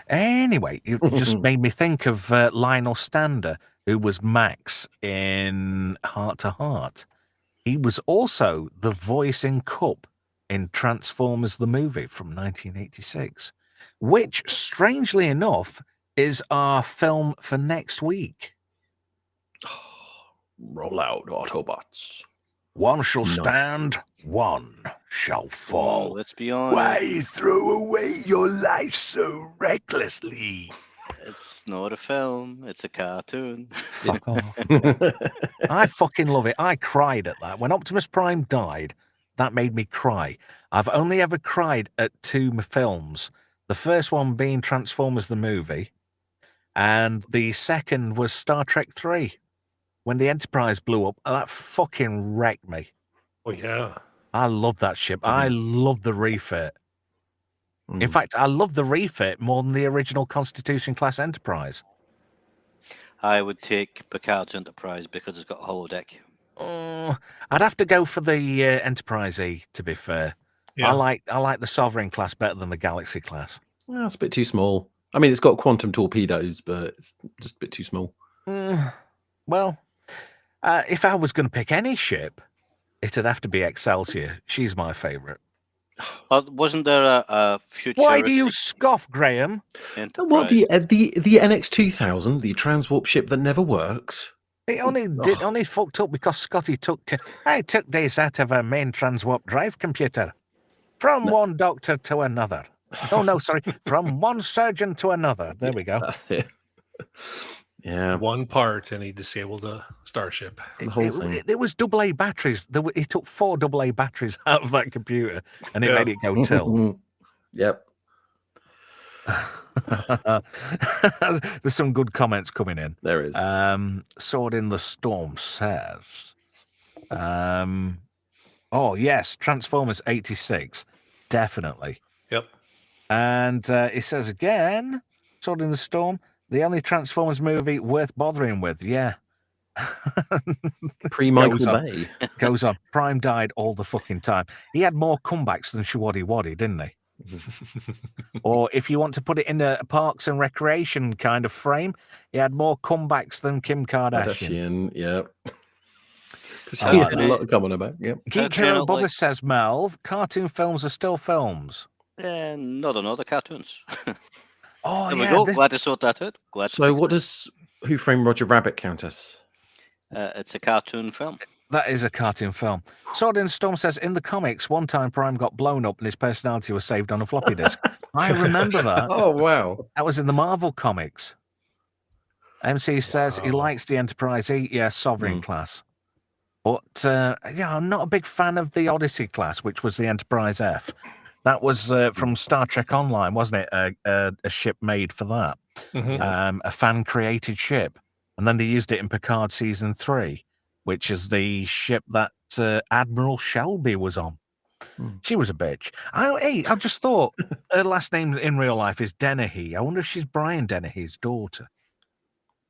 Anyway, it just made me think of Lionel Stander, who was Max in Heart to Heart. He was also the voice in Cup in Transformers the movie from 1986, which, strangely enough, is our film for next week. Roll out, Autobots. One shall stand, one shall fall. Let's be honest. Why throw away your life so recklessly? It's not a film. It's a cartoon. Fuck off. I fucking love it. I cried at that. When Optimus Prime died, that made me cry. I've only ever cried at two films. The first one being Transformers the movie, and the second was Star Trek 3. When the Enterprise blew up, that fucking wrecked me. Oh, yeah. I love that ship. I love the refit. In fact, I love the refit more than the original Constitution class Enterprise. I would take Picard's Enterprise because it's got a holodeck. I'd have to go for the Enterprise E, to be fair. Yeah. I like the Sovereign class better than the Galaxy class. Well, it's a bit too small. I mean, it's got quantum torpedoes, but it's just a bit too small. Well, if I was going to pick any ship, it'd have to be Excelsior. She's my favourite. Wasn't there a future? Why do you scoff, Graham? Enterprise? Well, the NX-2000, the transwarp ship that never works. It only fucked up because Scotty took days out of her main transwarp drive computer. From one doctor to another. Oh, no, sorry. From one surgeon to another. There we go. That's it. Yeah. One part, and he disabled the starship. The whole thing. There was AA batteries. He took 4 AA batteries out of that computer, and it made it go till. Yep. There's some good comments coming in. There is. Sword in the Storm says, oh, yes, Transformers 86. Definitely. Yep. And it says again, Sword in the Storm, the only Transformers movie worth bothering with. Yeah. Pre-Michael Bay. Goes on. Prime died all the fucking time. He had more comebacks than Shawaddy Waddy, didn't he? Or if you want to put it in a Parks and Recreation kind of frame, he had more comebacks than Kim Kardashian. Yep. He had a lot to come on about. Yep. Geek Hero Bubba says, Melv, cartoon films are still films. Not on other cartoons. Oh, there we go. Glad to sort that out. So what does Who Framed Roger Rabbit count as? It's a cartoon film. That is a cartoon film. Sword in the Storm says, in the comics, one time Prime got blown up and his personality was saved on a floppy disk. I remember that. Oh, wow. That was in the Marvel comics. MC says he likes the Enterprise E. Yeah, Sovereign class. But yeah, I'm not a big fan of the Odyssey class, which was the Enterprise F. That was from Star Trek Online, wasn't it? A ship made for that, a fan-created ship, and then they used it in Picard season 3, which is the ship that Admiral Shelby was on. She was a bitch. I just thought her last name in real life is Dennehy. I wonder if she's Brian Dennehy's daughter.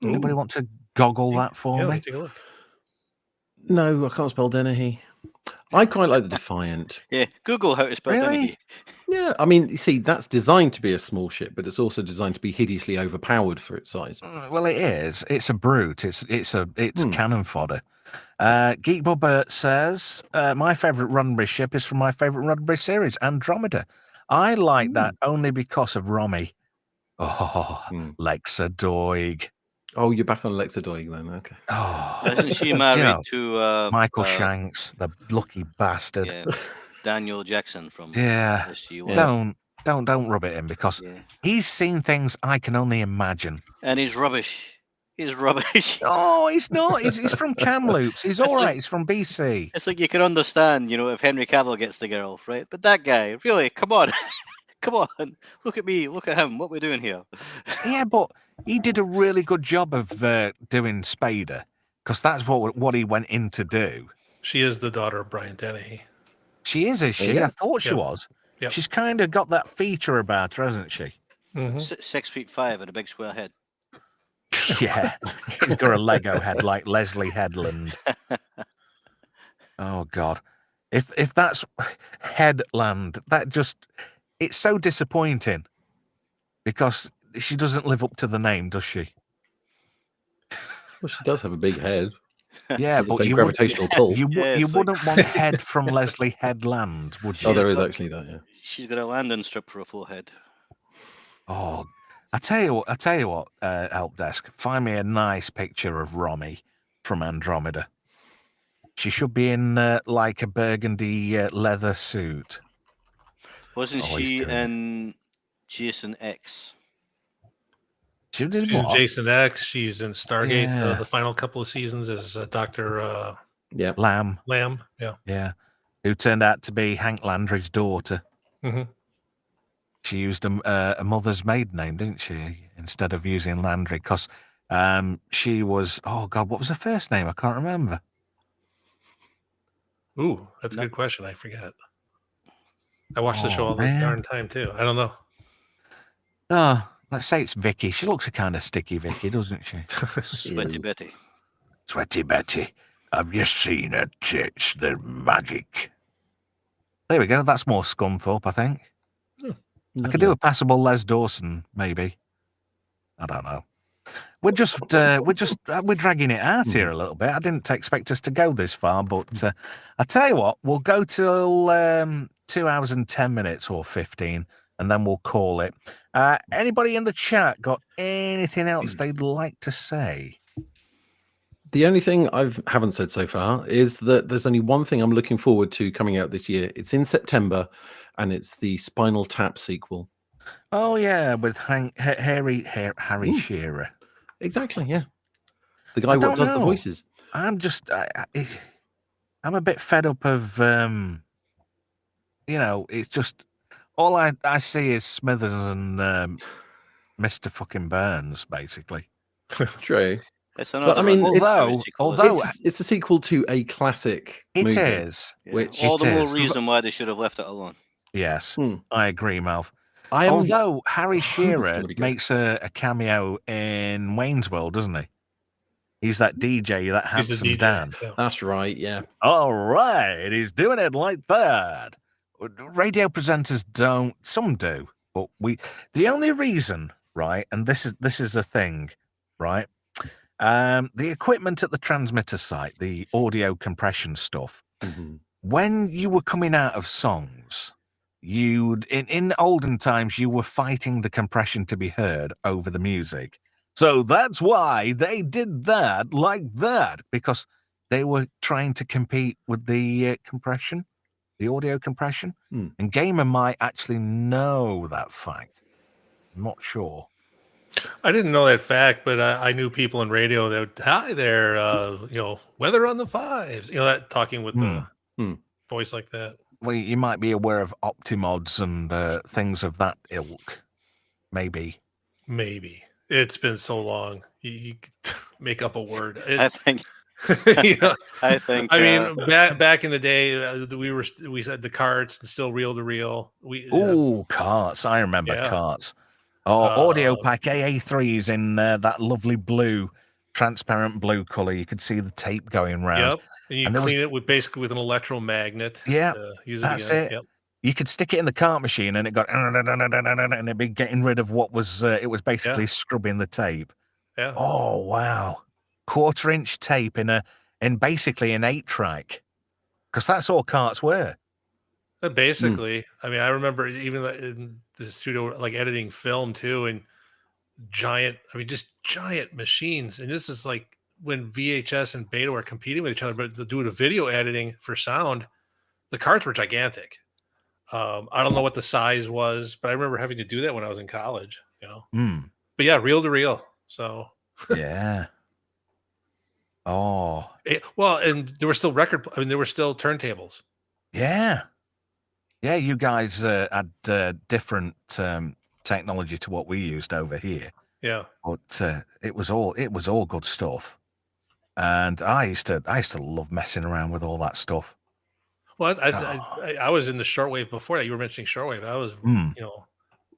Anybody want to goggle that for me? Take a look. No, I can't spell Dennehy. I quite like the Defiant. Yeah, Google how to spell Dennehy. Yeah, I mean, you see, that's designed to be a small ship, but it's also designed to be hideously overpowered for its size. Well, it is. It's a brute. It's cannon fodder. Geek Bubba says, my favourite Roddenberry ship is from my favourite Roddenberry series, Andromeda. I like that only because of Romy. Oh, Lexa Doig. Oh, you're back on Lexa Doig then, okay. Oh, Isn't she married to Michael Shanks, the lucky bastard? Yeah, Daniel Jackson from Yeah. SG-1. Don't rub it in, because he's seen things I can only imagine. And he's rubbish. He's rubbish. Oh, he's not. He's from Kamloops. He's all right. He's from BC. It's like you can understand, if Henry Cavill gets the girl, right? But that guy, really, come on. Come on. Look at me. Look at him. What we're doing here. Yeah, but he did a really good job of doing Spader, because that's what he went in to do. She is the daughter of Brian Dennehy. She is she? Yeah. I thought she was. Yep. She's kind of got that feature about her, hasn't she? 6'5" and a big square head. Yeah. He's got a Lego head like Leslie Headland. Oh, God. If that's Headland, it's so disappointing, because she doesn't live up to the name, does she? Well, she does have a big head. Yeah, but you gravitational pull. You wouldn't want head from Leslie Headland, would you? Oh, there is actually that, yeah. She's got a landing strip for a full head. Oh, I tell you what, Help Desk, find me a nice picture of Romy from Andromeda. She should be in like a burgundy leather suit. Wasn't she in Jason X? She's in Jason X. She's in Stargate. The final couple of seasons as Dr. Lamb. Yeah. Who turned out to be Hank Landry's daughter. Mm-hmm. She used a mother's maiden name, didn't she, instead of using Landry? Because she was, oh God, what was her first name? I can't remember. Ooh, that's a good question. I forget. I watched the show all the darn time too. I don't know. Oh, let's say it's Vicky. She looks a kind of sticky Vicky, doesn't she? Sweaty Betty. Sweaty Betty, have you seen her tits? They're magic. There we go. That's more Scunthorpe, I think. I could do a passable Les Dawson, maybe. I don't know. We're dragging it out here a little bit. I didn't expect us to go this far, but I tell you what, we'll go till 2 hours and 10 minutes or 15, and then we'll call it. Anybody in the chat got anything else they'd like to say? The only thing I haven't said so far is that there's only one thing I'm looking forward to coming out this year. It's in September, and it's the Spinal Tap sequel. Oh yeah, with Harry Shearer. Exactly, yeah. The guy what does the voices. I'm I'm a bit fed up of it's just all I see is Smithers and Mr. fucking Burns, basically. True. But I mean, although it's a sequel to a classic. It movie, is. Which all the more reason why they should have left it alone. Yes, I agree, Malv. I Although Harry Shearer makes a cameo in Wayne's World, doesn't he? He's that DJ, that handsome Dan. Yeah. That's right, yeah. All right, he's doing it like that. Radio presenters don't, some do, but the only reason, right, and this is a thing, right? The equipment at the transmitter site, the audio compression stuff, when you were coming out of songs, in olden times, you were fighting the compression to be heard over the music. So that's why they did that like that, because they were trying to compete with the compression, the audio compression. And Gamer might actually know that fact. I'm not sure. I didn't know that fact, but I knew people in radio that would, hi there, weather on the fives, that talking with the voice like that. Well, you might be aware of Optimods and things of that ilk. Maybe. It's been so long. You could make up a word. I think. I think. I mean, back in the day, we said the carts and still reel to reel. Carts! I remember carts. Audio pack AA3s in that lovely blue, transparent blue color. You could see the tape going round. Yep, and you clean it with an electromagnet. Yeah, that's it. Yep. You could stick it in the cart machine, and it got and it'd be getting rid of what was. It was basically scrubbing the tape. Yeah. Oh wow, 1/4-inch tape in basically an 8-track, because that's all carts were. Basically, I mean, I remember even in the studio, like editing film too, and just giant machines. And this is like when VHS and Beta were competing with each other, but to do the video editing for sound, the carts were gigantic. I don't know what the size was, but I remember having to do that when I was in college, But yeah, reel to reel. So yeah. Oh. And there were still there were still turntables. Yeah. Yeah, you guys had different technology to what we used over here. Yeah. But it was all good stuff. And I used to love messing around with all that stuff. Well, I was in the shortwave before that. You were mentioning shortwave. I was,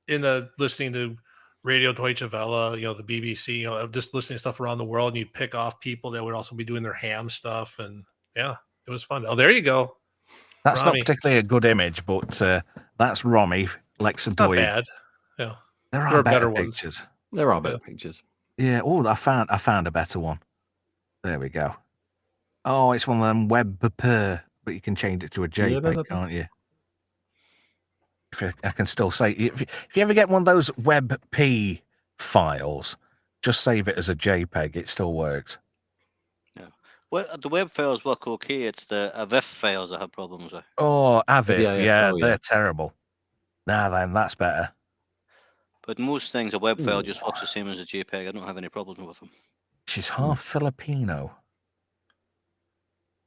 in the listening to Radio Deutsche Welle, the BBC, just listening to stuff around the world, and you'd pick off people that would also be doing their ham stuff, and it was fun. Oh, there you go. That's Romy. Not particularly a good image, but that's Romy, Lexa Not Doyle. bad. Yeah, there are better pictures. pictures. There are better pictures. Yeah. Oh, I found a better one. There we go. Oh, it's one of them web per. But you can change it to a JPEG, can't you? If I can still say, if you ever get one of those WebP files, just save it as a JPEG. It still works. Yeah. Well, the web files work okay. It's the AVIF files I have problems with. Oh, AVIF, they're terrible. Then that's better. But most things, a web file just works the same as a JPEG. I don't have any problems with them. She's half Filipino.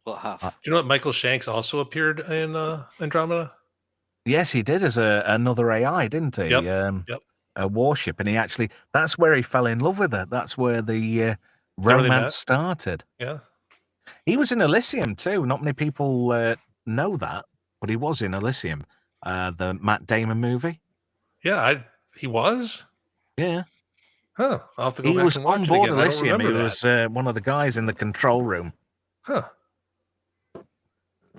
What half? Do you know what Michael Shanks also appeared in Andromeda? Yes, he did as another AI, didn't he? Yep. A warship, and that's where he fell in love with her. That's where the romance started. Yeah. He was in Elysium too. Not many people know that, but he was in Elysium, the Matt Damon movie. Yeah, he was. Yeah. Huh. I'll have to go back and watch it again. He was on board Elysium. He was one of the guys in the control room. Huh.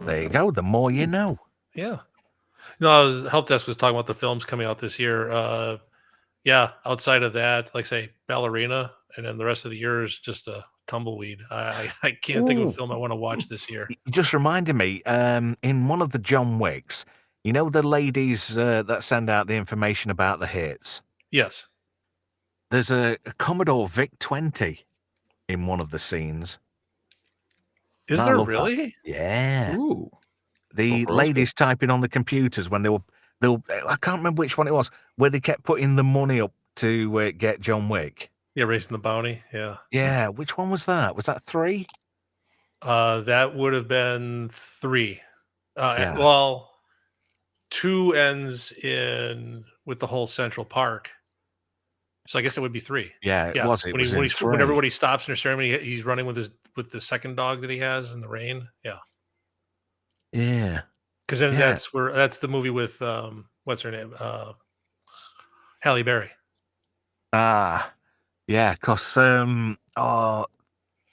There you go. The more you know. Yeah. No, Help Desk was talking about the films coming out this year. Outside of that, like say Ballerina, and then the rest of the year is just a tumbleweed. I can't think of a film I want to watch this year. You just reminded me, in one of the John Wicks, the ladies that send out the information about the hits? Yes. There's a Commodore VIC-20 in one of the scenes. Is there really? That. Yeah. Ooh. The ladies typing on the computers when they were I can't remember which one it was, where they kept putting the money up to get John Wick. Yeah, raising the bounty. Yeah. Yeah. Which one was that? Was that 3? That would have been 3. Well, 2 ends with the whole Central Park. So I guess it would be 3. Yeah, it was. When everybody stops and they're staring at him, he's running with the second dog that he has in the rain. Yeah. Yeah. Because then that's the movie with what's her name? Halle Berry. Yeah, because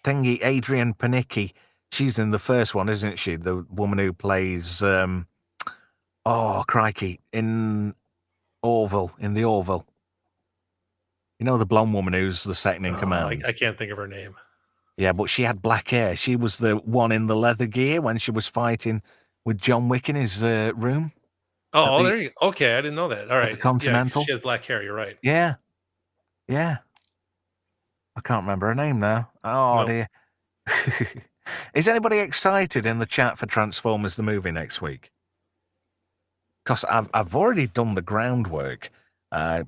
thingy Adrian Panicki, she's in the first one, isn't she? The woman who plays crikey, in Orville, in the Orville. The blonde woman who's the second in command. I can't think of her name. Yeah, but she had black hair. She was the one in the leather gear when she was fighting with John Wick in his room. There you go. Okay, I didn't know that. All right. The Continental. Yeah, she has black hair. You're right. Yeah. Yeah. I can't remember her name now. Oh, dear. Is anybody excited in the chat for Transformers the movie next week? Because I've already done the groundwork.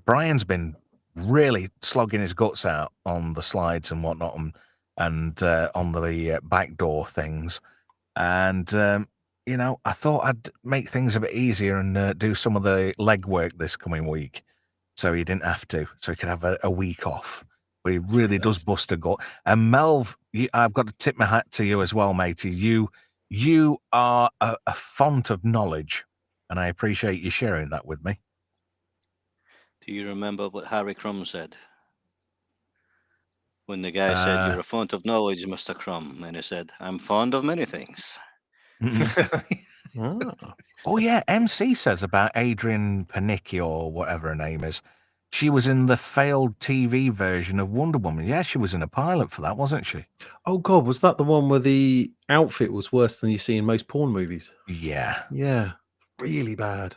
Brian's been really slogging his guts out on the slides and whatnot, and on the back door things. And, you know, I thought I'd make things a bit easier and do some of the legwork this coming week. So he didn't have to. So he could have a week off. But he really does bust a gut. And Melv, I've got to tip my hat to you as well, matey. You are a font of knowledge. And I appreciate you sharing that with me. Do you remember what Harry Crumb said? When the guy said, "You're a font of knowledge, Mr. Crumb," and he said, "I'm fond of many things." Oh, yeah. MC says about Adrian Panicki or whatever her name is. She was in the failed TV version of Wonder Woman. Yeah, she was in a pilot for that, wasn't she? Oh, God. Was that the one where the outfit was worse than you see in most porn movies? Yeah. Yeah. Really bad.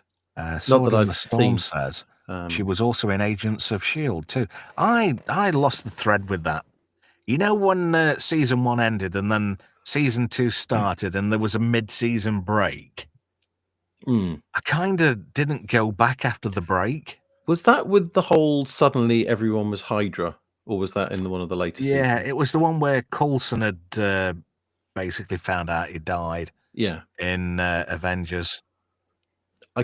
Sword that in the I've Storm seen. says she was also in Agents of S.H.I.E.L.D. too. I lost the thread with that. You know, when season 1 ended and then season 2 started and there was a mid-season break, I kind of didn't go back after the break. Was that with the whole suddenly everyone was Hydra? Or was that in one of the later seasons? Yeah, it was the one where Coulson had basically found out he died. Yeah. In Avengers. I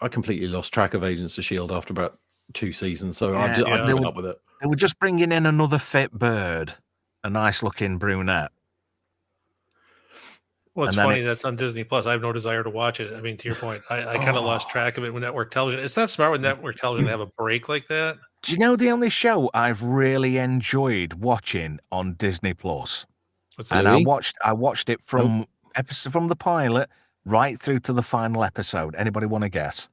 completely lost track of Agents of S.H.I.E.L.D. after about 2 seasons, so I've given up with it. They were just bringing in another fit bird, a nice-looking brunette. Well, it's funny that's on Disney Plus. I have no desire to watch it. I mean, to your point, I kind of lost track of it with network television. It's not smart with network television to have a break like that. Do you know the only show I've really enjoyed watching on Disney Plus? And I watched it from from the pilot right through to the final episode. Anybody want to guess?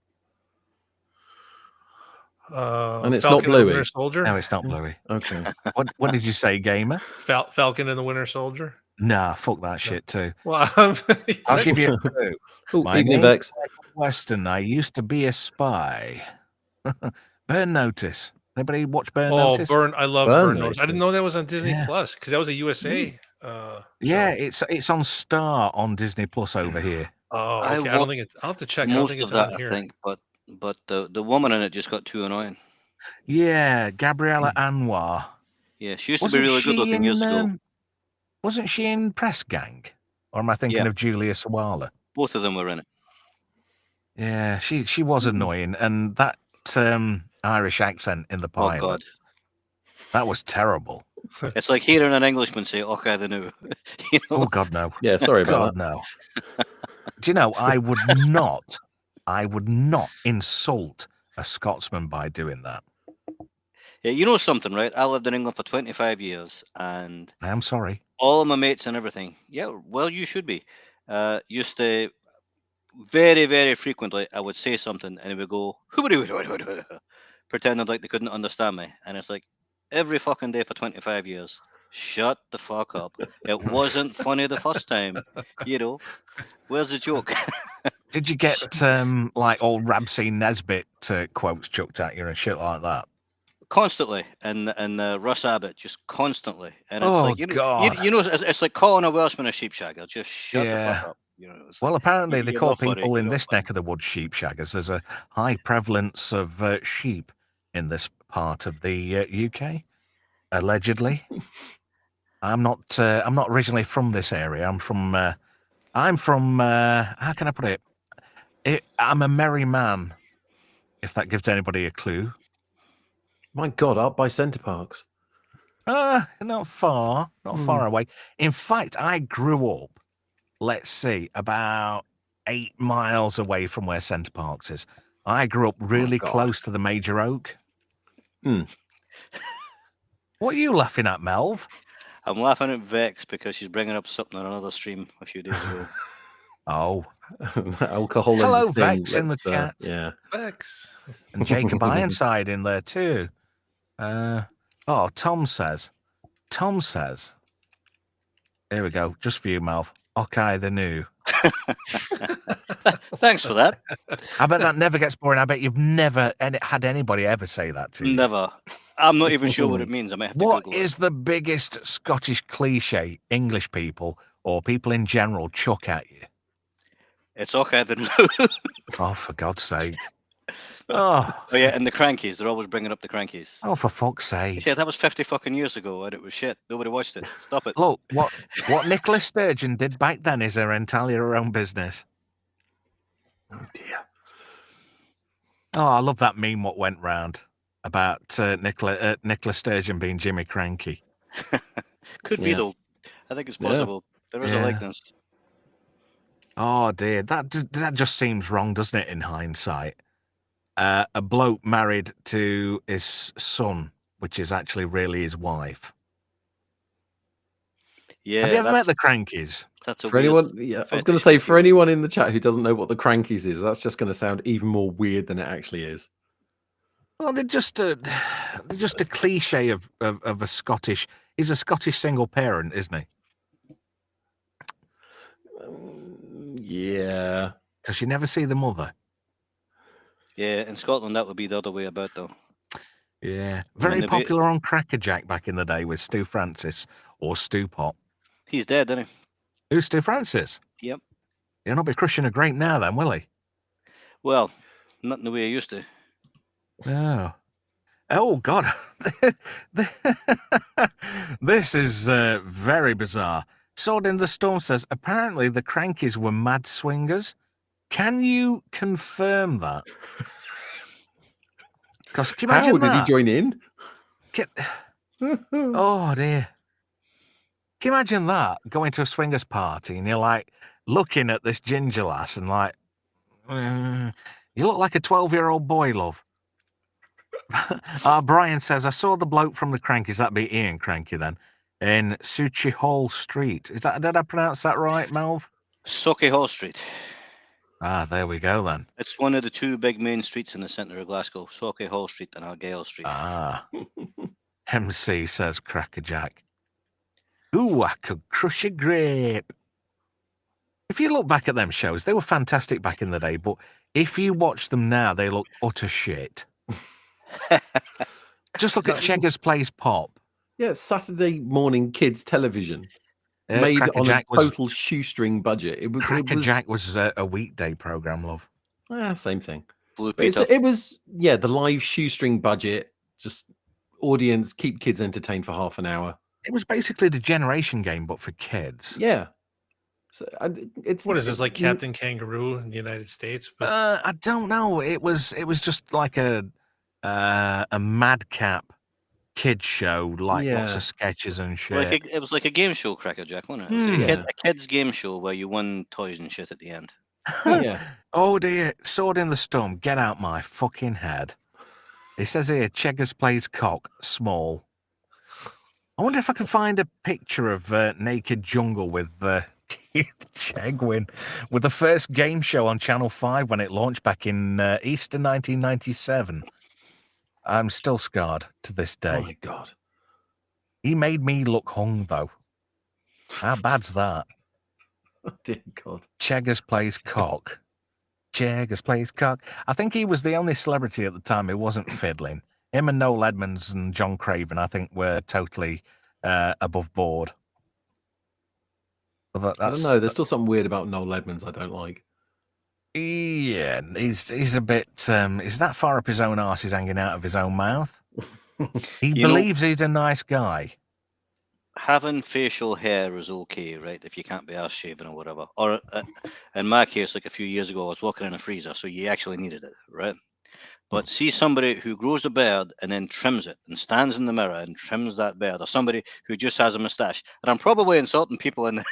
And it's Falcon not Bluey. And the Winter Soldier? No, it's not Bluey. Okay. What did you say, Gamer? Falcon and the Winter Soldier? Nah, fuck that shit too. Well, I'll give you a clue. My name is Weston. I used to be a spy. Burn Notice. Anybody watch Burn Notice? I love Burn Notice. I didn't know that was on Disney Plus because that was a USA. Yeah, it's on Star on Disney Plus over here. Oh, okay. I don't think it's. I'll have to check. Most of that, I think, but the woman in it just got too annoying. Yeah, Gabriella Anwar. Yeah, she used to be really good looking years ago. Wasn't she in Press Gang? Or am I thinking of Julia Sawala? Both of them were in it. Yeah, she was annoying, and that Irish accent in the pilot. Oh God, that was terrible. It's like hearing an Englishman say "Okay, the new." You know? Oh God, no. Yeah, sorry about that. No. Do you know? I would not insult a Scotsman by doing that. Yeah, you know something, right? I lived in England for 25 years, and I am sorry. All of my mates and everything. Yeah, well, you should be. Used to very, very frequently. I would say something, and it would go, pretending like they couldn't understand me, and it's like every fucking day for 25 years. Shut the fuck up. It wasn't funny the first time. You know, where's the joke? Did you get like old Ramsey Nesbitt quotes chucked at you and shit like that? Constantly, and Russ Abbott just constantly, and it's like God. you know, it's like calling a Welshman a sheepshagger. Just shut the fuck up. You know, well, apparently they call people in this neck of the woods sheepshaggers. There's a high prevalence of sheep in this part of the UK, allegedly. I'm not originally from this area. I'm from how can I put it? I'm a merry man, if that gives anybody a clue. My God, up by Centre Parks. Not far away. In fact, I grew up, let's see, about 8 miles away from where Centre Parks is. I grew up really close to the Major Oak. What are you laughing at, Melv? I'm laughing at Vex because she's bringing up something on another stream a few days ago. Oh. Alcohol. Hello, Vex in the chat. Yeah. Vex. And Jacob Ironside in there too. Tom says. Here we go. Just for you, Melv. Okay, the new. Thanks for that. I bet that never gets boring. I bet you've never had anybody ever say that to you. Never. I'm not even sure what it means. I might have to What Google is the biggest Scottish cliche English people or people in general chuck at you? It's okay then. Oh, for God's sake. Oh, Oh yeah, and the Crankies. They're always bringing up the Crankies. oh, for fuck's They sake! said that was 50 fucking years ago, and it was shit. Nobody watched it. Stop it. Look, what Nicola Sturgeon did back then is entirely her own business. Oh dear. Oh, I love that meme what went round about Nicola Sturgeon being Jimmy Cranky. Could be Yeah. though. I think it's possible. There is a Yeah. likeness. Oh dear, that just seems wrong, doesn't it? In hindsight, a bloke married to his son, which is actually really his wife. Yeah. Have you ever met the Crankies? That's a For weird anyone, yeah, I was going to fetish say if for you- anyone in the chat who doesn't know what the Crankies is, that's just going to sound even more weird than it actually is. Well, they're just a cliche of a Scottish. He's a Scottish single parent, isn't he? Yeah. Because you never see the mother. Yeah, in Scotland that would be the other way about though. Yeah, very the ba- popular on Crackerjack back in the day with Stu Francis or Stu Pop. He's dead, isn't Who's Stu Francis? he? Yep. He'll not be crushing a grape now, then, will he? Well, not in the way he used to. No. Oh God, this is very bizarre. Sword in the Storm says apparently the Crankies were mad swingers. Can you confirm that? Because can you imagine How did he that? join in? Oh dear. Can you imagine that? Going to a swingers party and you're like looking at this ginger lass and like, you look like a 12-year-old boy, love. Brian says, I saw the bloke from the Crankies, that'd be Ian Cranky then, in Suchi Hall Street. Did I pronounce that right, Melv? Socky Hall Street. There we go then. It's one of the two big main streets in the centre of Glasgow, Socky Hall Street and Argyle Street. MC says Crackerjack. Ooh, I could crush a grape. If you look back at them shows, they were fantastic back in the day, but if you watch them now, they look utter shit. Just look at Cheggers Plays Pop. Yeah, Saturday morning kids television. Made on a Crackerjack total shoestring budget. Crackerjack was a weekday program, love. Same thing. Blue But Peter. it was, yeah, the live shoestring budget, just audience, keep kids entertained for half an hour. It was basically the generation game, but for kids. Yeah. So it's What is this, like Captain Kangaroo in the United States? But I don't know. It was just like a madcap kids show, like lots of sketches and shit. It was like a game show, Crackerjack, wasn't it? It was a kid's game show where you won toys and shit at the end. Yeah. Oh dear, Sword in the Storm, get out my fucking head. It says here, Cheggers Plays Cock, small. I wonder if I can find a picture of Naked Jungle with Keith Chegwin with the first game show on Channel 5 when it launched back in Easter 1997. I'm still scarred to this day. Oh my God. He made me look hung, though. How bad's that? Oh dear God. Cheggers Plays Cock. Cheggers Plays Cock. I think he was the only celebrity at the time who wasn't fiddling. Him and Noel Edmonds and John Craven, I think, were totally above board. But I don't know. There's still something weird about Noel Edmonds I don't like. Yeah, he's a bit. He's that far up his own arse, he's hanging out of his own mouth. He believes he's a nice guy. Having facial hair is okay, right? If you can't be arse shaven or whatever. Or in my case, like a few years ago, I was walking in a freezer, so you actually needed it, right? But see somebody who grows a beard and then trims it and stands in the mirror and trims that beard, or somebody who just has a mustache. And I'm probably insulting people in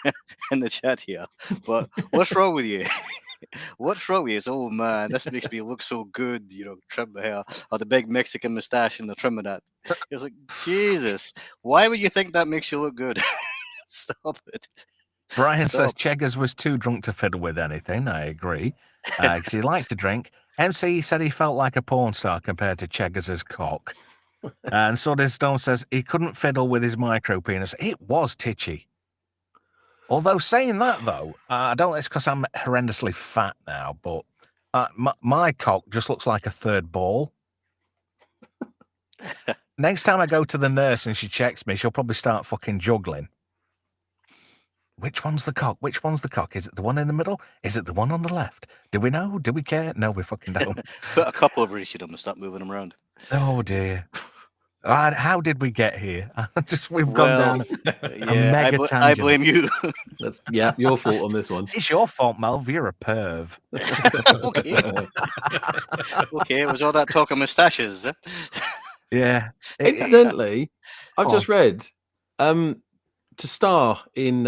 the chat here, but what's wrong with you? What's wrong with you? It's, oh man, this makes me look so good, trim my hair, or the big Mexican mustache and the trimming that. It's like, Jesus, why would you think that makes you look good? Stop it. Brian says Cheggers was too drunk to fiddle with anything. I agree. Because he liked to drink. MC said he felt like a porn star compared to Cheggers' cock. And Sword Stone says he couldn't fiddle with his micro penis. It was titchy. Although saying that, though, I don't think it's because I'm horrendously fat now, but my cock just looks like a third ball. Next time I go to the nurse and she checks me, she'll probably start fucking juggling. Which one's the cock? Which one's the cock? Is it the one in the middle? Is it the one on the left? Do we know? Do we care? No, we fucking don't. Put a couple over each of them and start moving them around. Oh dear. How did we get here? We've gone down a mega tangent. I blame you. That's your fault on this one. It's your fault, Melv. You're a perv. Okay, it was all that talk of moustaches. Yeah. Incidentally, I've just read to star in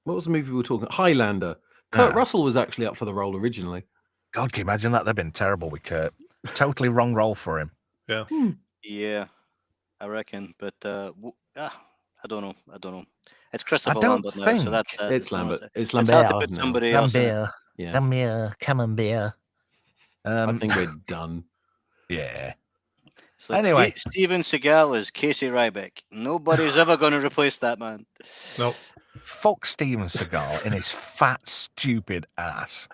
what was the movie we were talking? Highlander. Kurt Russell was actually up for the role originally. God, can you imagine that? They've been terrible with Kurt. Totally wrong role for him. Yeah. Yeah, I reckon. But I don't know. It's Christopher don't Lambert now, think so that's It's Lambert. It's It's Lambert. hard to put somebody else in it. Lambert. Yeah. Lambert. Come on, beer. I think we're done. Yeah. It's like Anyway. Steven Seagal is Casey Ryback. Nobody's ever going to replace that man. Nope. Fuck Steven Seagal in his fat, stupid ass.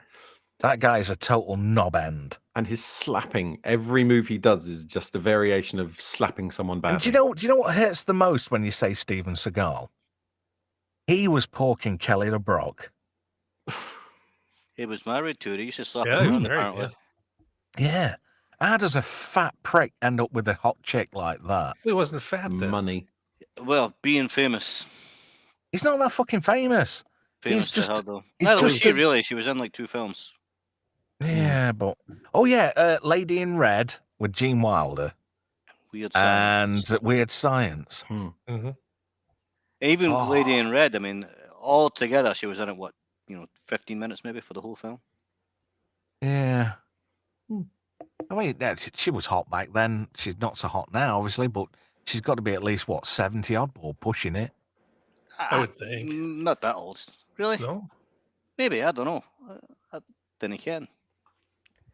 That guy's a total knob end. And his slapping, every move he does is just a variation of slapping someone badly. And do you know what hurts the most when you say Steven Seagal? He was porking Kelly LeBrock. He was married to her. He used to slap Yeah, her he was around, married, apparently. Yeah. How does a fat prick end up with a hot chick like that? He wasn't fat then. Money. Well, being famous. He's not that fucking famous. Famous just- to hell, though. he's Well, was just she a- really? She was in like 2 films. Yeah, but... Oh, yeah, Lady in Red with Gene Wilder Weird Science. and Weird Science. Mm-hmm. Even Oh. Lady in Red, I mean, all together, she was in it, 15 minutes maybe for the whole film? Yeah. I mean, she was hot back then. She's not so hot now, obviously, but she's got to be at least, 70-odd or pushing it. I would think. Not that old. Really? No. Maybe, I don't know. Then again.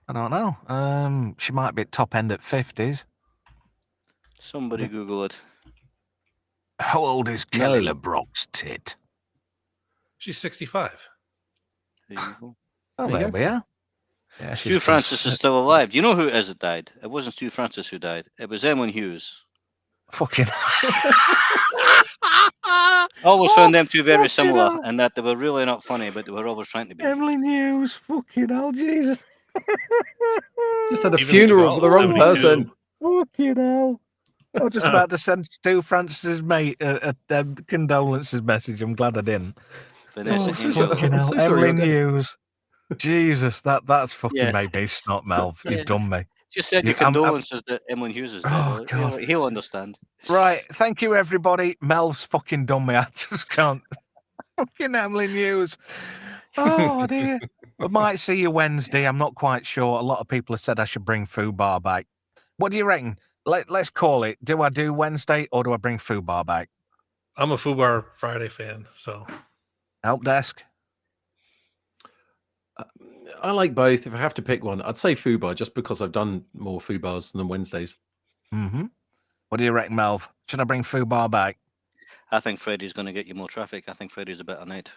I don't know. She might be at top end at 50s. Somebody Google it. How old is Kelly LeBrock's tit? She's 65. There you go. Oh, There you there we are. Yeah, Stu Francis is still alive. Do you know who it is that died? It wasn't Stu Francis who died. It was Emlyn Hughes. fucking. I always found them two very similar in that they were really not funny, but they were always trying to be. Emily News, fucking hell, Jesus. Just had a Steven funeral Seagal, for the wrong 72. person. Fucking hell. I was just about to send Stu Francis's mate a condolences message. I'm glad I didn't. Vanessa so Angel. sorry. Fucking hell, so sorry, Emily you're dead. News. Jesus, that's fucking Yeah. made me snot, Melv. Yeah. You've done me. Just said your I'm- condolences that Emlyn Hughes is dead. Oh, God. He'll understand. Right, thank you, everybody. Melv's fucking done me. I just can't. Fucking Emily News. Oh, dear. I might see you Wednesday. I'm not quite sure. A lot of people have said I should bring Fubar back. What do you reckon? Let's call it. Do I do Wednesday or do I bring Fubar back? I'm a Fubar Friday fan, so Help desk. I like both. If I have to pick one, I'd say Fubar just because I've done more Fubars than Wednesdays. Mm-hmm. What do you reckon, Melv? Should I bring Fubar back? I think Freddie's going to get you more traffic. I think Freddie's a better night.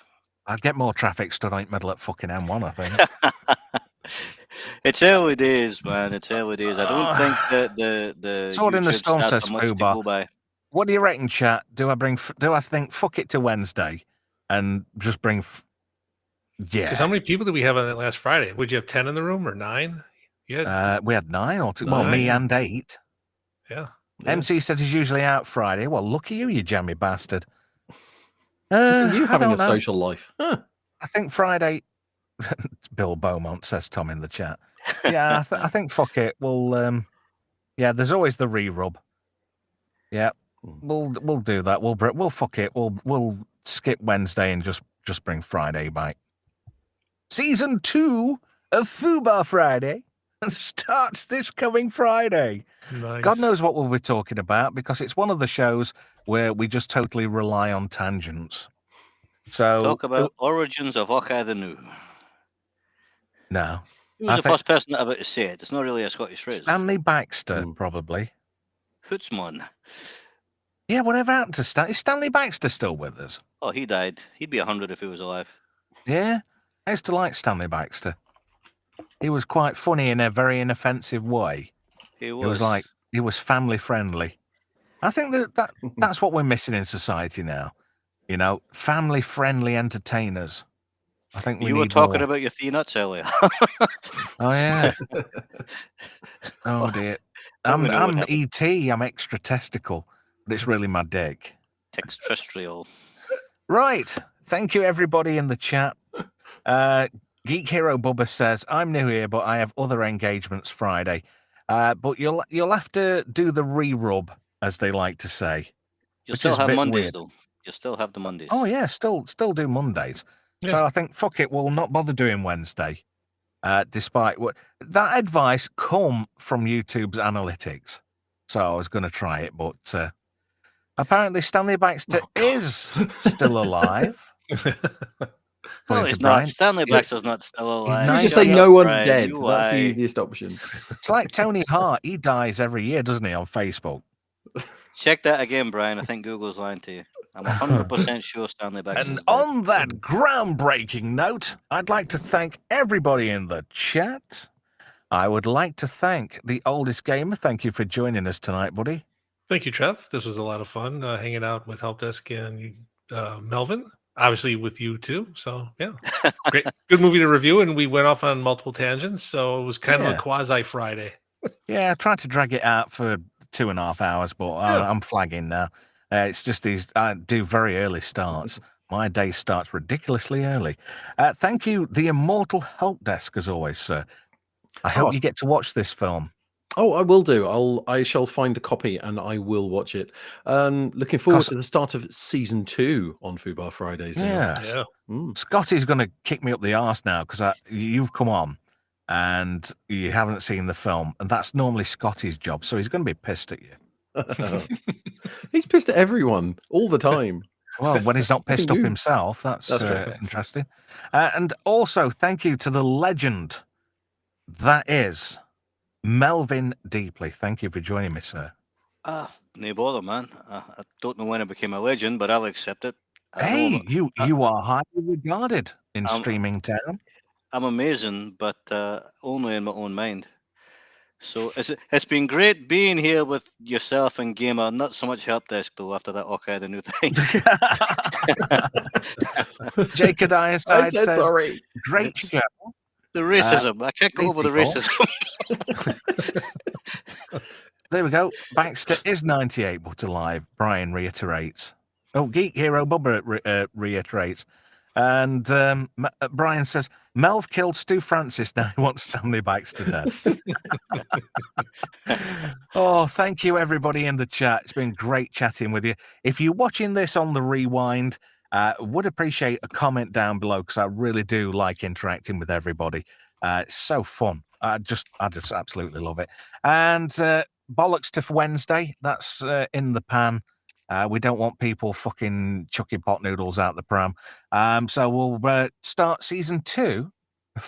I'd get more traffic stood out middle at fucking M1, I think. It's early days, man. It's early days. I don't think that the Sword in the YouTube Stone stats says are much to Fubar. go by. What do you reckon, chat? Do I think fuck it to Wednesday and just bring yeah. because how many people did we have on that last Friday? Would you have 10 in the room or 9? Yeah, We had 9 or 2. Well, me Nine. and 8. yeah. MC said he's usually out Friday. Well, lucky you jammy bastard. You I having don't a know. social life. Huh. I think Friday. Bill Beaumont says Tom in the chat. Yeah, I think fuck it. We'll yeah. There's always the re-rub. Yeah, we'll do that. We'll fuck it. We'll skip Wednesday and just bring Friday back. Season 2 of Fubar Friday starts this coming Friday. Nice. God knows what we'll be talking about because it's one of the shows where we just totally rely on tangents. So Talk about origins of Hawkeye the New. no. Who was the first person ever to say it? It's not really a Scottish phrase. Stanley Baxter, Mm. probably. Hootsman. Yeah, whatever happened to Stanley? Is Stanley Baxter still with us? Oh, he died. He'd be 100 if he was alive. Yeah, I used to like Stanley Baxter. He was quite funny in a very inoffensive way. He was. It was like he was family friendly. I think that's what we're missing in society now. You know, family-friendly entertainers. I think we You were need talking more. about your three nuts earlier. Oh yeah. Oh dear. Now we I'm know what happened. ET. I'm extra testicle, but it's really my dick. Extraterrestrial. Right. Thank you, everybody in the chat. Geek Hero Bubba says, I'm new here, but I have other engagements Friday. But you'll have to do the re-rub, as they like to say. You'll Which still is a have bit Mondays, weird. though. You'll still have the Mondays. Oh, yeah, still do Mondays. Yeah. So I think, fuck it, we'll not bother doing Wednesday. Despite what that advice come from YouTube's analytics. So I was going to try it, but apparently Stanley Baxter is still alive. No, he's not. Stanley Baxter's not still alive. You just Shut say up, no one's Brian, dead. you That's the lie. easiest option. It's like Tony Hart. He dies every year, doesn't he, on Facebook? Check that again, Brian. I think Google's lying to you. I'm 100% sure Stanley Baxter's And dead. on that groundbreaking note, I'd like to thank everybody in the chat. I would like to thank the oldest gamer. Thank you for joining us tonight, buddy. Thank you, Trev. This was a lot of fun hanging out with Helpdesk and Melvin. Obviously with you too. So yeah, great, good movie to review. And we went off on multiple tangents, so it was kind of a quasi Friday. Yeah, I tried to drag it out for 2.5 hours, but I'm flagging now. It's just I do very early starts. My day starts ridiculously early. Thank you, the Immortal Help Desk, as always, sir. I hope you get to watch this film. Oh, I will do. I shall find a copy and I will watch it. Looking forward to the start of season 2 on Fubar Fridays. Yes. Yeah. Scotty's going to kick me up the arse now because you've come on and you haven't seen the film, and that's normally Scotty's job, so he's going to be pissed at you. He's pissed at everyone all the time. Well, when he's not pissed up himself, that's interesting. And also, thank you to the legend that is Melvin Deeply. Thank you for joining me, sir. No bother, man. I don't know when I became a legend, but I'll accept it. Hey, you are highly regarded in streaming town. I'm amazing, but only in my own mind. So it's been great being here with yourself and Gamer. Not so much Helpdesk, though, after that Okai, the new thing. Jake Ironside says, sorry. Great show. The racism. I can't go over the racism. There we go. Baxter is 98 but alive. Brian reiterates. Oh, Geek Hero Bubba reiterates. And Brian says, Melv killed Stu Francis. Now he wants Stanley Baxter dead. Oh, thank you, everybody in the chat. It's been great chatting with you. If you're watching this on the rewind, would appreciate a comment down below because I really do like interacting with everybody. It's so fun. I just absolutely love it. And bollocks to Wednesday. That's in the pan. We don't want people fucking chucking pot noodles out the pram. So we'll start season 2